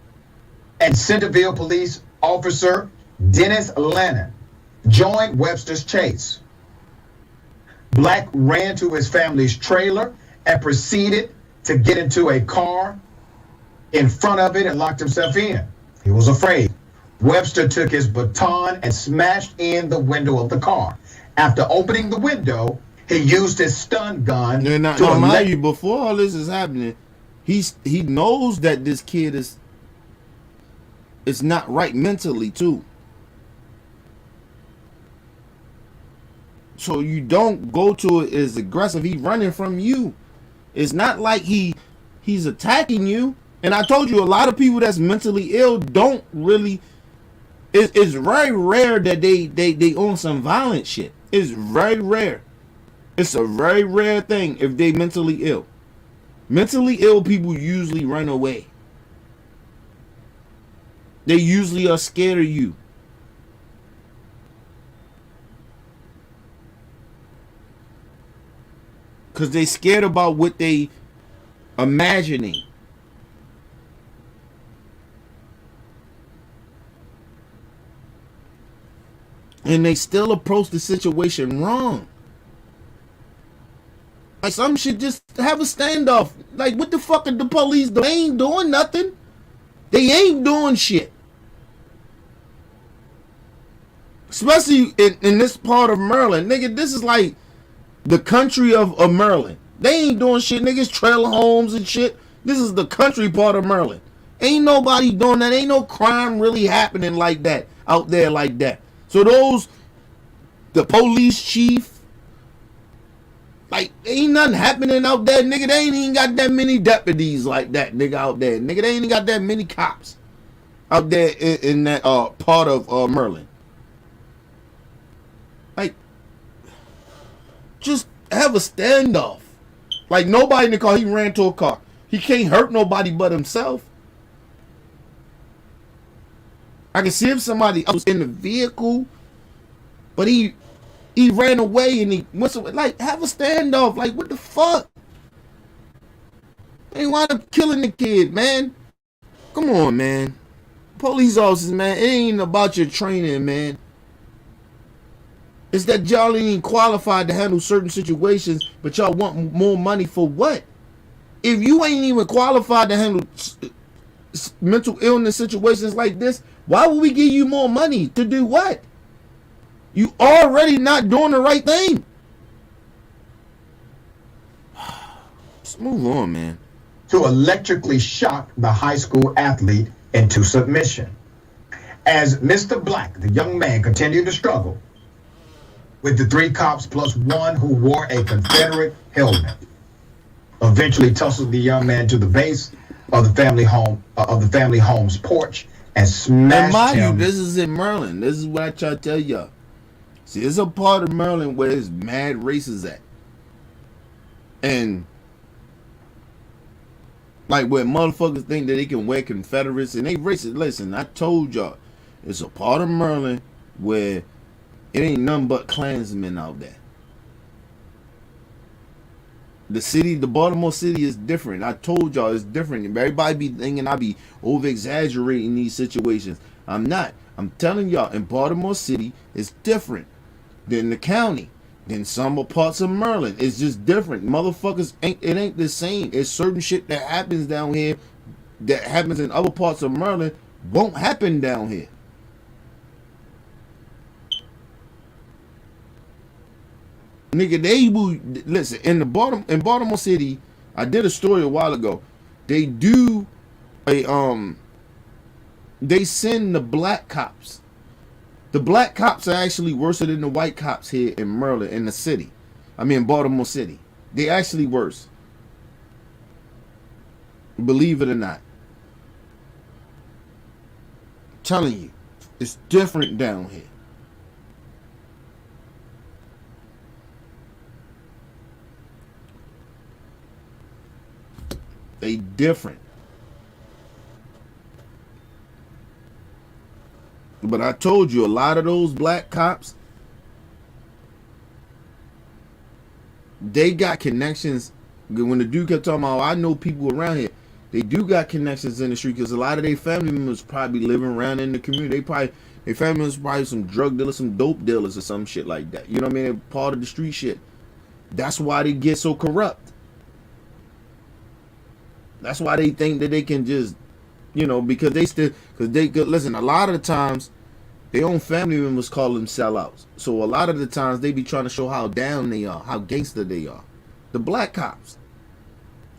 and Centerville Police Officer Dennis Lannon, joined Webster's chase. Black ran to his family's trailer and proceeded to get into a car in front of it and locked himself in. He was afraid. Webster took his baton and smashed in the window of the car. After opening the window, he used his stun gun to mind you, before all this is happening, he knows that this kid is not right mentally too. So you don't go to it as aggressive. He's running from you. It's not like he's attacking you. And I told you, a lot of people that's mentally ill don't really. It's very rare that they own some violent shit. It's very rare. It's a very rare thing if they mentally ill. Mentally ill people usually run away. They usually are scared of you. Because they scared about what they imagining. And they still approach the situation wrong. Like, some should just have a standoff. Like, what the fuck are the police doing? They ain't doing nothing. They ain't doing shit. Especially in this part of Maryland. Nigga, this is like the country of Maryland. They ain't doing shit. Niggas trailer homes and shit. This is the country part of Maryland. Ain't nobody doing that. Ain't no crime really happening like that out there like that. So the police chief, like, ain't nothing happening out there, nigga. They ain't even got that many deputies like that, nigga, out there. Nigga, they ain't even got that many cops out there in that part of Maryland. Like, just have a standoff. Like, nobody in the car. He ran to a car. He can't hurt nobody but himself. I can see if somebody else was in the vehicle, but he ran away and he went away. Like, have a standoff. Like, what the fuck? They wound up killing the kid, man. Come on, man. Police officers, man, it ain't about your training, man. It's that y'all ain't qualified to handle certain situations, but y'all want more money for what? If you ain't even qualified to handle mental illness situations like this, why would we give you more money to do what? You already not doing the right thing. Let's move on, man. To electrically shock the high school athlete into submission. As Mr. Black, the young man, continued to struggle with the 3 cops plus one who wore a Confederate helmet, eventually tussled the young man to the base of the family home's porch and smashed him. This is in Maryland. This is what I try to tell y'all. See, it's a part of Maryland where there's mad racists at. And like, where motherfuckers think that they can wear Confederates and they racist. Listen, I told y'all, it's a part of Maryland where it ain't nothing but Klansmen out there. The Baltimore city is different. I told y'all it's different. Everybody be thinking I be over exaggerating these situations. I'm not. I'm telling y'all, in Baltimore City, it's different than the county, than some parts of Maryland. It's just different. Motherfuckers ain't the same. It's certain shit that happens down here that happens in other parts of Maryland won't happen down here. Nigga, listen, in Baltimore City, I did a story a while ago. They do they send the black cops. The black cops are actually worse than the white cops here in Maryland, in the city. I mean, Baltimore City. They actually worse. Believe it or not. I'm telling you, it's different down here. They different. But I told you, a lot of those black cops, they got connections. When the dude kept talking about, I know people around here, they do got connections in the street because a lot of their family members probably living around in the community. Their family members probably some drug dealers, some dope dealers or some shit like that. You know what I mean? They're part of the street shit. That's why they get so corrupt. That's why they think that they can just, because listen, a lot of the times, their own family members call them sellouts. So a lot of the times they be trying to show how down they are, how gangster they are. The black cops.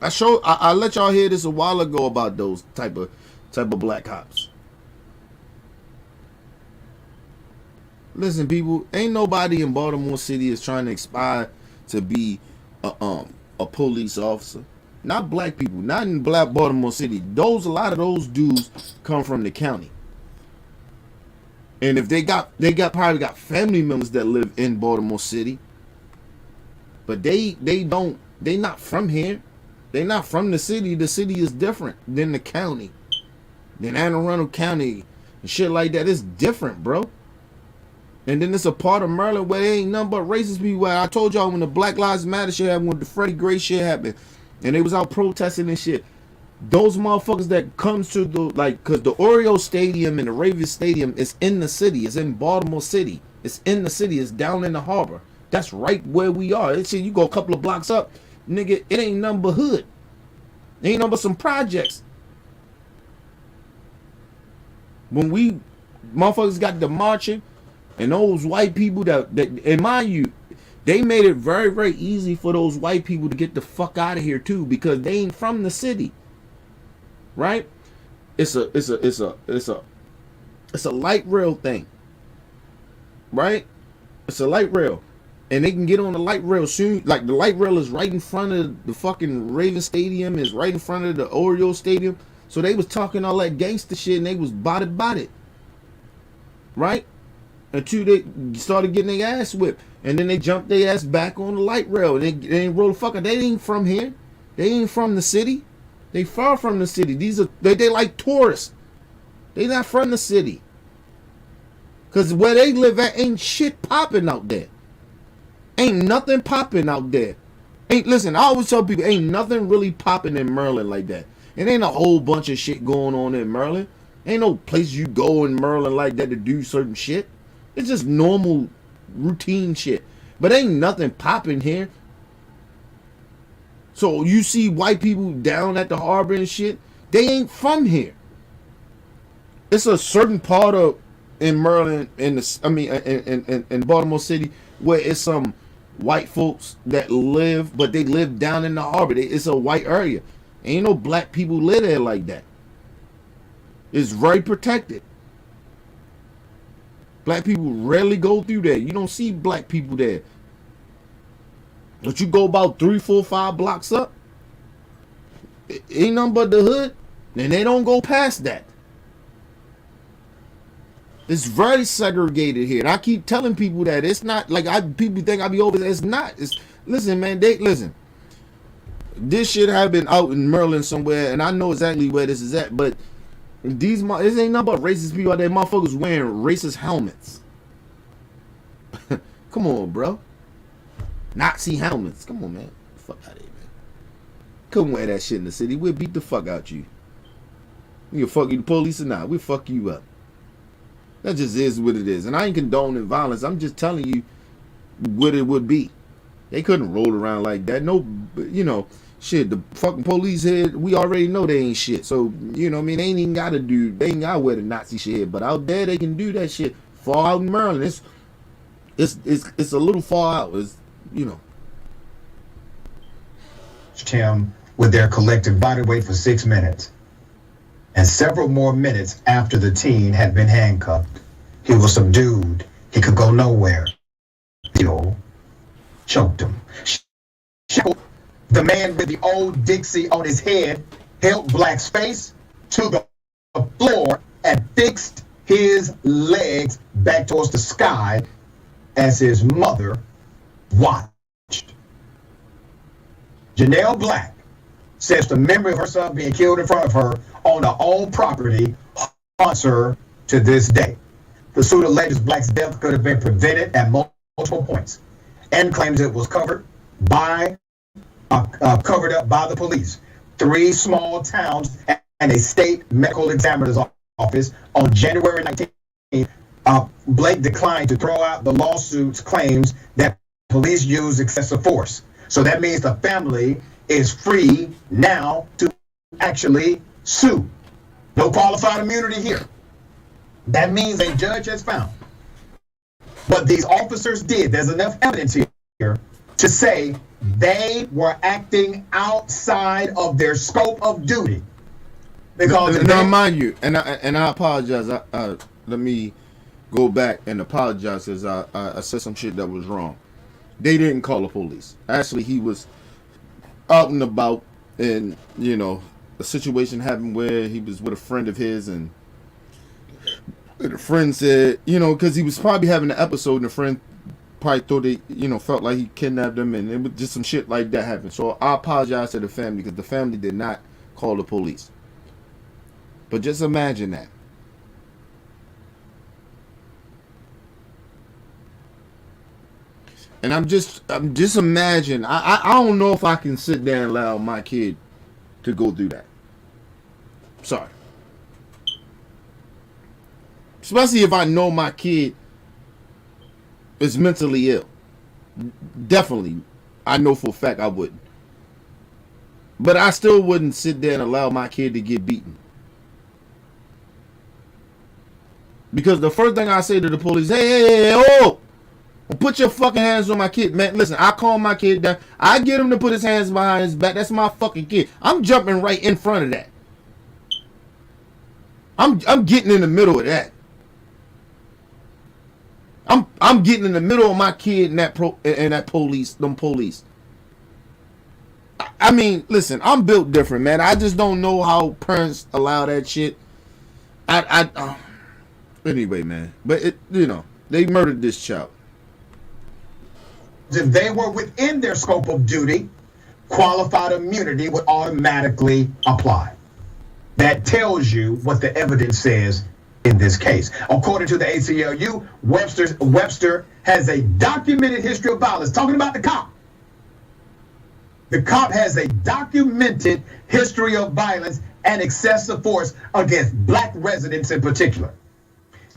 I let y'all hear this a while ago about those type of black cops. Listen, people, ain't nobody in Baltimore City is trying to aspire to be a police officer. Not black people, not in black Baltimore City. A lot of those dudes come from the county. And if they probably got family members that live in Baltimore City, but they not from here. They not from the city. The city is different than the county, than Anne Arundel County and shit like that. It's different, bro. And then it's a part of Maryland where there ain't nothing but racist people. I told y'all when the Black Lives Matter shit happened, when the Freddie Gray shit happened, and they was out protesting and shit. Those motherfuckers that comes to because the Oreo Stadium and the Ravens Stadium is in the city. It's in Baltimore City. It's in the city. It's down in the harbor. That's right where we are. It's shit, you go a couple of blocks up, nigga, it ain't nothing but hood. It ain't nothing but some projects. When we motherfuckers got the marching, and those white people that and mind you, they made it very, very easy for those white people to get the fuck out of here too, because they ain't from the city. Right? It's a light rail thing. Right? It's a light rail. And they can get on the light rail soon. Like the light rail is right in front of the fucking Raven Stadium, is right in front of the Oreo Stadium. So they was talking all that gangster shit and they was about it. Right? Until they started getting their ass whipped. And then they jumped their ass back on the light rail. And they ain't roll the fuck out. They ain't from here. They ain't from the city. They far from the city. They like tourists. They not from the city. Cause where they live at ain't shit popping out there. Ain't nothing popping out there. Listen, I always tell people, ain't nothing really popping in Maryland like that. It ain't a whole bunch of shit going on in Maryland. Ain't no place you go in Maryland like that to do certain shit. It's just normal, routine shit. But ain't nothing popping here. So you see white people down at the harbor and shit, they ain't from here. It's a certain part of in Maryland, in Baltimore City, where it's some white folks that live, but they live down in the harbor. It's a white area. Ain't no black people live there like that. It's very protected. Black people rarely go through there. You don't see black people there. But you go about 3, 4, 5 blocks up, it ain't nothing but the hood, and they don't go past that. It's very segregated here. And I keep telling people that it's not like people think I be over there. It's not. Listen, man, listen. This shit have been out in Maryland somewhere, and I know exactly where this is at, but this ain't nothing but racist people out there. Motherfuckers wearing racist helmets. Come on, bro. Nazi helmets. Come on, man. Fuck out of here, man. Couldn't wear that shit in the city. We'll beat the fuck out you. We'll fuck you, the police or not. We'll fuck you up. That just is what it is. And I ain't condoning violence. I'm just telling you what it would be. They couldn't roll around like that. No, shit, the fucking police here, we already know they ain't shit. So, they ain't even got to they ain't got to wear the Nazi shit. But out there, they can do that shit. Far out in Maryland, it's a little far out. Him with their collective body weight for 6 minutes. And several more minutes after the teen had been handcuffed, he was subdued. He could go nowhere. Hill choked him. The man with the old Dixie on his head held Black's face to the floor and fixed his legs back towards the sky as his mother watched. Janelle Black says the memory of her son being killed in front of her on her own property haunts her to this day. The suit alleges Black's death could have been prevented at multiple points and claims it was covered up by the police. 3 small towns and a state medical examiner's office. On January 19th, Blake declined to throw out the lawsuit's claims that police used excessive force. So that means the family is free now to actually sue. No qualified immunity here. That means a judge has found what these officers did. There's enough evidence here to say they were acting outside of their scope of duty. Because now, mind you, and I apologize. Let me go back and apologize because I said some shit that was wrong. They didn't call the police. Actually, he was out and about, and you know, a situation happened where he was with a friend of his, and the friend said, you know, because he was probably having an episode, and the friend probably thought they, you know, felt like he kidnapped them, and it was just some shit like that happened. So I apologize to the family because the family did not call the police. But just imagine that. And I'm just imagine. I don't know if I can sit there and allow my kid to go through that. Sorry. Especially if I know my kid is mentally ill. Definitely. I know for a fact I wouldn't. But I still wouldn't sit there and allow my kid to get beaten. Because the first thing I say to the police, hey, oh, put your fucking hands on my kid. Man, listen, I calm my kid down. I get him to put his hands behind his back. That's my fucking kid. I'm jumping right in front of that. I'm getting in the middle of that. I'm getting in the middle of my kid and that police, them police. I mean, listen, I'm built different, man. I just don't know how parents allow that shit. Anyway, man. But it, you know, they murdered this child. If they were within their scope of duty, qualified immunity would automatically apply. That tells you what the evidence says in this case. According to the ACLU, Webster has a documented history of violence. Talking about the cop. The cop has a documented history of violence and excessive force against black residents in particular.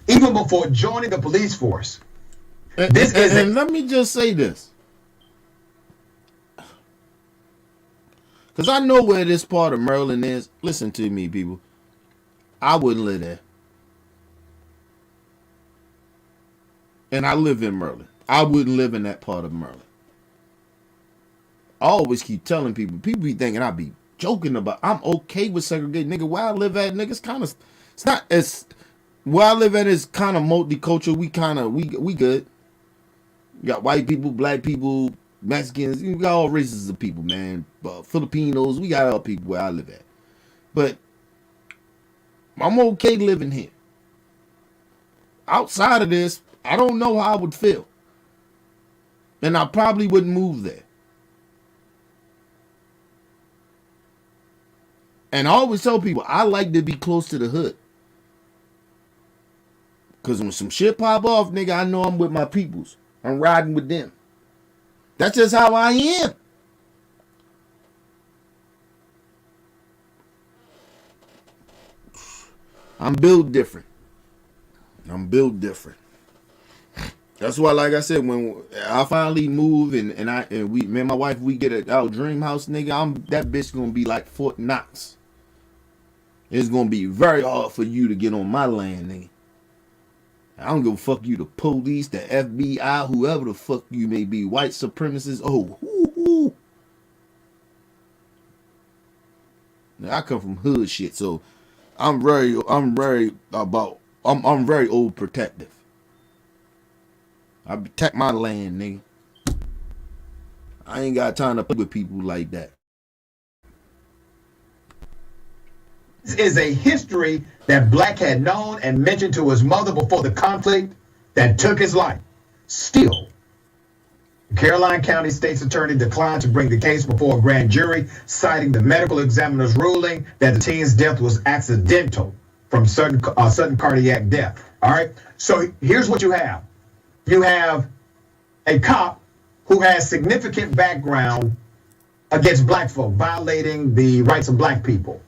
Even before joining the police force. And let me just say this. Because I know where this part of Maryland is. Listen to me, people. I wouldn't live there. And I live in Maryland. I wouldn't live in that part of Maryland. I always keep telling people. People be thinking I be joking about. I'm okay with segregating. Nigga, where I live at, nigga, it's kind of. It's not as. Where I live at is kind of multicultural. We good. You got white people, black people, Mexicans. You got all races of people, man. Filipinos. We got all people where I live at. But I'm okay living here. Outside of this, I don't know how I would feel. And I probably wouldn't move there. And I always tell people, I like to be close to the hood. Because when some shit pop off, nigga, I know I'm with my peoples. I'm riding with them. That's just how I am. I'm built different. I'm built different. That's why, like I said, when I finally move and me and my wife, we get our dream house, nigga, that bitch gonna be like Fort Knox. It's gonna be very hard for you to get on my land, nigga. I don't give a fuck you, the police, the FBI, whoever the fuck you may be, white supremacists. Now, I come from hood shit, so I'm very old protective. I protect my land, nigga. I ain't got time to play with people like that. This is a history that Black had known and mentioned to his mother before the conflict that took his life. Still, the Caroline County State's Attorney declined to bring the case before a grand jury, citing the medical examiner's ruling that the teen's death was accidental. from sudden cardiac death. All right. So here's what you have. You have a cop who has significant background against black folk, violating the rights of black people,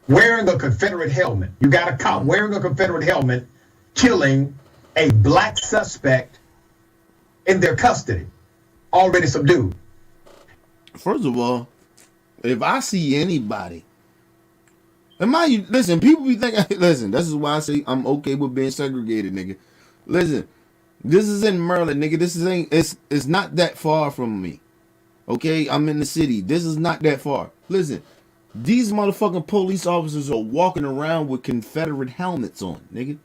wearing a Confederate helmet. You got a cop wearing a Confederate helmet, killing a black suspect in their custody, already subdued. First of all, if I see anybody, listen, people be thinking, listen, this is why I say I'm okay with being segregated, nigga. Listen, this is in Maryland, nigga. It's not that far from me. Okay, I'm in the city. This is not that far. Listen, these motherfucking police officers are walking around with Confederate helmets on, nigga.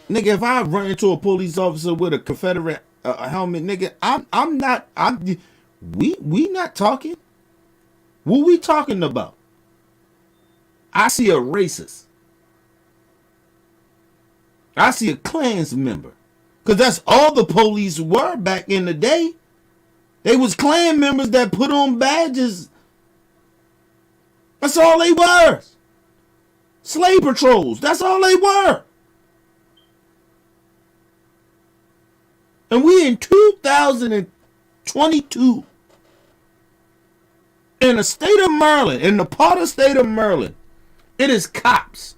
Nigga, if I run into a police officer with a Confederate helmet, nigga, we not talking. What we talking about? I see a racist. I see a Klans member. Because that's all the police were back in the day. They was Klan members that put on badges. That's all they were. Slave patrols. That's all they were. And we in 2022. In the state of Maryland, in the part of state of Maryland, it is cops,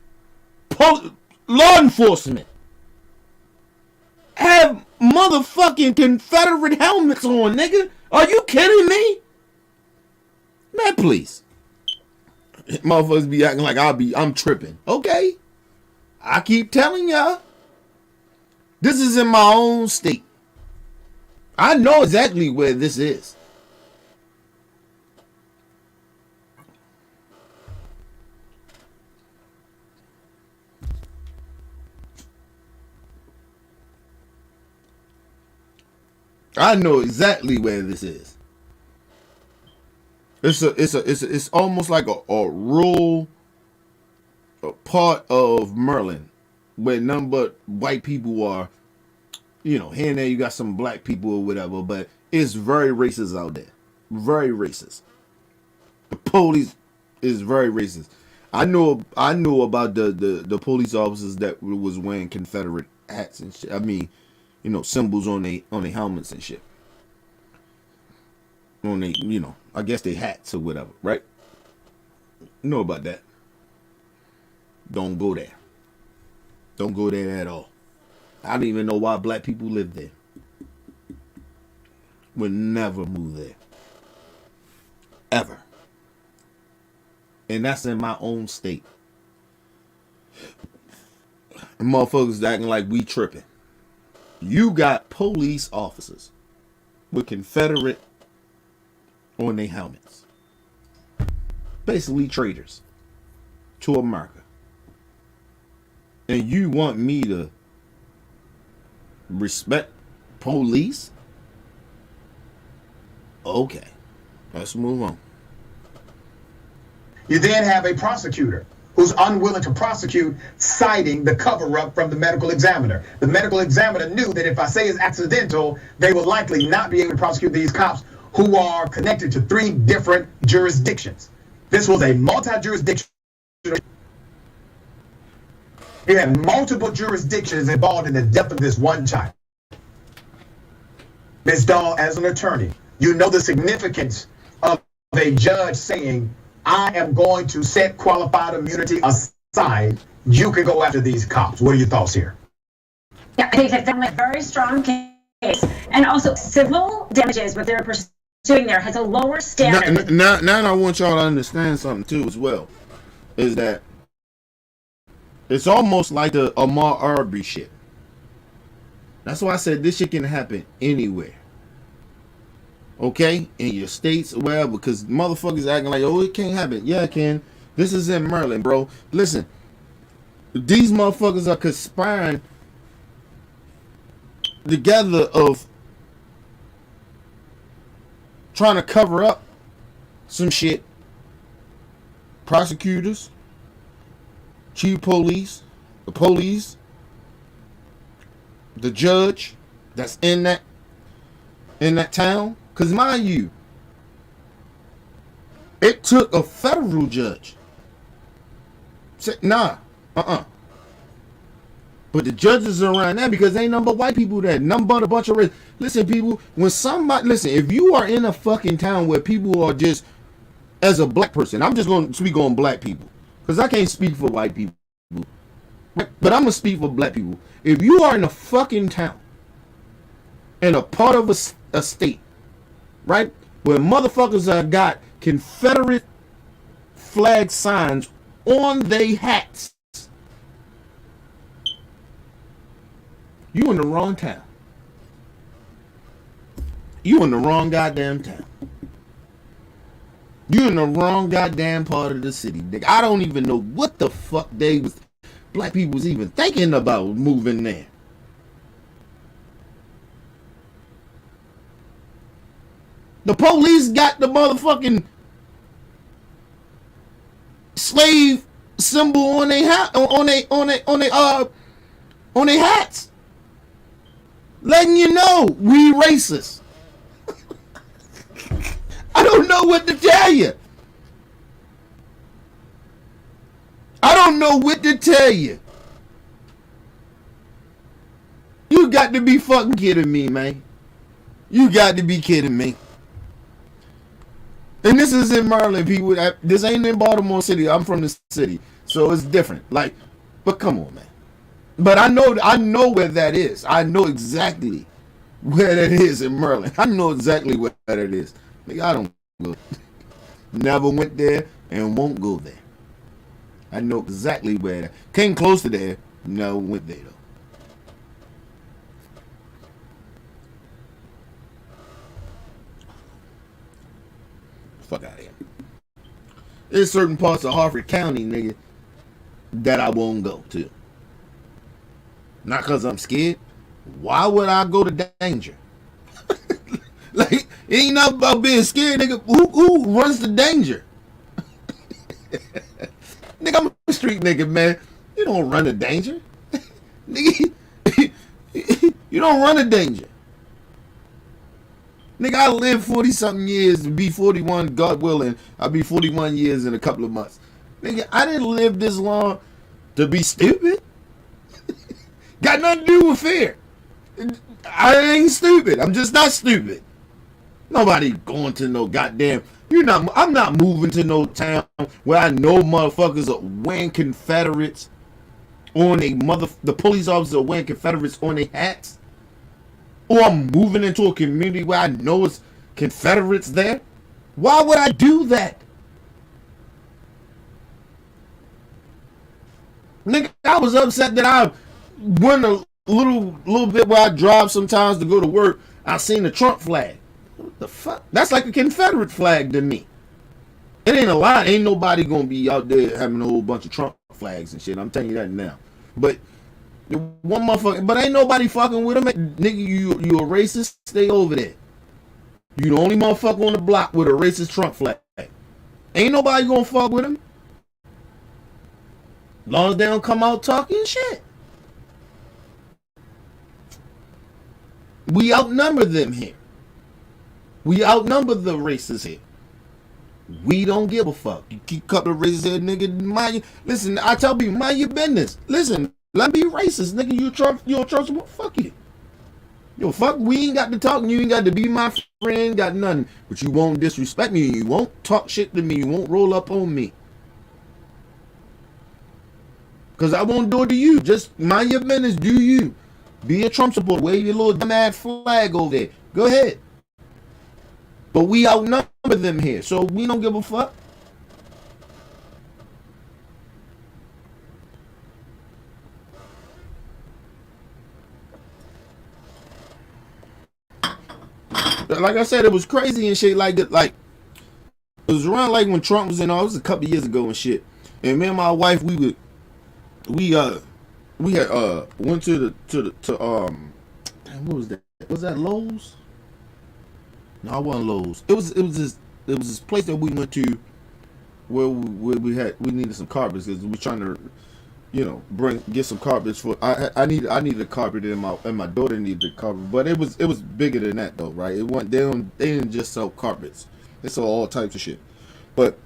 law enforcement, have motherfucking Confederate helmets on, nigga. Are you kidding me? Man, please. Motherfuckers be acting like I'm tripping. Okay. I keep telling y'all. This is in my own state. I know exactly where this is. I know exactly where this is. It's almost like a rural part of Maryland where none but white people are. You know, here and there you got some black people or whatever, but it's very racist out there. Very racist. The police is very racist. I know about the police officers that was wearing Confederate hats and shit. I mean, you know, symbols on their helmets and shit. On they, you know, I guess they hats or whatever, right? Know about that. Don't go there. Don't go there at all. I don't even know why black people live there. Would never move there. Ever. And that's in my own state. And motherfuckers acting like we tripping. You got police officers with Confederate on their helmets. Basically traitors to America. And you want me to respect police? Okay. Let's move on. You then have a prosecutor who's unwilling to prosecute, citing the cover-up from the medical examiner. The medical examiner knew that if I say it's accidental, they will likely not be able to prosecute these cops who are connected to 3 different jurisdictions. This was a multi-jurisdiction. You had multiple jurisdictions involved in the death of this one child. Ms. Dahl, as an attorney, you know the significance of a judge saying, I am going to set qualified immunity aside. You can go after these cops. What are your thoughts here? Yeah, I think they've done a very strong case. And also civil damages, what they're pursuing there has a lower standard. Now I want y'all to understand something too as well. Is that it's almost like the Ahmaud Arbery shit. That's why I said this shit can happen anywhere. Okay? In your states or wherever. Because motherfuckers acting like, oh, it can't happen. Yeah, it can. This is in Maryland, bro. Listen. These motherfuckers are conspiring together of trying to cover up some shit. Prosecutors, chief police, the police, the judge that's in that town. Because mind you, It took a federal judge. Said, nah, But the judges are around there because ain't nothing but white people there. Nothing but a bunch of race. Listen, people, when somebody, listen, if you are in a fucking town where people are just, as a black person, I'm just going to speak on black people because I can't speak for white people. But I'm going to speak for black people. If you are in a fucking town, in a part of a state, right, where motherfuckers have got Confederate flag signs on their hats, you in the wrong town. You in the wrong goddamn town. You in the wrong goddamn part of the city. I don't even know what the fuck black people was even thinking about moving there. The police got the motherfucking slave symbol on their hat, on their hats, letting you know we racist. I don't know what to tell you. I don't know what to tell you. You got to be fucking kidding me, man. You got to be kidding me. And this is in Maryland, people. This ain't in Baltimore City. I'm from the city, so it's different. Like, but come on, man. But I know where that is. I know exactly where that is in Maryland. I know exactly where that is. Like, I don't go. Never went there and won't go there. I know exactly where that. Came close to there. Never went there though. Fuck out of here. There's certain parts of Harford County, nigga, that I won't go to. Not because I'm scared. Why would I go to danger? Like, it ain't nothing about being scared, nigga. Who runs the danger? Nigga, I'm a street nigga, man. You don't run the danger. Nigga, you don't run the danger. Nigga, I lived 40-something years to be 41, God willing. I'll be 41 years in a couple of months. Nigga, I didn't live this long to be stupid. Got nothing to do with fear. I ain't stupid. I'm just not stupid. Nobody going to no goddamn... I'm not moving to no town where I know motherfuckers are wearing Confederates on the police officers are wearing Confederates on their hats. Or I'm moving into a community where I know it's Confederates there. Why would I do that? Nigga, I was upset that I went a little bit where I drive sometimes to go to work. I seen the Trump flag. What the fuck? That's like a Confederate flag to me. It ain't a lie. Ain't nobody gonna be out there having a whole bunch of Trump flags and shit. I'm telling you that now. But one motherfucker, but ain't nobody fucking with him. Nigga, you a racist? Stay over there. You the only motherfucker on the block with a racist Trump flag. Ain't nobody gonna fuck with him. Long as they don't come out talking shit. We outnumber them here. We outnumber the racists here. We don't give a fuck. You keep a couple of racist head nigga. Listen, I tell people, mind your business. Listen, let me be racist, nigga. You a church, fuck you. Yo, fuck, we ain't got to talk. You ain't got to be my friend, got nothing. But you won't disrespect me. You won't talk shit to me. You won't roll up on me. Because I won't do it to you. Just mind your business. Do you. Be a Trump supporter. Wave your little dumbass flag over there. Go ahead. But we outnumber them here. So we don't give a fuck. Like I said, it was crazy and shit like that. Like, it was around like when Trump was in office a couple years ago and shit. And me and my wife, we had went to damn, what was that? Was that Lowe's? No, it wasn't Lowe's. It was this place that we went to where we needed some carpets because we were trying to, get some carpets for. I needed a carpet and my daughter needed a carpet, but it was bigger than that though, right? It wasn't they didn't just sell carpets. They sell all types of shit. But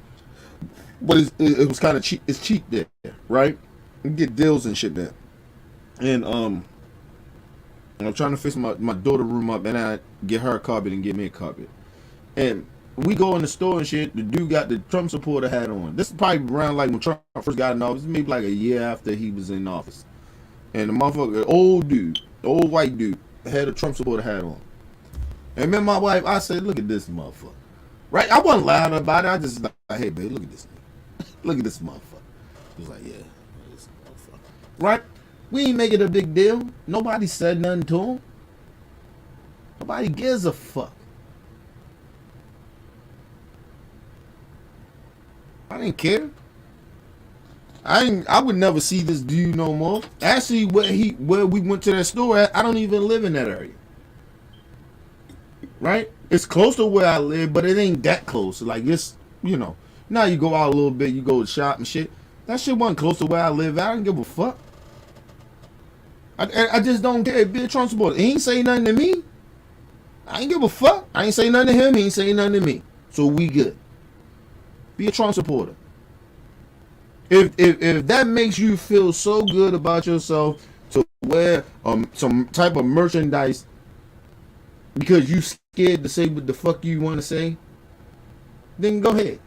it was kind of cheap. It's cheap there, right? You get deals and shit there. And I'm trying to fix my daughter room up, and I get her a carpet and get me a carpet. And we go in the store and shit. The dude got the Trump supporter hat on. This is probably around like when Trump first got in office, maybe like a year after he was in office. And the motherfucker, old white dude, had a Trump supporter hat on. And me and my wife, I said, look at this motherfucker. Right? I wasn't loud about it. I just like, hey, babe, look at this. Look at this motherfucker. He was like, yeah, this motherfucker. Right? We ain't make it a big deal. Nobody said nothing to him. Nobody gives a fuck. I didn't care. I would never see this dude no more. Actually, where we went to that store at, I don't even live in that area. Right? It's close to where I live, but it ain't that close. Like, it's, you know, now you go out a little bit, you go to shop and shit. That shit wasn't close to where I live. I don't give a fuck. I just don't care. Be a Trump supporter. He ain't say nothing to me. I ain't give a fuck. I ain't say nothing to him. He ain't say nothing to me. So we good. Be a Trump supporter. If that makes you feel so good about yourself to wear some type of merchandise because you scared to say what the fuck you want to say, then go ahead.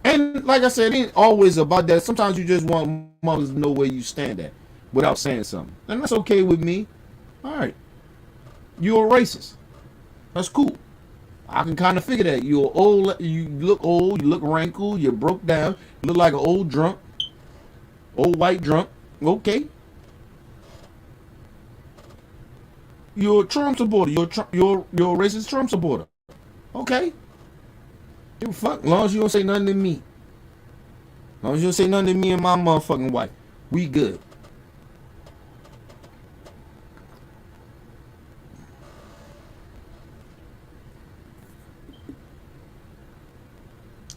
And like I said, it ain't always about that. Sometimes you just want mothers to know where you stand at without saying something. And that's okay with me. All right. You're a racist. That's cool. I can kind of figure that. You're old. You look old. You look wrinkled. You're broke down. You look like an old drunk. Old white drunk. Okay. You're a Trump supporter. You're a racist Trump supporter. Okay. Give a fuck. As long as you don't say nothing to me. As long as you don't say nothing to me and my motherfucking wife. We good.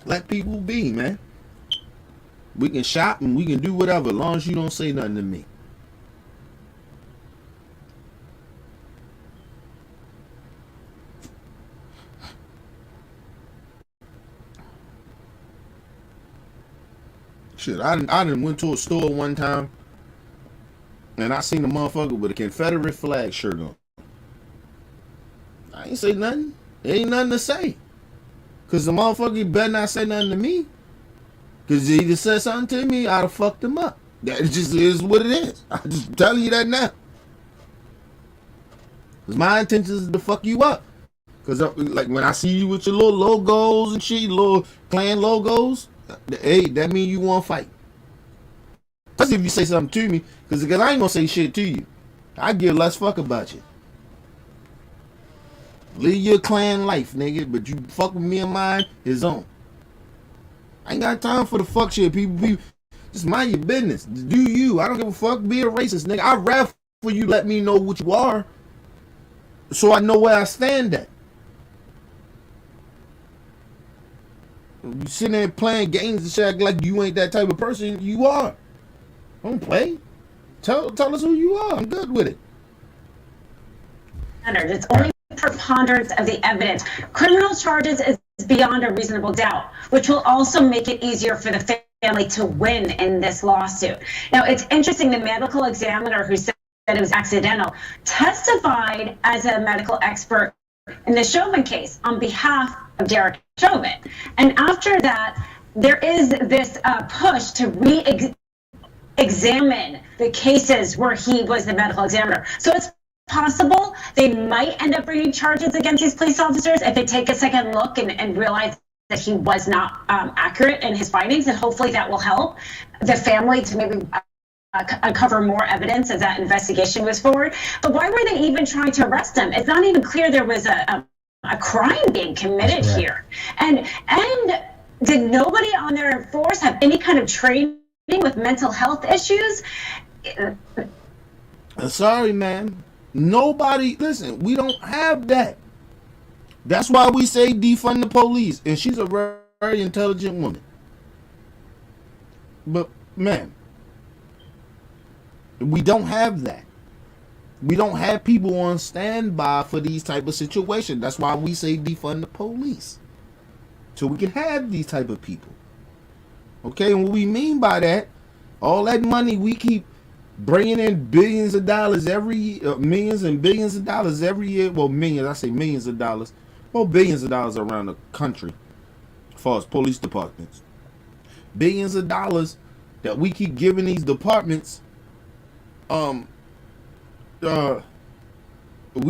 Let people be, man. We can shop and we can do whatever as long as you don't say nothing to me. Shit, I done went to a store one time and I seen a motherfucker with a Confederate flag shirt on. I ain't say nothing. There ain't nothing to say. Cause the motherfucker better not say nothing to me. Cause if he just said something to me, I'd have fucked him up. That just is what it is. I'm just telling you that now. Cause my intention is to fuck you up. Cause like when I see you with your little logos and shit, your little clan logos, hey, that mean you want to fight. Especially if you say something to me, cause I ain't gonna say shit to you. I give less fuck about you. Live your clan life, nigga, but you fuck with me and mine, is on. I ain't got time for the fuck shit, people. Just mind your business. Do you. I don't give a fuck. Be a racist, nigga. I'd rather for you let me know what you are so I know where I stand at. You sitting there playing games and shit, act like you ain't that type of person. You are. Don't play. Tell us who you are. I'm good with it. It's only preponderance of the evidence. Criminal charges is beyond a reasonable doubt, which will also make it easier for the family to win in this lawsuit. Now, it's interesting, the medical examiner who said that it was accidental testified as a medical expert in the Chauvin case on behalf of Derek Chauvin. And after that, there is this push to re-examine the cases where he was the medical examiner. So it's possible they might end up bringing charges against these police officers if they take a second look and realize that he was not accurate in his findings, and hopefully that will help the family to maybe uncover more evidence as that investigation moves forward. But why were they even trying to arrest him? It's not even clear there was a crime being committed here. And did nobody on their force have any kind of training with mental health issues? Sorry, man. Nobody, listen, we don't have that. That's why we say defund the police. And she's a very, very intelligent woman. But, man, we don't have that. We don't have people on standby for these type of situations. That's why we say defund the police. so we can have these type of people. Okay, and what we mean by that, all that money we keep bringing in billions of dollars every millions and billions of dollars every year. Well, millions, I say millions of dollars. Well, billions of dollars around the country as far as police departments. Billions of dollars that we keep giving these departments. We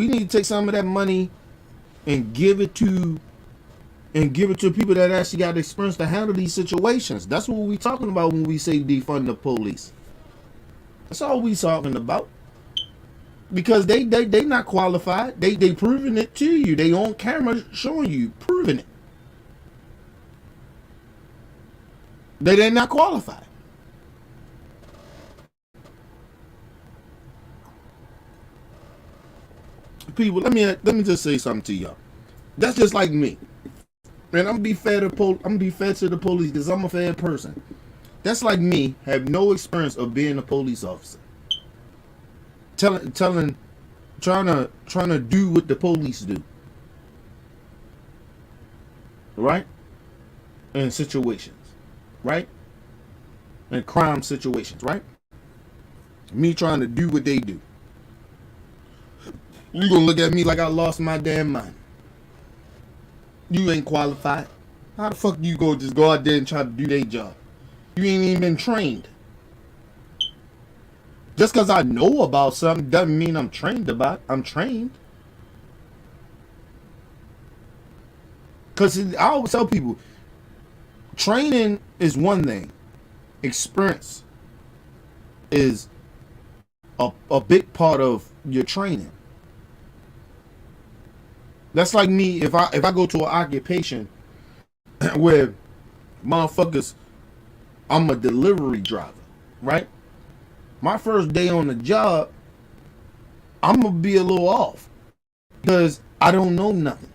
need to take some of that money and give it to people that actually got the experience to handle these situations. That's what we talking about when we say defund the police. That's all we talking about. Because they not qualified. They proving it to you. They on camera showing you, proving it. They're not qualified. People, let me just say something to y'all. That's just like me. Man, I'm gonna be fair to the police because I'm a fair person. That's like me, have no experience of being a police officer. Trying to do what the police do. Right? In situations. Right? In crime situations, right? Me trying to do what they do. You gonna look at me like I lost my damn mind. You ain't qualified. How the fuck you go just go out there and try to do their job? You ain't even been trained. Just because I know about something doesn't mean I'm trained about it. I'm trained. Because I always tell people, training is one thing. Experience is a big part of your training. That's like me, if I go to an occupation where motherfuckers, I'm a delivery driver, right? My first day on the job, I'm going to be a little off because I don't know nothing.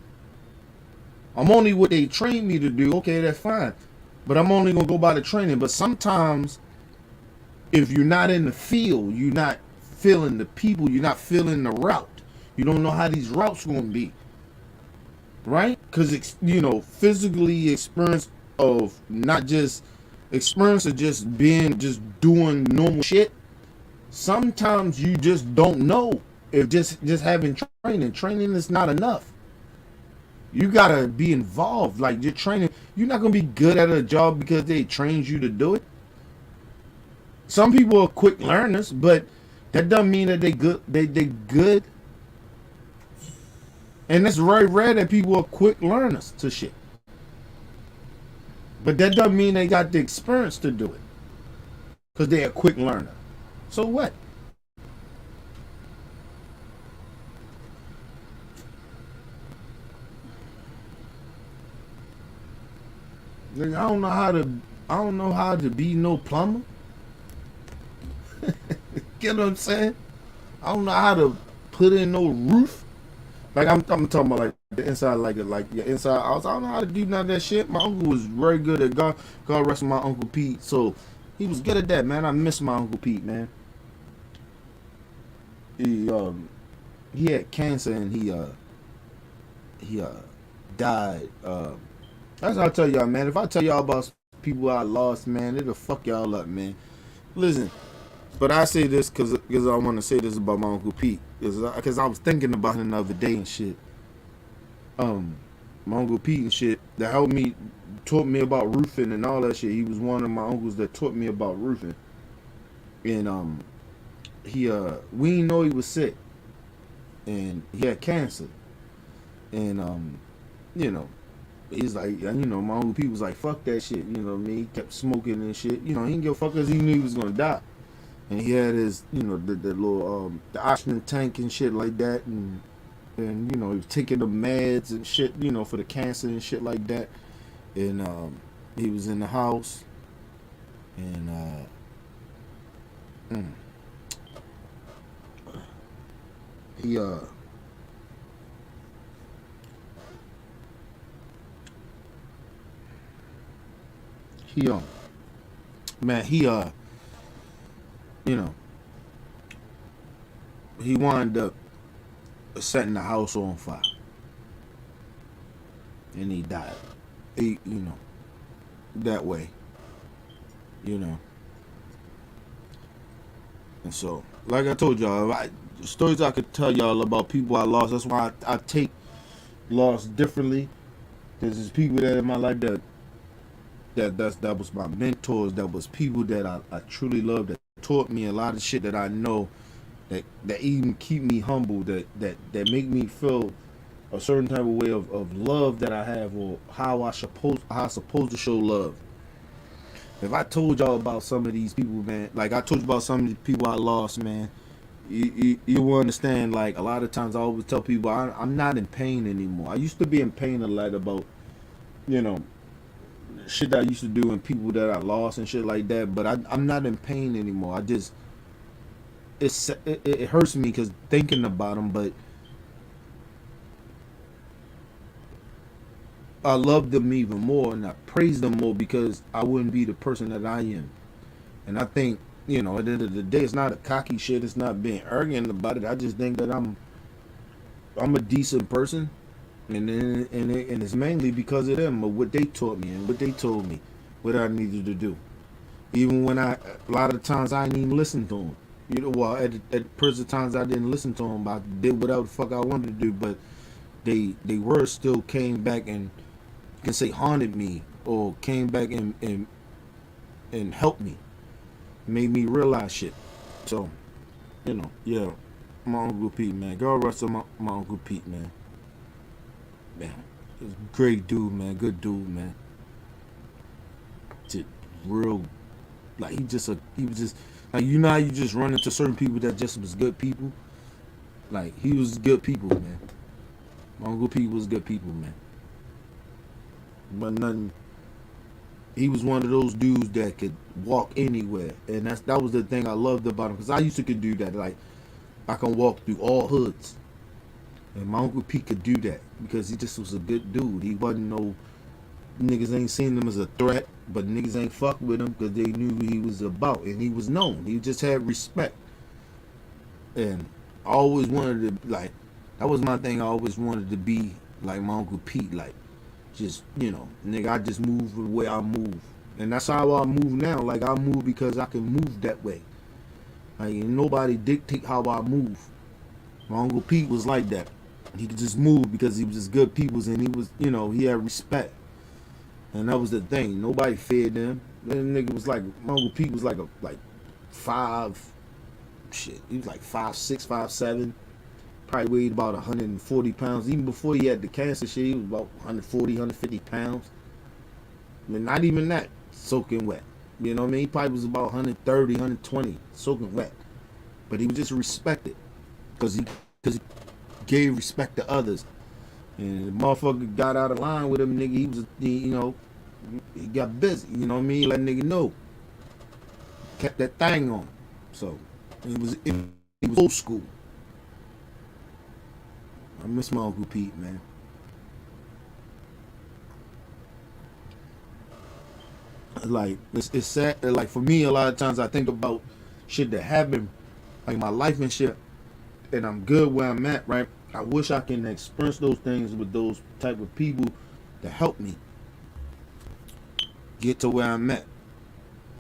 I'm only what they train me to do. Okay, that's fine. But I'm only going to go by the training. But sometimes if you're not in the field, you're not feeling the people, you're not feeling the route. You don't know how these routes going to be. Right? Because, physically experience of not just experience of just doing normal shit. Sometimes you just don't know if just having training. Training is not enough. You gotta be involved. Like you're training. You're not gonna be good at a job because they trained you to do it. Some people are quick learners, but that doesn't mean that they good. They good. And it's very rare that people are quick learners to shit. But that doesn't mean they got the experience to do it. Because they're a quick learner. So what? I don't know how to be no plumber. Get what I'm saying? I don't know how to put in no roof. Like I'm talking about like the inside, like your inside house. I don't know how to do none of that shit. My uncle was very good at God rest my Uncle Pete. So he was good at that, man. I miss my Uncle Pete, man. He had cancer and he died. That's what I tell y'all, man. If I tell y'all about people I lost, man, it'll fuck y'all up, man. Listen, but I say this because I want to say this about my Uncle Pete. Because I was thinking about him the other day and shit. My Uncle Pete and shit that helped me, taught me about roofing and all that shit. He was one of my uncles that taught me about roofing. And we didn't know he was sick. And he had cancer. And he's like, my Uncle Pete was like, fuck that shit. You know what I mean? He kept smoking and shit. He didn't give a fuck because he knew he was gonna die. And he had his, the little, the oxygen tank and shit like that. And he was taking the meds and shit, for the cancer and shit like that. And he was in the house. And he wound up setting the house on fire. And he died. that way, And so, like I told y'all, stories I could tell y'all about people I lost. That's why I take loss differently. There's people that in my life that was my mentors, that was people that I truly loved, that taught me a lot of shit that I know, that even keep me humble, that make me feel a certain type of way of love that I have, or how I'm supposed to show love. If I told y'all about some of these people, man, like I told you about some of the people I lost, man, you will understand. Like, a lot of times I always tell people I'm not in pain anymore. I used to be in pain a lot about, shit that I used to do and people that I lost and shit like that. But I'm not in pain anymore. I just, it hurts me because thinking about them, but I love them even more and I praise them more because I wouldn't be the person that I am. And I think, at the end of the day, it's not a cocky shit. It's not being arrogant about it. I just think that I'm a decent person, and it's mainly because of them, or what they taught me and what they told me, what I needed to do. Even when a lot of times I didn't even listen to them. Well, at present times I didn't listen to them. I did whatever the fuck I wanted to do, but they words still came back and can say haunted me, or came back and helped me, made me realize shit. So, yeah, my Uncle Pete, man. God rest my Uncle Pete, man. Man, he's a great dude, man. Good dude, man. Just real, like he was just like, how you just run into certain people that just was good people. Like, he was good people, man. My Uncle Pete was good people, man. But nothing. He was one of those dudes that could walk anywhere, and that was the thing I loved about him. Because I used to could do that. Like, I can walk through all hoods, and my Uncle Pete could do that because he just was a good dude. He wasn't no niggas ain't seen him as a threat, but niggas ain't fuck with him because they knew who he was about, and he was known. He just had respect, and I always wanted to, like, that was my thing. I always wanted to be like my Uncle Pete, like. Just, nigga, I just move the way I move. And that's how I move now. Like, I move because I can move that way. Like, nobody dictate how I move. My Uncle Pete was like that. He could just move because he was just good people, and he was, he had respect. And that was the thing. Nobody feared him. That nigga was like, my Uncle Pete was like he was like 5'6", 5'7". Probably weighed about 140 pounds. Even before he had the cancer shit, he was about 140, 150 pounds. I mean, not even that, soaking wet. You know what I mean? He probably was about 130, 120, soaking wet. But he was just respected because he gave respect to others. And the motherfucker got out of line with him, nigga. He got busy. You know what I mean? Let nigga know. Kept that thing on. So he was old school. I miss my Uncle Pete, man. Like, it's sad. Like, for me, a lot of times I think about shit that happened, like my life and shit, and I'm good where I'm at, right? I wish I can experience those things with those type of people that help me get to where I'm at,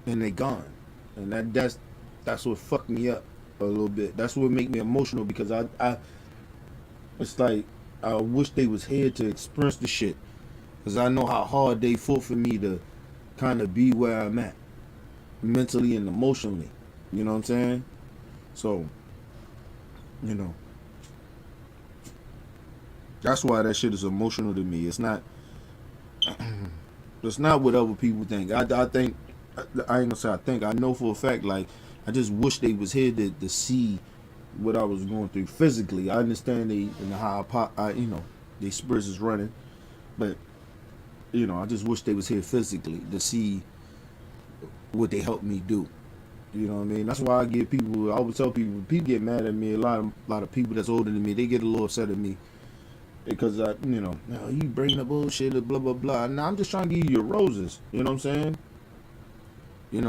and they gone, and that's what fucked me up a little bit. That's what make me emotional, because I it's like I wish they was here to experience the shit, because I know how hard they fought for me to kind of be where I'm at, mentally and emotionally. You know what I'm saying? So, that's why that shit is emotional to me. It's not what other people think. I think, I ain't gonna say I think, I know for a fact, like, I just wish they was here to see what I was going through physically. I understand how their spirits is running, but I just wish they was here physically to see what they helped me do. You know what I mean? That's why I always tell people get mad at me. A lot of people that's older than me, they get a little upset at me because you bring up bullshit, blah blah blah. Now I'm just trying to give you your roses. You know what I'm saying? We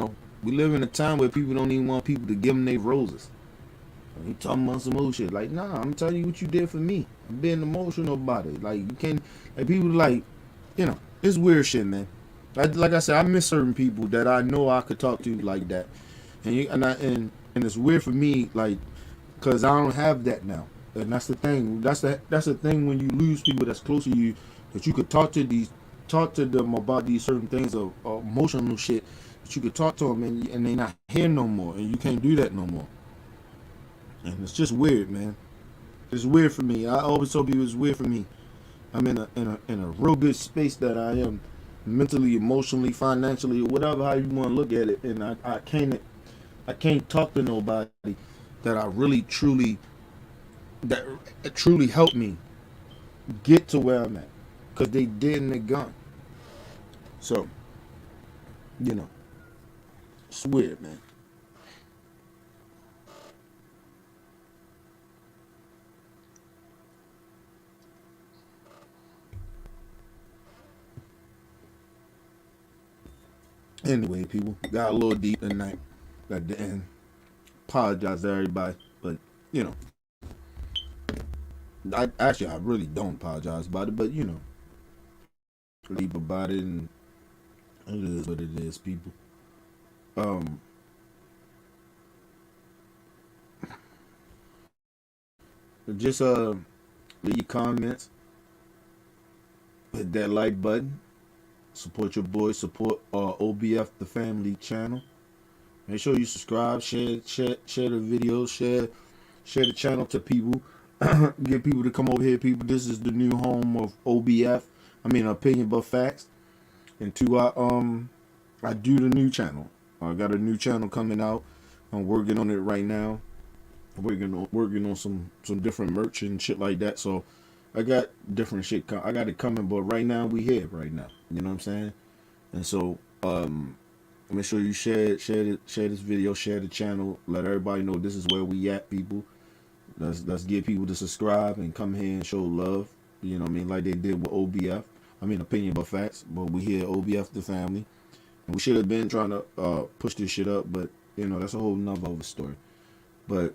live in a time where people don't even want people to give them their roses. You talking about some old shit? Like, nah, I'm telling you what you did for me. I'm being emotional about it. Like, you can't, like, people like, it's weird shit, man. Like I said, I miss certain people that I know I could talk to like that, and it's weird for me, like, cause I don't have that now, and that's the thing. That's the thing when you lose people that's close to you, that you could talk to them about these certain things of emotional shit, that you could talk to them and they not here no more, and you can't do that no more. And it's just weird, man. It's weird for me. I always told people it's weird for me. I'm in a real good space that I am mentally, emotionally, financially, whatever how you want to look at it, and I can't talk to nobody that I really truly helped me get to where I'm at, because they dead and they gone. So, you know, it's weird, man. Anyway, people, got a little deep tonight at the end. Apologize to everybody, but you know, I really don't apologize about it, but you know, deep about it, and it is what it is, people. Just leave your comments, hit that like button. Support your boy. Support OBF the Family channel. Make sure you subscribe, share the videos, share the channel to people. Get people to come over here, people. This is the new home of OBF. I mean, Opinion But Facts. And two, I do the new channel. I got a new channel coming out. I'm working on it right now. Working on some different merch and shit like that. So I got different shit. I got it coming, but right now we here right now. You know what I'm saying? And so make sure you share this video, share the channel, let everybody know this is where we at, people. Let's get people to subscribe and come here and show love. You know what I mean? Like they did with OBF. I mean, Opinion But Facts. But we here at OBF the Family, and we should have been trying to push this shit up, but you know that's a whole nother story. But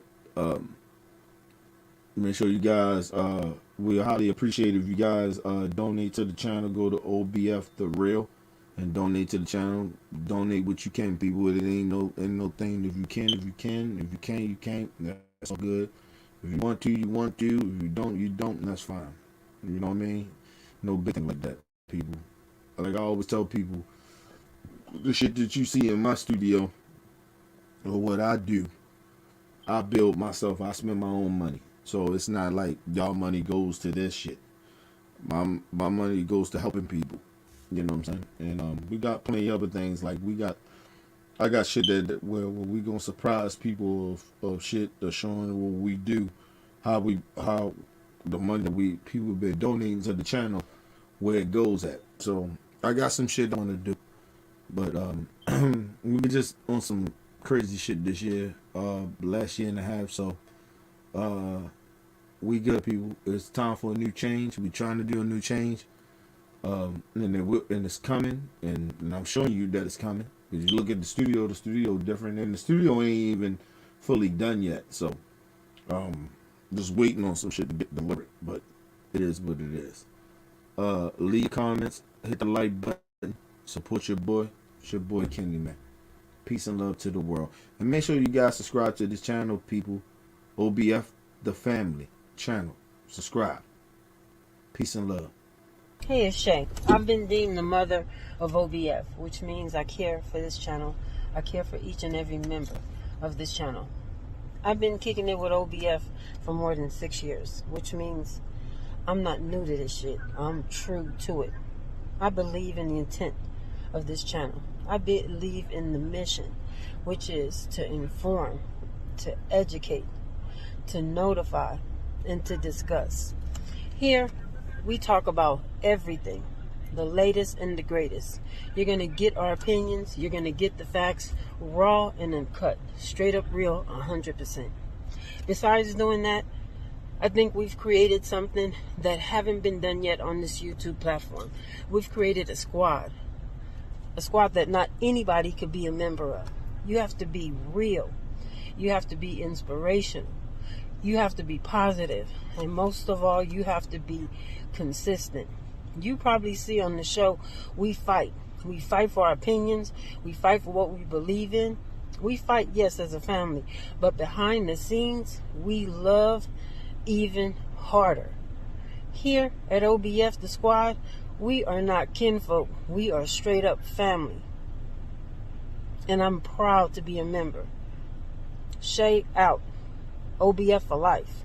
make sure you guys, we highly appreciate if you guys donate to the channel. Go to OBF The Real and donate to the channel. Donate what you can, people. It ain't no thing. If you can. If you can't, you can't. That's all good. If you want to, you want to. If you don't, you don't. And that's fine. You know what I mean? No big thing like that, people. Like I always tell people, the shit that you see in my studio or what I do, I build myself. I spend my own money. So it's not like y'all money goes to this shit. My money goes to helping people. You know what I'm saying? And we got plenty of other things. Like I got shit that where we gonna surprise people of shit that's showing what we do, how the money that people been donating to the channel, where it goes at. So I got some shit I want to do, but we been just on some crazy shit this year, last year and a half. So we good, people. It's time for a new change. We trying to do a new change, and it's coming, and I'm showing you that it's coming. If you look at the studio different, and the studio ain't even fully done yet. So just waiting on some shit to get delivered, but it is what it is. Leave comments, hit the like button, support your boy. It's your boy Kenny, man. Peace and love to the world, and make sure you guys subscribe to this channel, people. OBF the Family channel. Subscribe. Peace and love. Hey, it's Shay. I've been deemed the mother of OBF, which means I care for this channel. I care for each and every member of this channel. I've been kicking it with OBF for more than 6 years, which means I'm not new to this shit. I'm true to it. I believe in the intent of this channel. I believe in the mission, which is to inform, to educate, to notify, and to discuss. Here, we talk about everything, the latest and the greatest. You're going to get our opinions. You're going to get the facts raw and uncut, straight up real, 100%. Besides doing that, I think we've created something that haven't been done yet on this YouTube platform. We've created a squad that not anybody could be a member of. You have to be real. You have to be inspirational. You have to be positive. And most of all, you have to be consistent. You probably see on the show, we fight. We fight for our opinions. We fight for what we believe in. We fight, yes, as a family. But behind the scenes, we love even harder. Here at OBF The Squad, we are not kinfolk. We are straight up family. And I'm proud to be a member. Shay out. OBF for life.